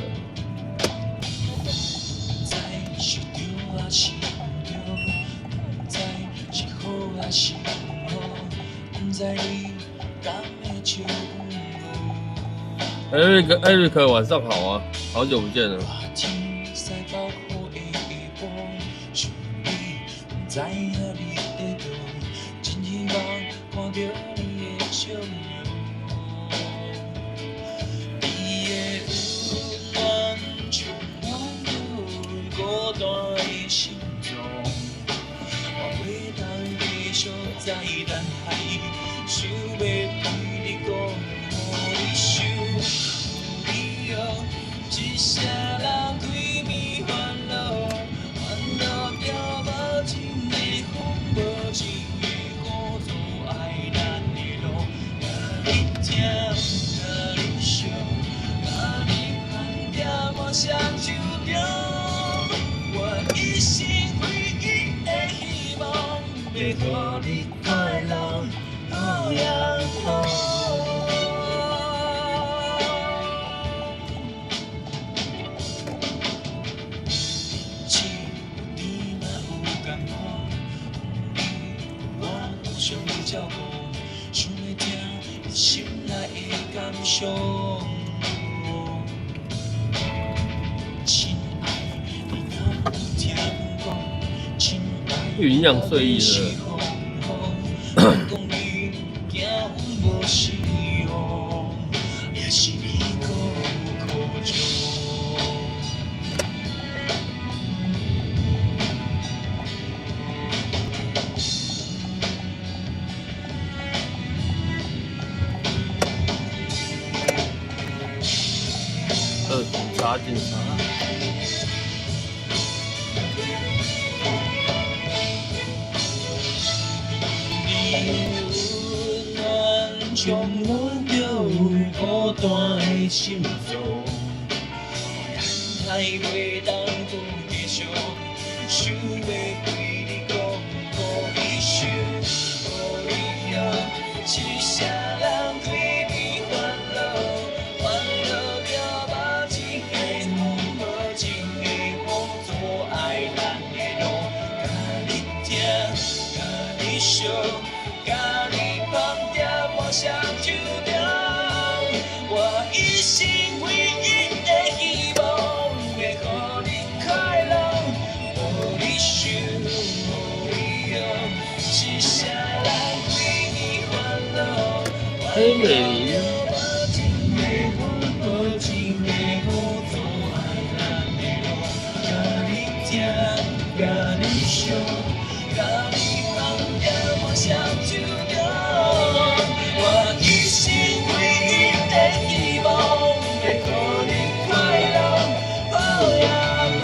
Eric，晚上好啊，好久不见了。在等海，想要对你讲，予你想，你哦，一声人对面烦恼，烦恼着无情的风，无情的雨，阻碍咱的路。甲你听，甲你想，甲你看着梦想手中，我一生唯一的希望，要予你。快乐，好阳光。只有你若有感觉，我有想你照顾，想要听你心内的感想。亲爱的，你若有听讲，亲爱的，营养睡意了。警察。将阮着孤单的心脏，咱还袂当搁继续，想要对你讲，予你想，予你后，一声人对面烦恼，烦恼着无情的风，无情的风阻碍咱的路，甲你听，甲你想，甲你放着梦想手中，我一生唯一的希望，要予你快乐，予你想，予你后，一声人对你烦恼，黑美玲。无情的风，无情的风阻碍咱的路，甲你听，甲你想，甲你放着梦想手中。我一生唯一的希望，要予你快乐，好阳光。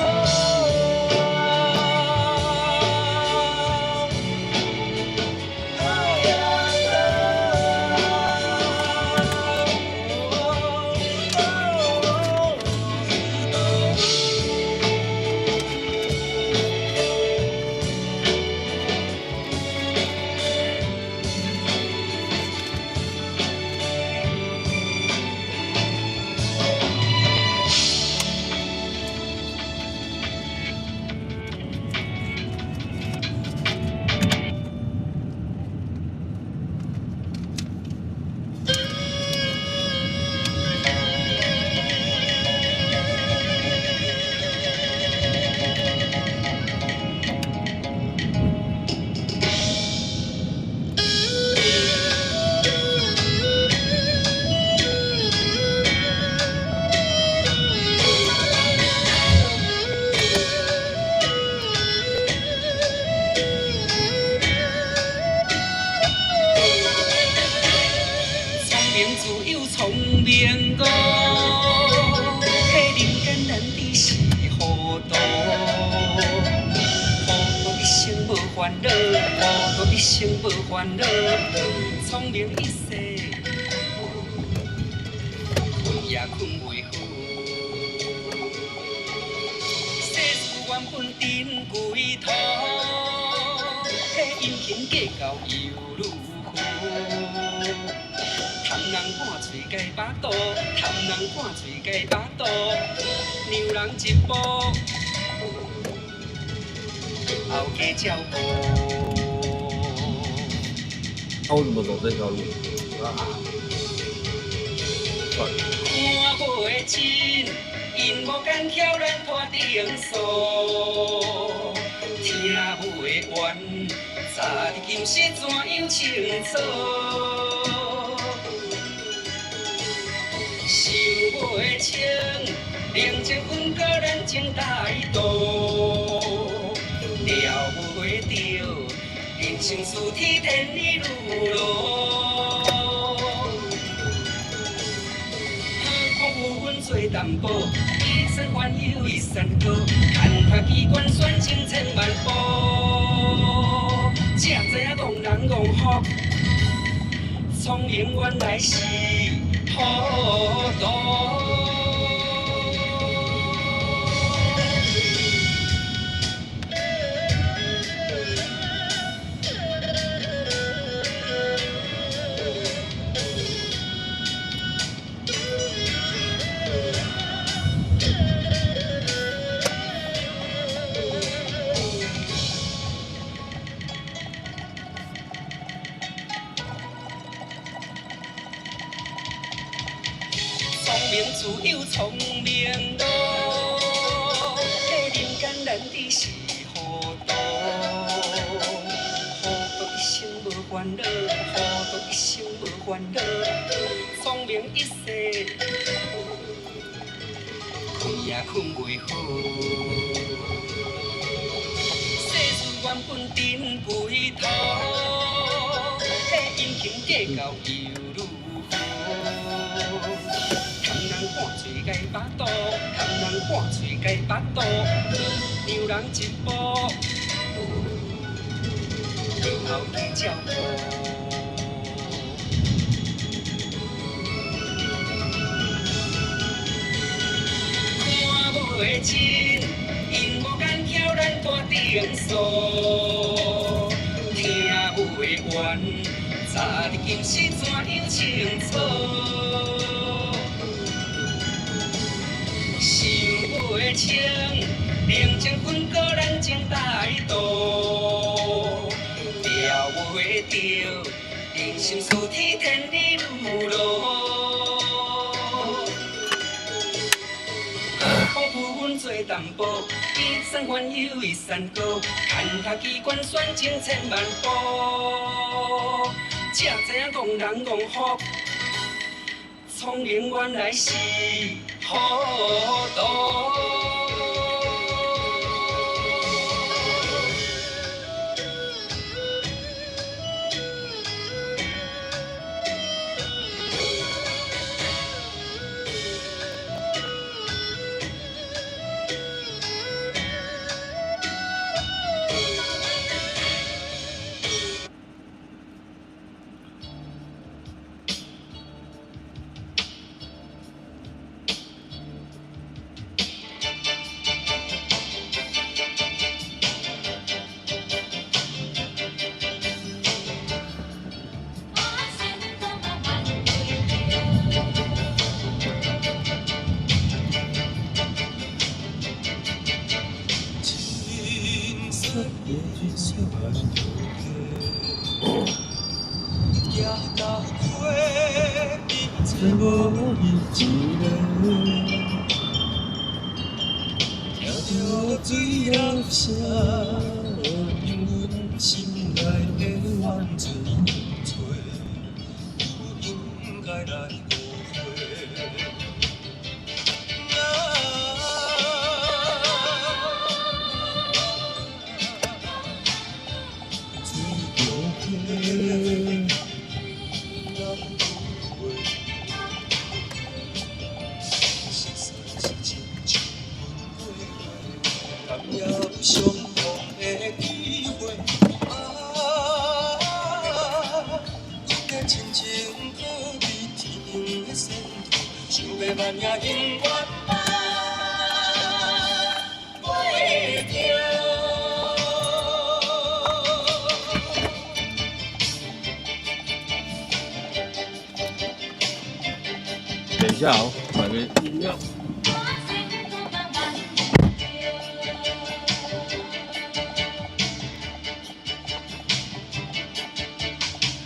明自有聪明误，迄人间难知是糊涂。糊涂一生无烦恼，糊涂一生无烦恼，聪明一世困也困袂好。世事原本真归途，迄殷勤计较又如何？贪人半嘴该巴肚，贪人半嘴该巴肚，让人一步后加照顾。那我怎么走这条路？算了。看袂清，因无敢挑咱拖定数，听袂完，早日今世怎样清楚？想袂清，冷静分个咱情大度，了袂着，人生事体天理如路。空有阮做淡薄，一生烦忧一山高，看他机关算尽千万步，才知影戆人戆福，聪明原来是糊涂。聪明自有聪明路，迄人间难知是糊涂。糊涂一生无烦恼，糊涂一生无烦恼，聪明一世困也困袂好。世事原本真归途，迄殷勤计较又如何？贪人半嘴该巴肚，贪人半嘴该巴肚，让人一步后加照顾。看袂清，因无敢挑咱拖定数，听袂完，早日今世怎样清楚？想袂清，冷静分个咱情大度，了袂着，人生事体天理如路。空负阮做淡薄，一生烦忧一山高，看他机关算尽千万步，才知影戆人戆福，聪明原来是糊涂。要万也永远放袂着。等一下哦，买个饮料。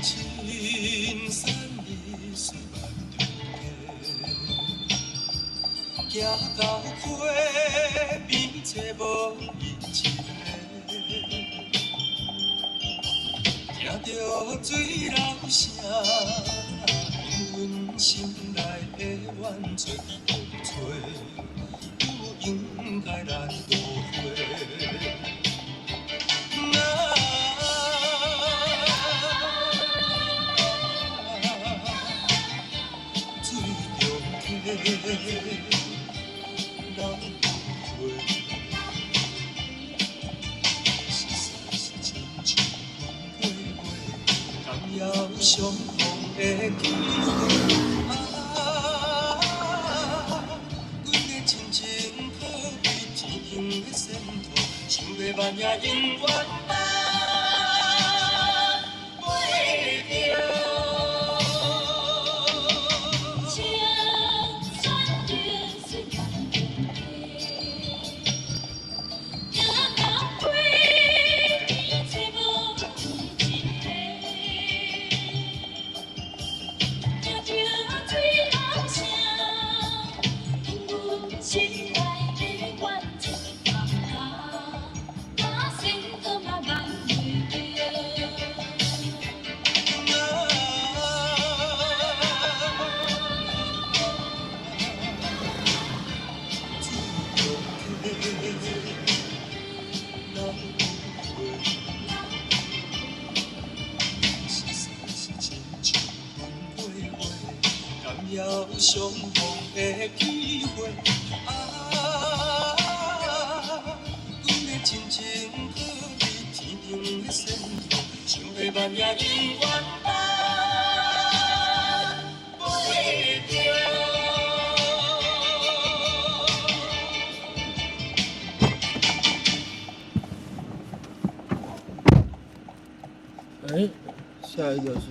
青山绿水万重溪，行到溪边找无伊一个，听着水流声，阮心内的怨嗟无找，有应该来无回。相逢的机会啊，阮的亲情可比天形的线图，想要万也永远放袂着。相逢的机会啊，阮的亲情可比天平的线图，想要万也永远放袂着。哎，下一个是。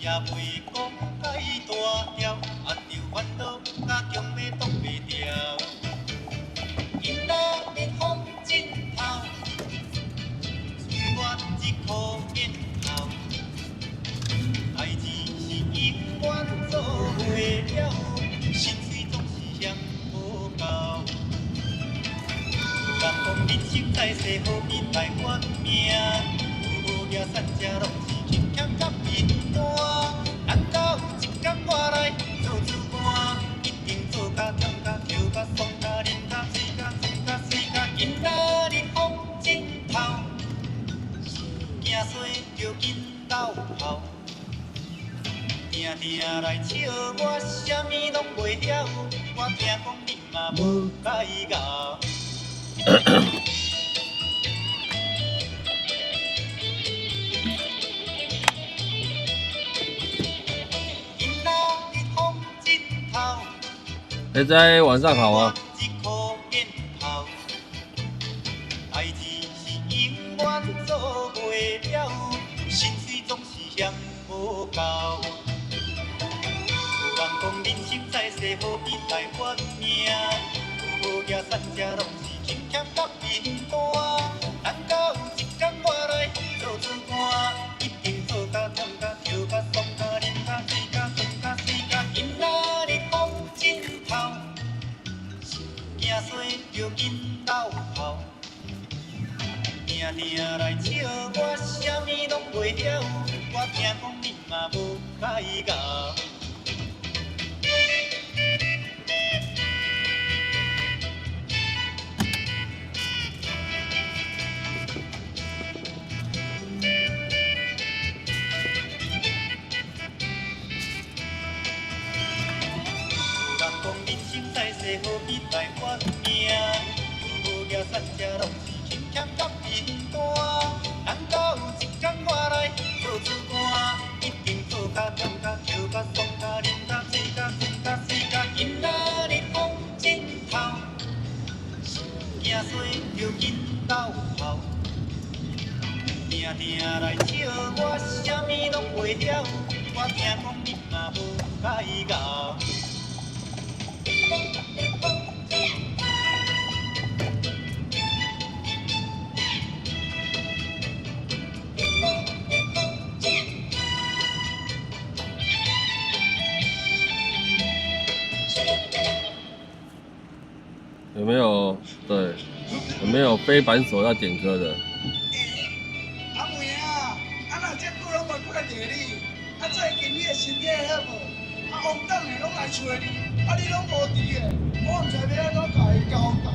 也袂讲太大条，按着烦恼甲强要挡袂掉。今仔日风真透，剩我一颗烟头，代志是永远做袂了，心碎总是嫌无够。人讲人生在世，何必来怨命？有好嘢善食，拢是欠欠甲面单。难道有一天我来做主官，一定做甲忝甲跳甲爽甲啉甲醉甲醉甲水甲。今仔日风真透，惊衰着紧流跑。定定来笑我，啥物拢袂晓。我听讲你嘛无解咬。现在晚上好啊。代志是永远做袂了，心碎总是嫌无够。有人讲人生在世，何必来怨命？有好嘢善食，拢是欠欠甲面单。难道有一天我来做主官，一定做甲忝甲跳甲爽甲啉甲醉甲醉甲水甲。今仔日风真透，惊衰着紧流跑。定定来笑我，啥物拢袂晓。我听讲你嘛无解咬。行细就紧斗跑，定定来笑我啥物拢袂了，我惊讲你嘛无解教。有没有对？有没有非版手要点歌的？阿妹啊，啊若遮久拢无看到你，啊最近你的身体好无？啊王党的拢来找你，啊你拢无伫的，我毋知要安怎甲伊交代。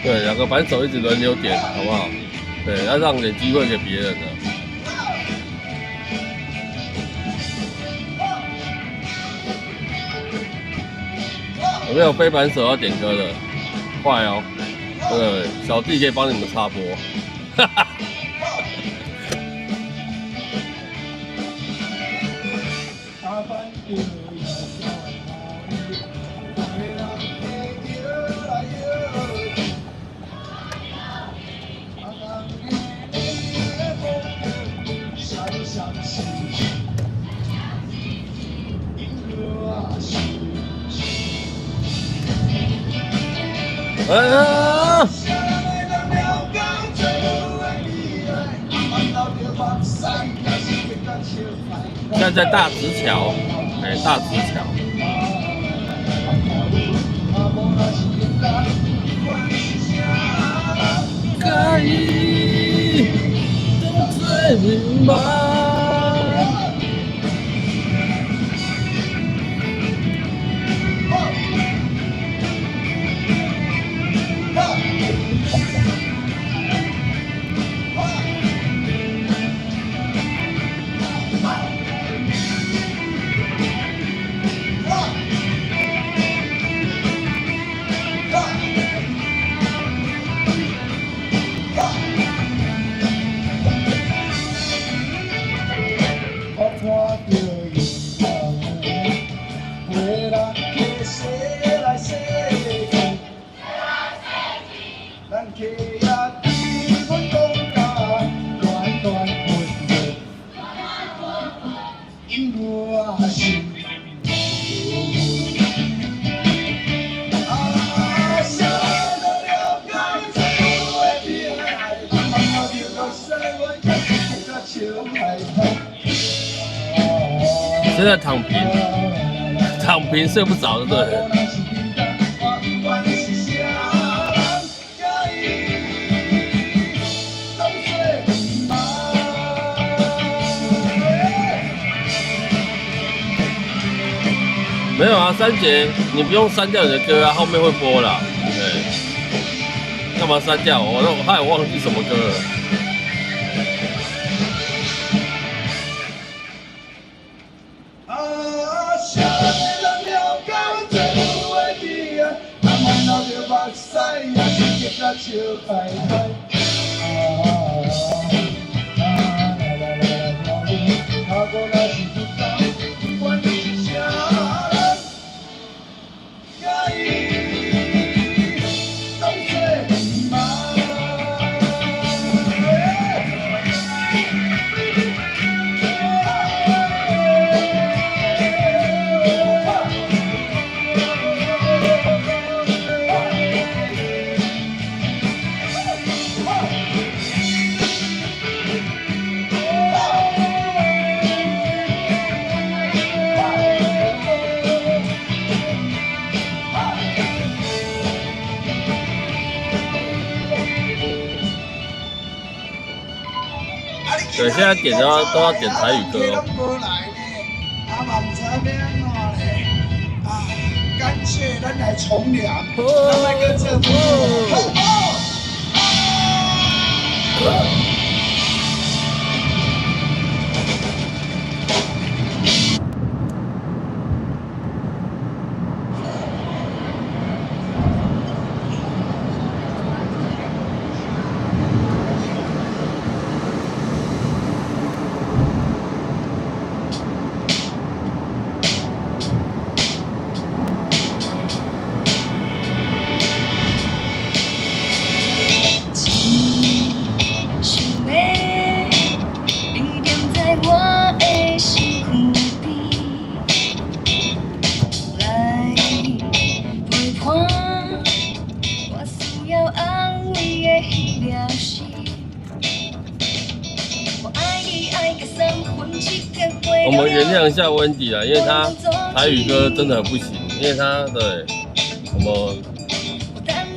对，两个版手一直轮流点，好不好？对，要让点机会给别人的。有没有非版手要点歌的？快哦！对，小弟可以帮你们插播。哈哈。啊！现在在大直桥，哎，大直桥。可以，都最明白。现在躺平睡不着，对不对？没有啊，三姐，你不用删掉你的歌啊，后面会播啦。对，干嘛删掉？我害我忘记什么歌了。对，现在点都要点台语歌哦。啊嘛唔知要安怎咧，啊，感谢咱来从良，咱来跟政府。我们原谅一下温迪啦，因为他台语歌真的很不行，因为他对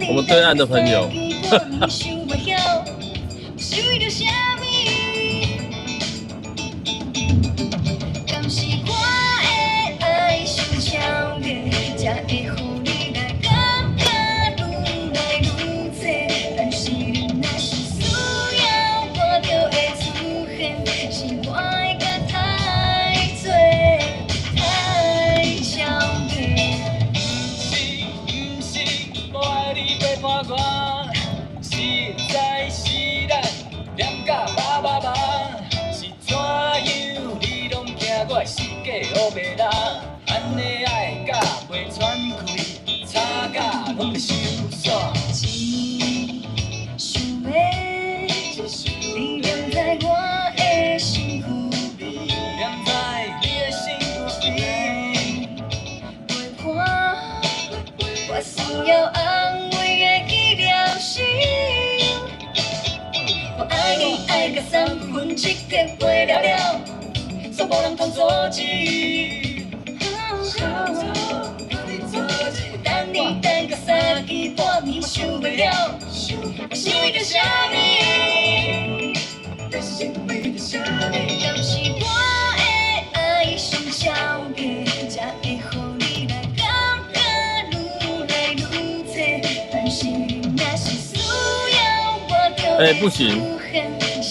我们对岸的朋友。世界黑白人，安尼爱甲袂喘气，吵甲拢要收煞。想要你念在我的身躯边，念在你的身躯边，陪伴我需要安慰的记了心。我爱你爱甲3分7刻过了了。煞无人通阻止，等你等到3更半暝，想袂了，我想为着啥物？敢是我的爱伤超过，才会予你来感觉愈来愈多。但是若是需要我就不行。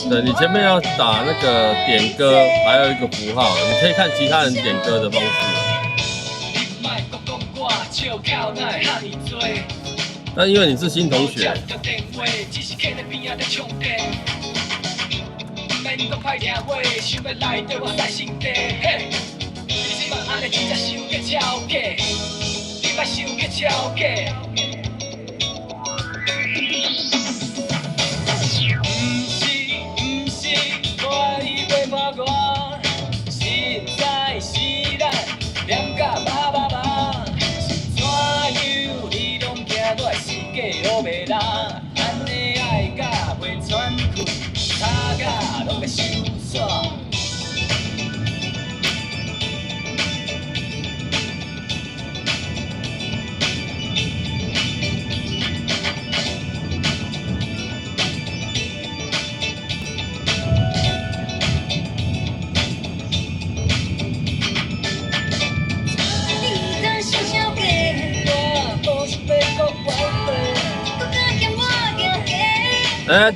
对，你前面要打那个点歌，还有一个符号，你可以看其他人点歌的方式。但因为你是新同学，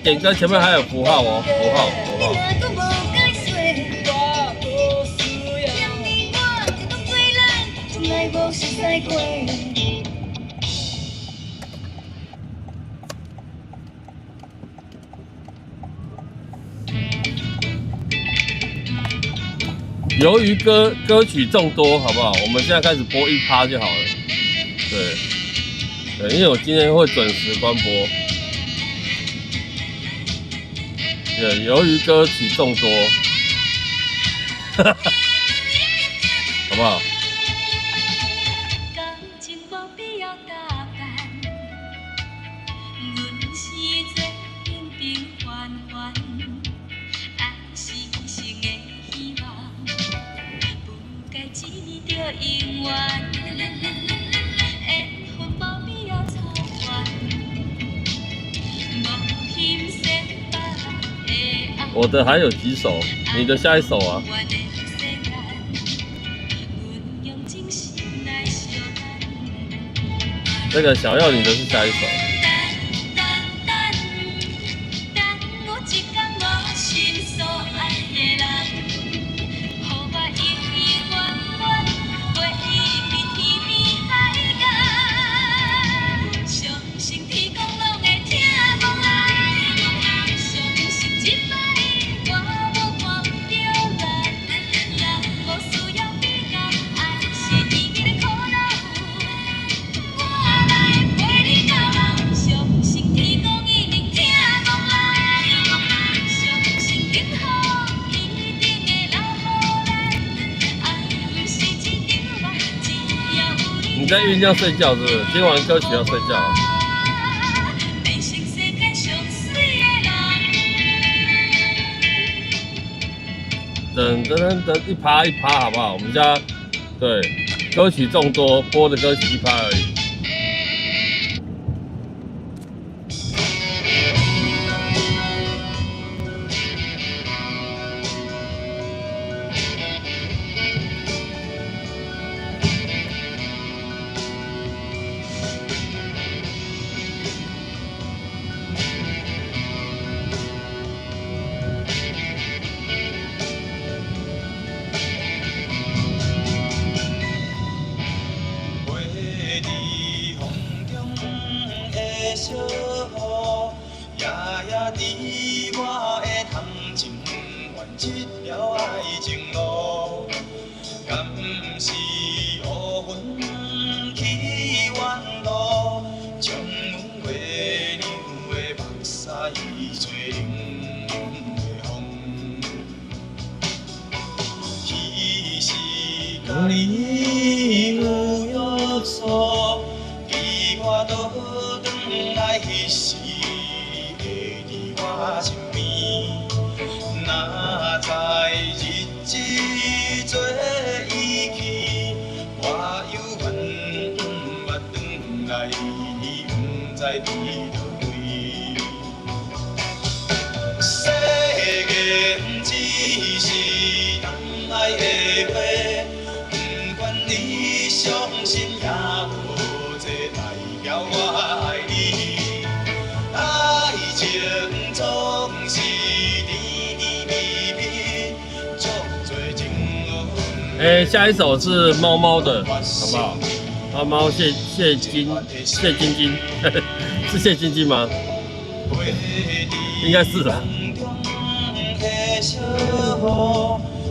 点歌前面还有符号哦，符号。由于歌曲众多，好不好？我们现在开始播1趴就好了。对，因为我今天会准时关播。对，由于歌曲众多，好不好？我的还有几首，你的下一首啊？这个小耀，你的是下一首。你在酝酿睡觉是不是？听完歌曲要睡觉。噔噔噔噔，一趴一趴，好不好？我们家对歌曲众多，播的歌曲一趴而已。小雨，夜夜伫我的头前完一条爱情路，敢是乌云起远路，将阮月亮的目屎吹冷冷的风。其实甲你有约束，比我倒转来彼时会伫我身边。哪知日子做依去，我犹原捌转来，不知伫倒位。世间只是人爱的花，不管你伤心也无这代表我爱你。爱情总是甜甜蜜蜜，足多情缘。下一首是猫猫的，好不好？猫猫谢金金，是谢金金吗？应该是吧。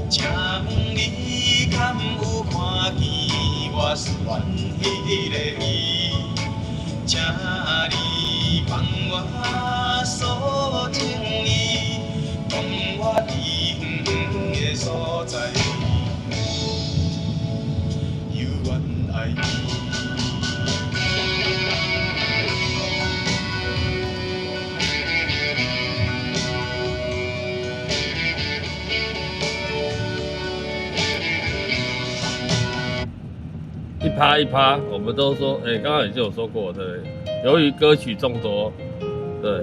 请问你敢有看见我思念迄个伊？请你帮我诉情意，讲我伫远的所在，犹原爱你。一趴一趴，我们都说，刚刚也就有说过，对，由于歌曲众多，对。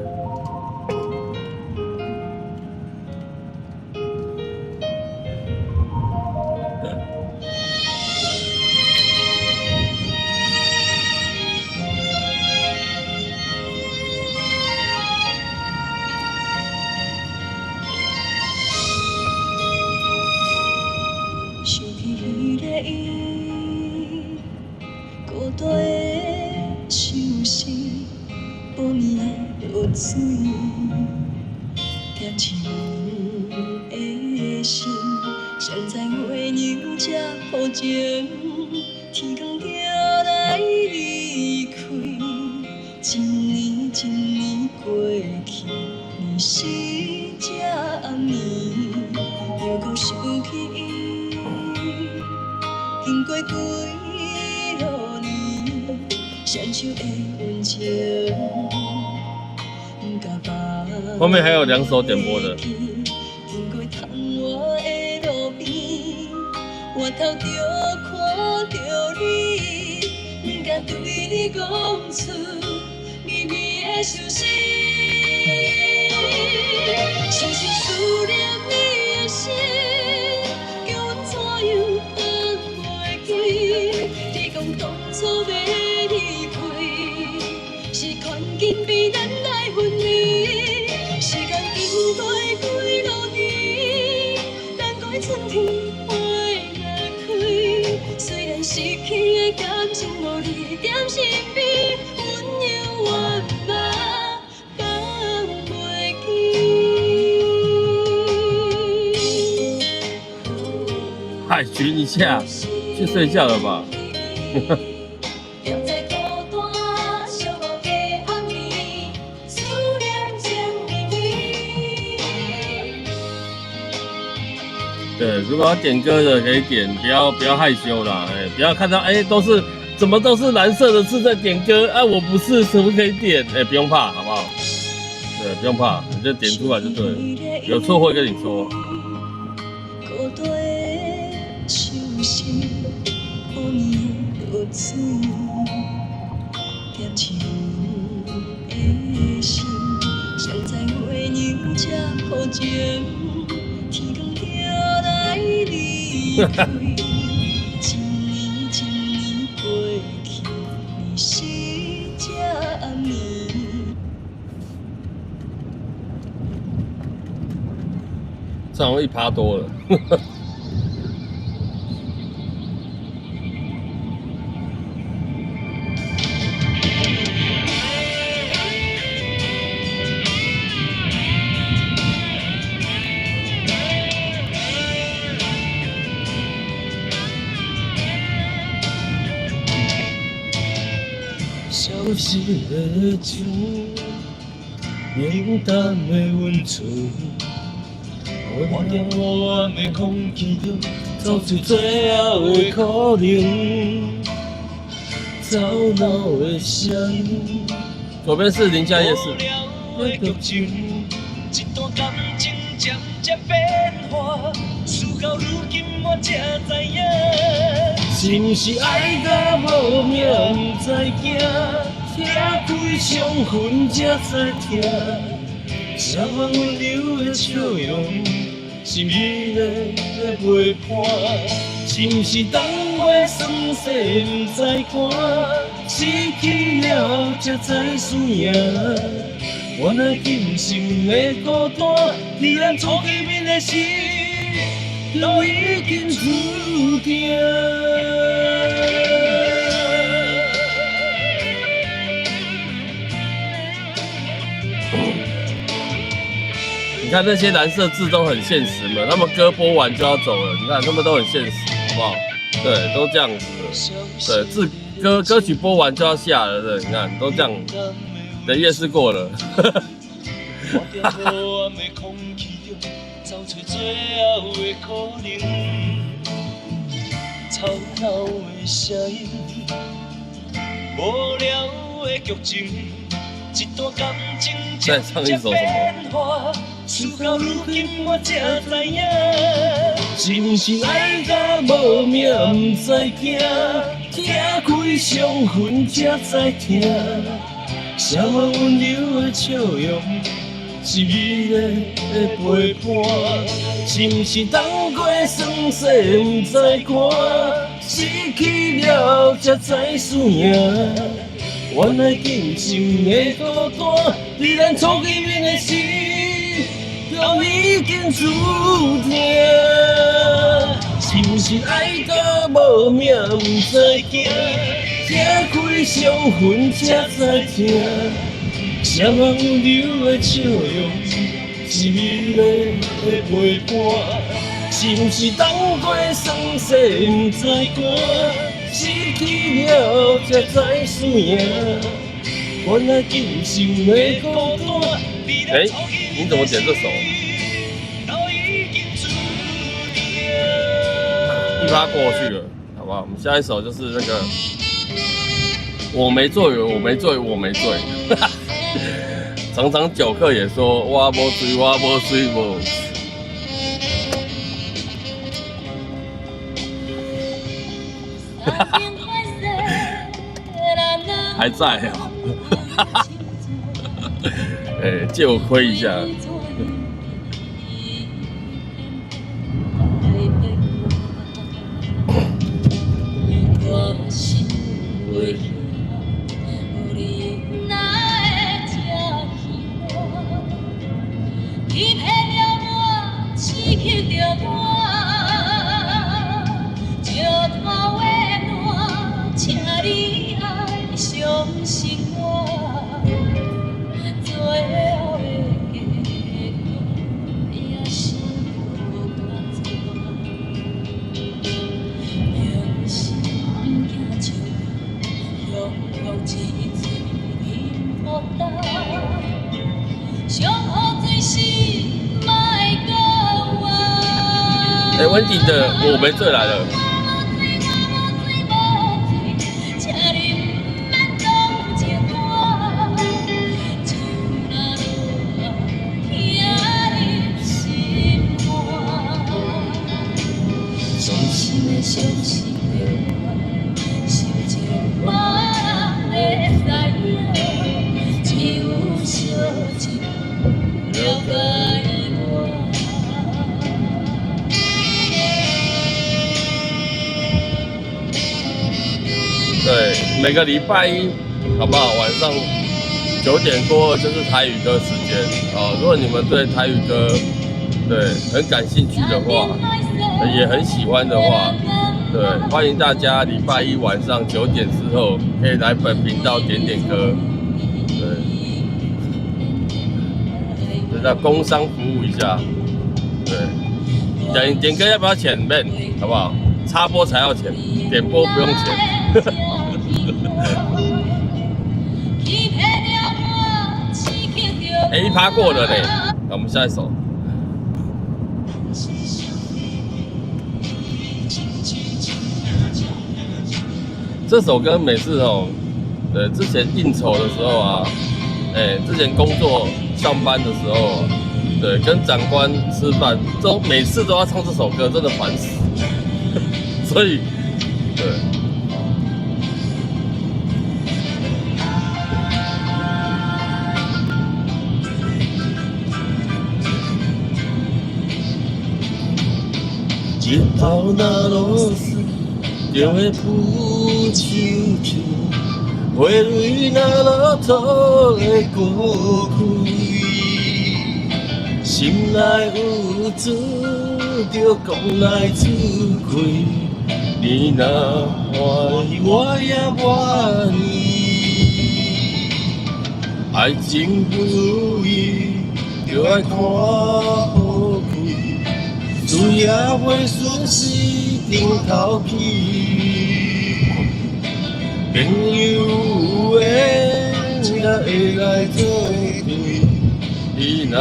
想起迄个伊，孤单的相思，无眠落水，点起阮的心，谁知月亮这好情，天光就来离开，一年一年过去，年时这暗暝，又搁想起伊。经过几落年，闪烁的溫情，後面還有2首點播的。經過窗外的路邊，我頭就看到你，不敢對你講出秘密的消息。深深思念你的心，叫我怎樣？你讲当初要离开，是环境逼咱来分离。时间经过几落年，等待春天花若开。虽然失去的感情无你踮身边，温柔我嘛放袂记。海巡一下。去睡觉了吧？对，如果要点歌的可以点，不要害羞啦，不要看到怎么都是蓝色的字在点歌啊，我不是，可不可以点？不用怕，好不好？对，不用怕，你就点出来就对了，有错会跟你说。心，予伊落水，点树的心，谁知月娘这苦情，天公叫来离开。一年一年过去，你是这暗暝。这好像1%多了。消失的情，冷淡的温存。我点黑暗的空气中，走出最后的可能。吵闹的声音。左边是宁夏夜市。一段感情渐渐变化，事到如今我才知影，是毋是爱到无命，不知惊，听开伤痕才知听。这番温柔的笑容，是美丽的陪伴。是毋是等过酸涩不知寒，失去了才知思念。原来今生的孤单，离咱初见面的时，都已经注定。你看那些蓝色字都很现实嘛，他们歌播完就要走了，你看他们都很现实，好不好？对，都这样子的。对，歌曲播完就要下了，对，你看都这样。等夜市过了。我在黑暗的空气中，找出最后的可能。吵闹的声音，无聊的剧情，一段感情渐渐变化。事到如今我才知影，是毋是爱到无命不知惊，听开伤痕才知听。这么温柔的笑容，是美丽的陪伴。是毋是等过酸涩不知寒，失去了才知思念。原来今生的孤单，离咱初见面的时，都已经注定。是毋是爱到无命不知惊？听开伤痕才知听，这么温柔的笑容，是美丽的陪伴。是毋是等过酸涩不知寒，失去了才知思念。原来今生的孤单。你怎么点这首？1%过去了，好不好？我们下一首就是那个。我没醉，我没醉，我没醉。常常酒客也说我没醉，我没醉，我。还在啊？哎，借我亏一下。温迪的我没醉来了。相思的我，心情我会知影，只有小情了解我。对，每个礼拜一，好不好？晚上9点过就是台语歌时间哦。如果你们对台语歌对很感兴趣的话，也很喜欢的话，对，欢迎大家礼拜一晚上9点之后可以来本频道点点歌，对，就在工商服务一下，对，点歌要不要钱？免，好不好？插播才要钱，点播不用钱。一趴过了嘞，那我们下一首。这首歌每次哦，对，之前应酬的时候啊，之前工作上班的时候，对，跟长官吃饭，每次都要唱这首歌，真的烦死。所以，对。日头若落雪，就会浮秋秋；花蕊若落土，会孤开。心内有珠，就讲来出开。你若欢喜，我也愿意。爱情不如意，就爱看好开。事业袂顺时，顶头起。朋友有缘，才会来作对。你若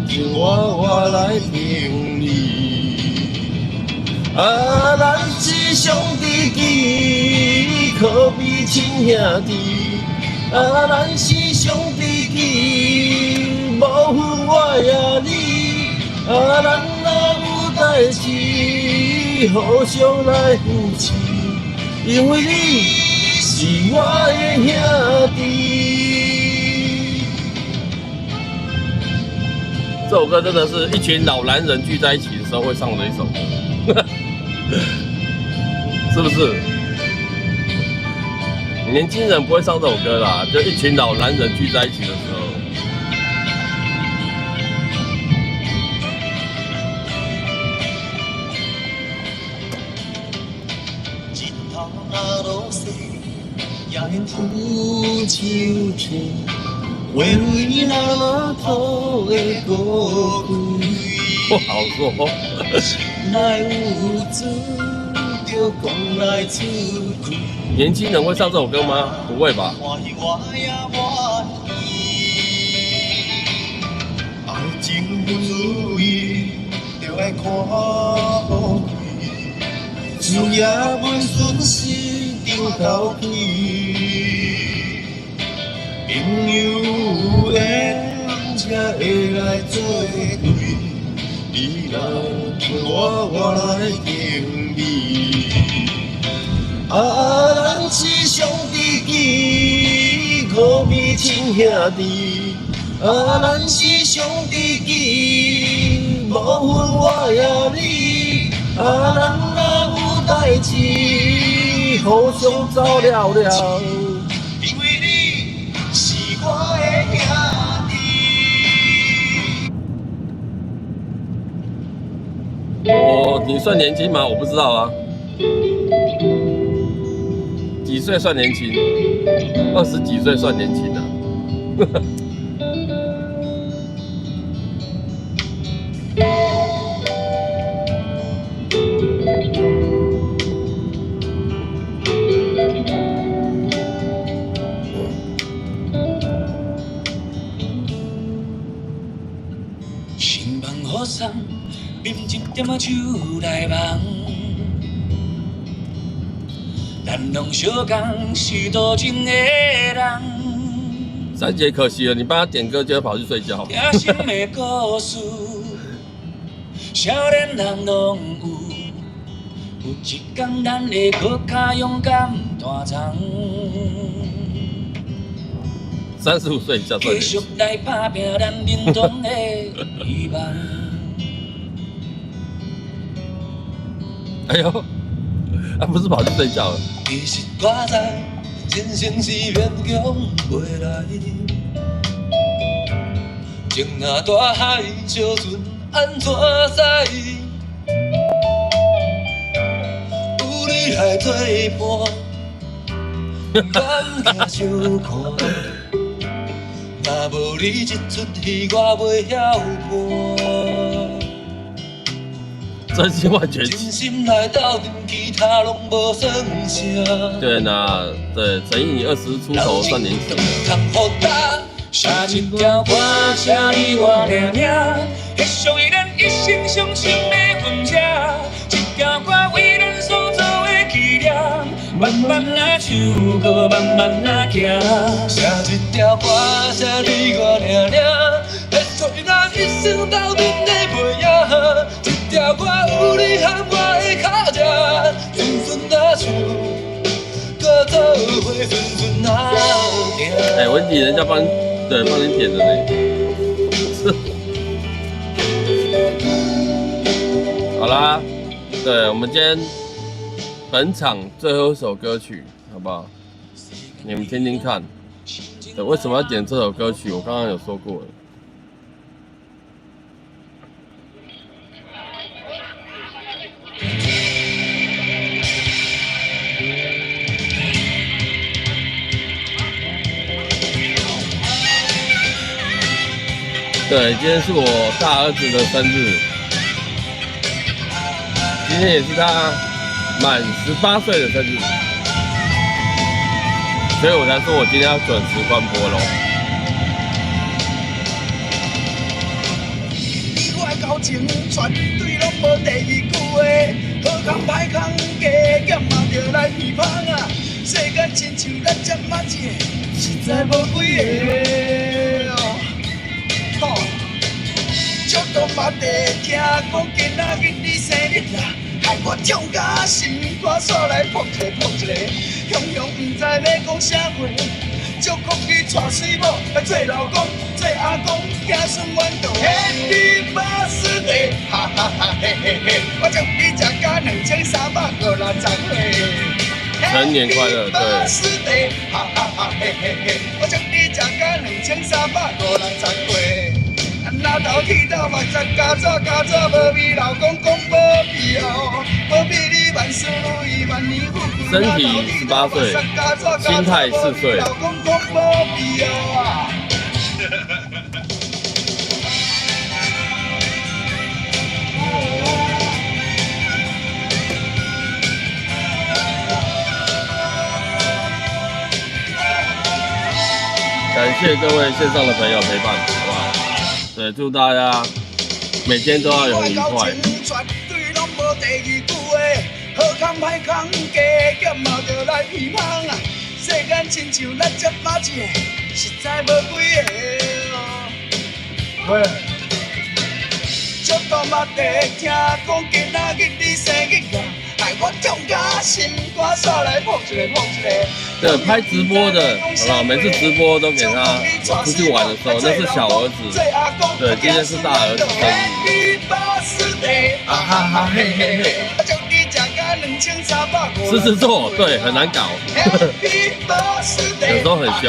听我来听你。咱是上知己，可比亲兄弟。咱是上知己，无分我也你。咱若有代志，互相来扶持，因为你是我的兄弟。这首歌真的是一群老男人聚在一起的时候会唱的一首歌，是不是？年轻人不会唱这首歌啦，就一群老男人聚在一起的时候。浮秋秋，花蕊若落土会孤开。不好说。来有珠，就讲来出开。年轻人会唱这首歌吗？不会吧。爱情不如意，就爱看好开。事业袂顺时，顶头起。朋友有缘，才会来作对。你若听我来听你。咱是上知己，可比亲兄弟。咱是上知己，无分我也你。咱若有代志，互相照料了。因为你是我的兄弟。你算年轻吗？我不知道啊。几岁算年轻？20几岁算年轻啊。心梦雨伞，啉一点仔酒来梦。咱拢相共是多情的人。3节可惜了，你帮他点歌就要跑去睡觉。听心的故事，少年人拢有，有一天咱会搁较勇敢大闯。 35岁叫做继续来打拼咱认同的希望。哎呦，啊不是跑去睡觉了。其实我知，人生是勉强袂来。情若大海，小船安怎驶？有你来作伴，敢惊伤看。 若无你这出戏，我袂晓看。真心话崛真起。心来斗阵，其他拢无算啥。对呢，对，陈毅20出头算年轻的。通互答，写一条歌，写你我俩俩，迄属于咱一生相亲的分车。一条歌为咱所做的纪念。 慢慢来唱歌，慢慢来行。写一条歌，写你我俩俩，会做咱一生斗阵的背影。一条歌有你和我的脚印，顺顺啊唱，搁做伙顺顺啊行。哎，文迪，人家帮你点的呢。好啦，对，我们今天。 本场最后一首歌曲，好不好？你们听听看。对，为什么要点这首歌曲？我刚刚有说过了。对，今天是我大儿子的生日，今天也是他。 满18岁的生日，所以我才说我今天要准时关播咯。你我的交情绝对拢无第二句话，好康歹康加减嘛着来批判啊！世间亲像咱这么一个，实在无几个哦。吼，足多嘛地听讲今仔日你生日啦。 害我痛甲心肝煞来扑一个扑一个，雄雄毋知要讲啥话，祝福你娶水某来做老公，做阿公，子孙满堂。Happy birthday， 哈哈哈嘿嘿嘿，我祝你食甲2350岁。成年快乐，对。 birthday， 哈哈哈嘿嘿嘿，我祝你食甲2350岁。 那头剃头目睭加早无比老公公无比哦，无比你万事如意万年富贵。身体18岁，心态4岁。老公公无比哦。感谢各位线上的朋友陪伴，好不好？对，祝大家每天都要有很愉快。绝对拢无第二句话，好康歹康加减嘛着来批判啊！世间亲像咱这么一个，实在无几个。喂，足多嘛地听讲今仔日你生日啊，害我痛甲心肝煞来扑一个扑一个。 对，拍直播的，好不好？每次直播都给他出去玩的时候，那是小儿子。对，今天是大儿子生日。狮子座，对，很难搞，有时候很凶。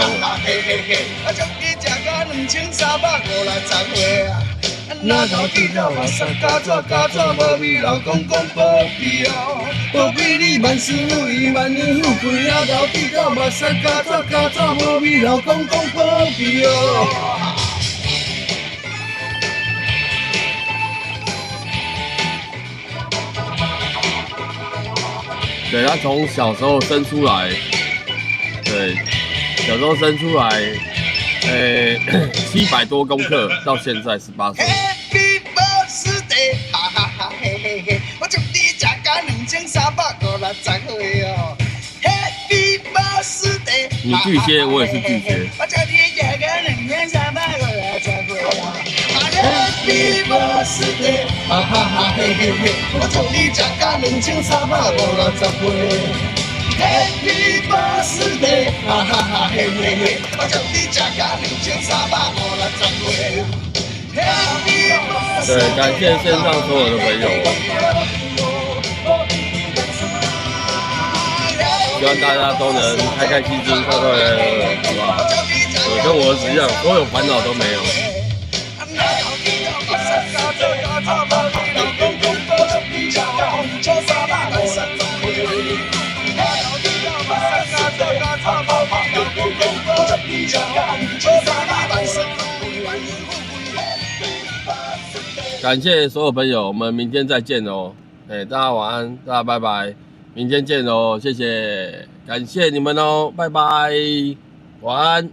那头剃头目睭加早无比老公公保庇哦，保庇你万事如意万年富贵。那头剃头目睭加早无比老公公保庇哦。对，他从小时候生出来，对，小时候生出来，700多公克，到现在18岁。 Happy birthday， 哈哈哈嘿嘿嘿，我祝你食甲2350岁哦。Happy birthday， 你巨蟹，我也是巨蟹。我祝你食甲2350岁哦。Happy birthday， 哈哈哈嘿嘿嘿，我祝你吃到2350岁。Happy birthday， 哈哈哈嘿嘿嘿，我祝你吃到2350岁。对，感谢线上所有的朋友，希望大家都能开开心心、快快乐乐，好不好？跟我儿子一样，所有烦恼都没有。感谢所有朋友，我们明天再见哦。大家晚安，大家拜拜，明天见哦，谢谢，感谢你们哦，拜拜，晚安。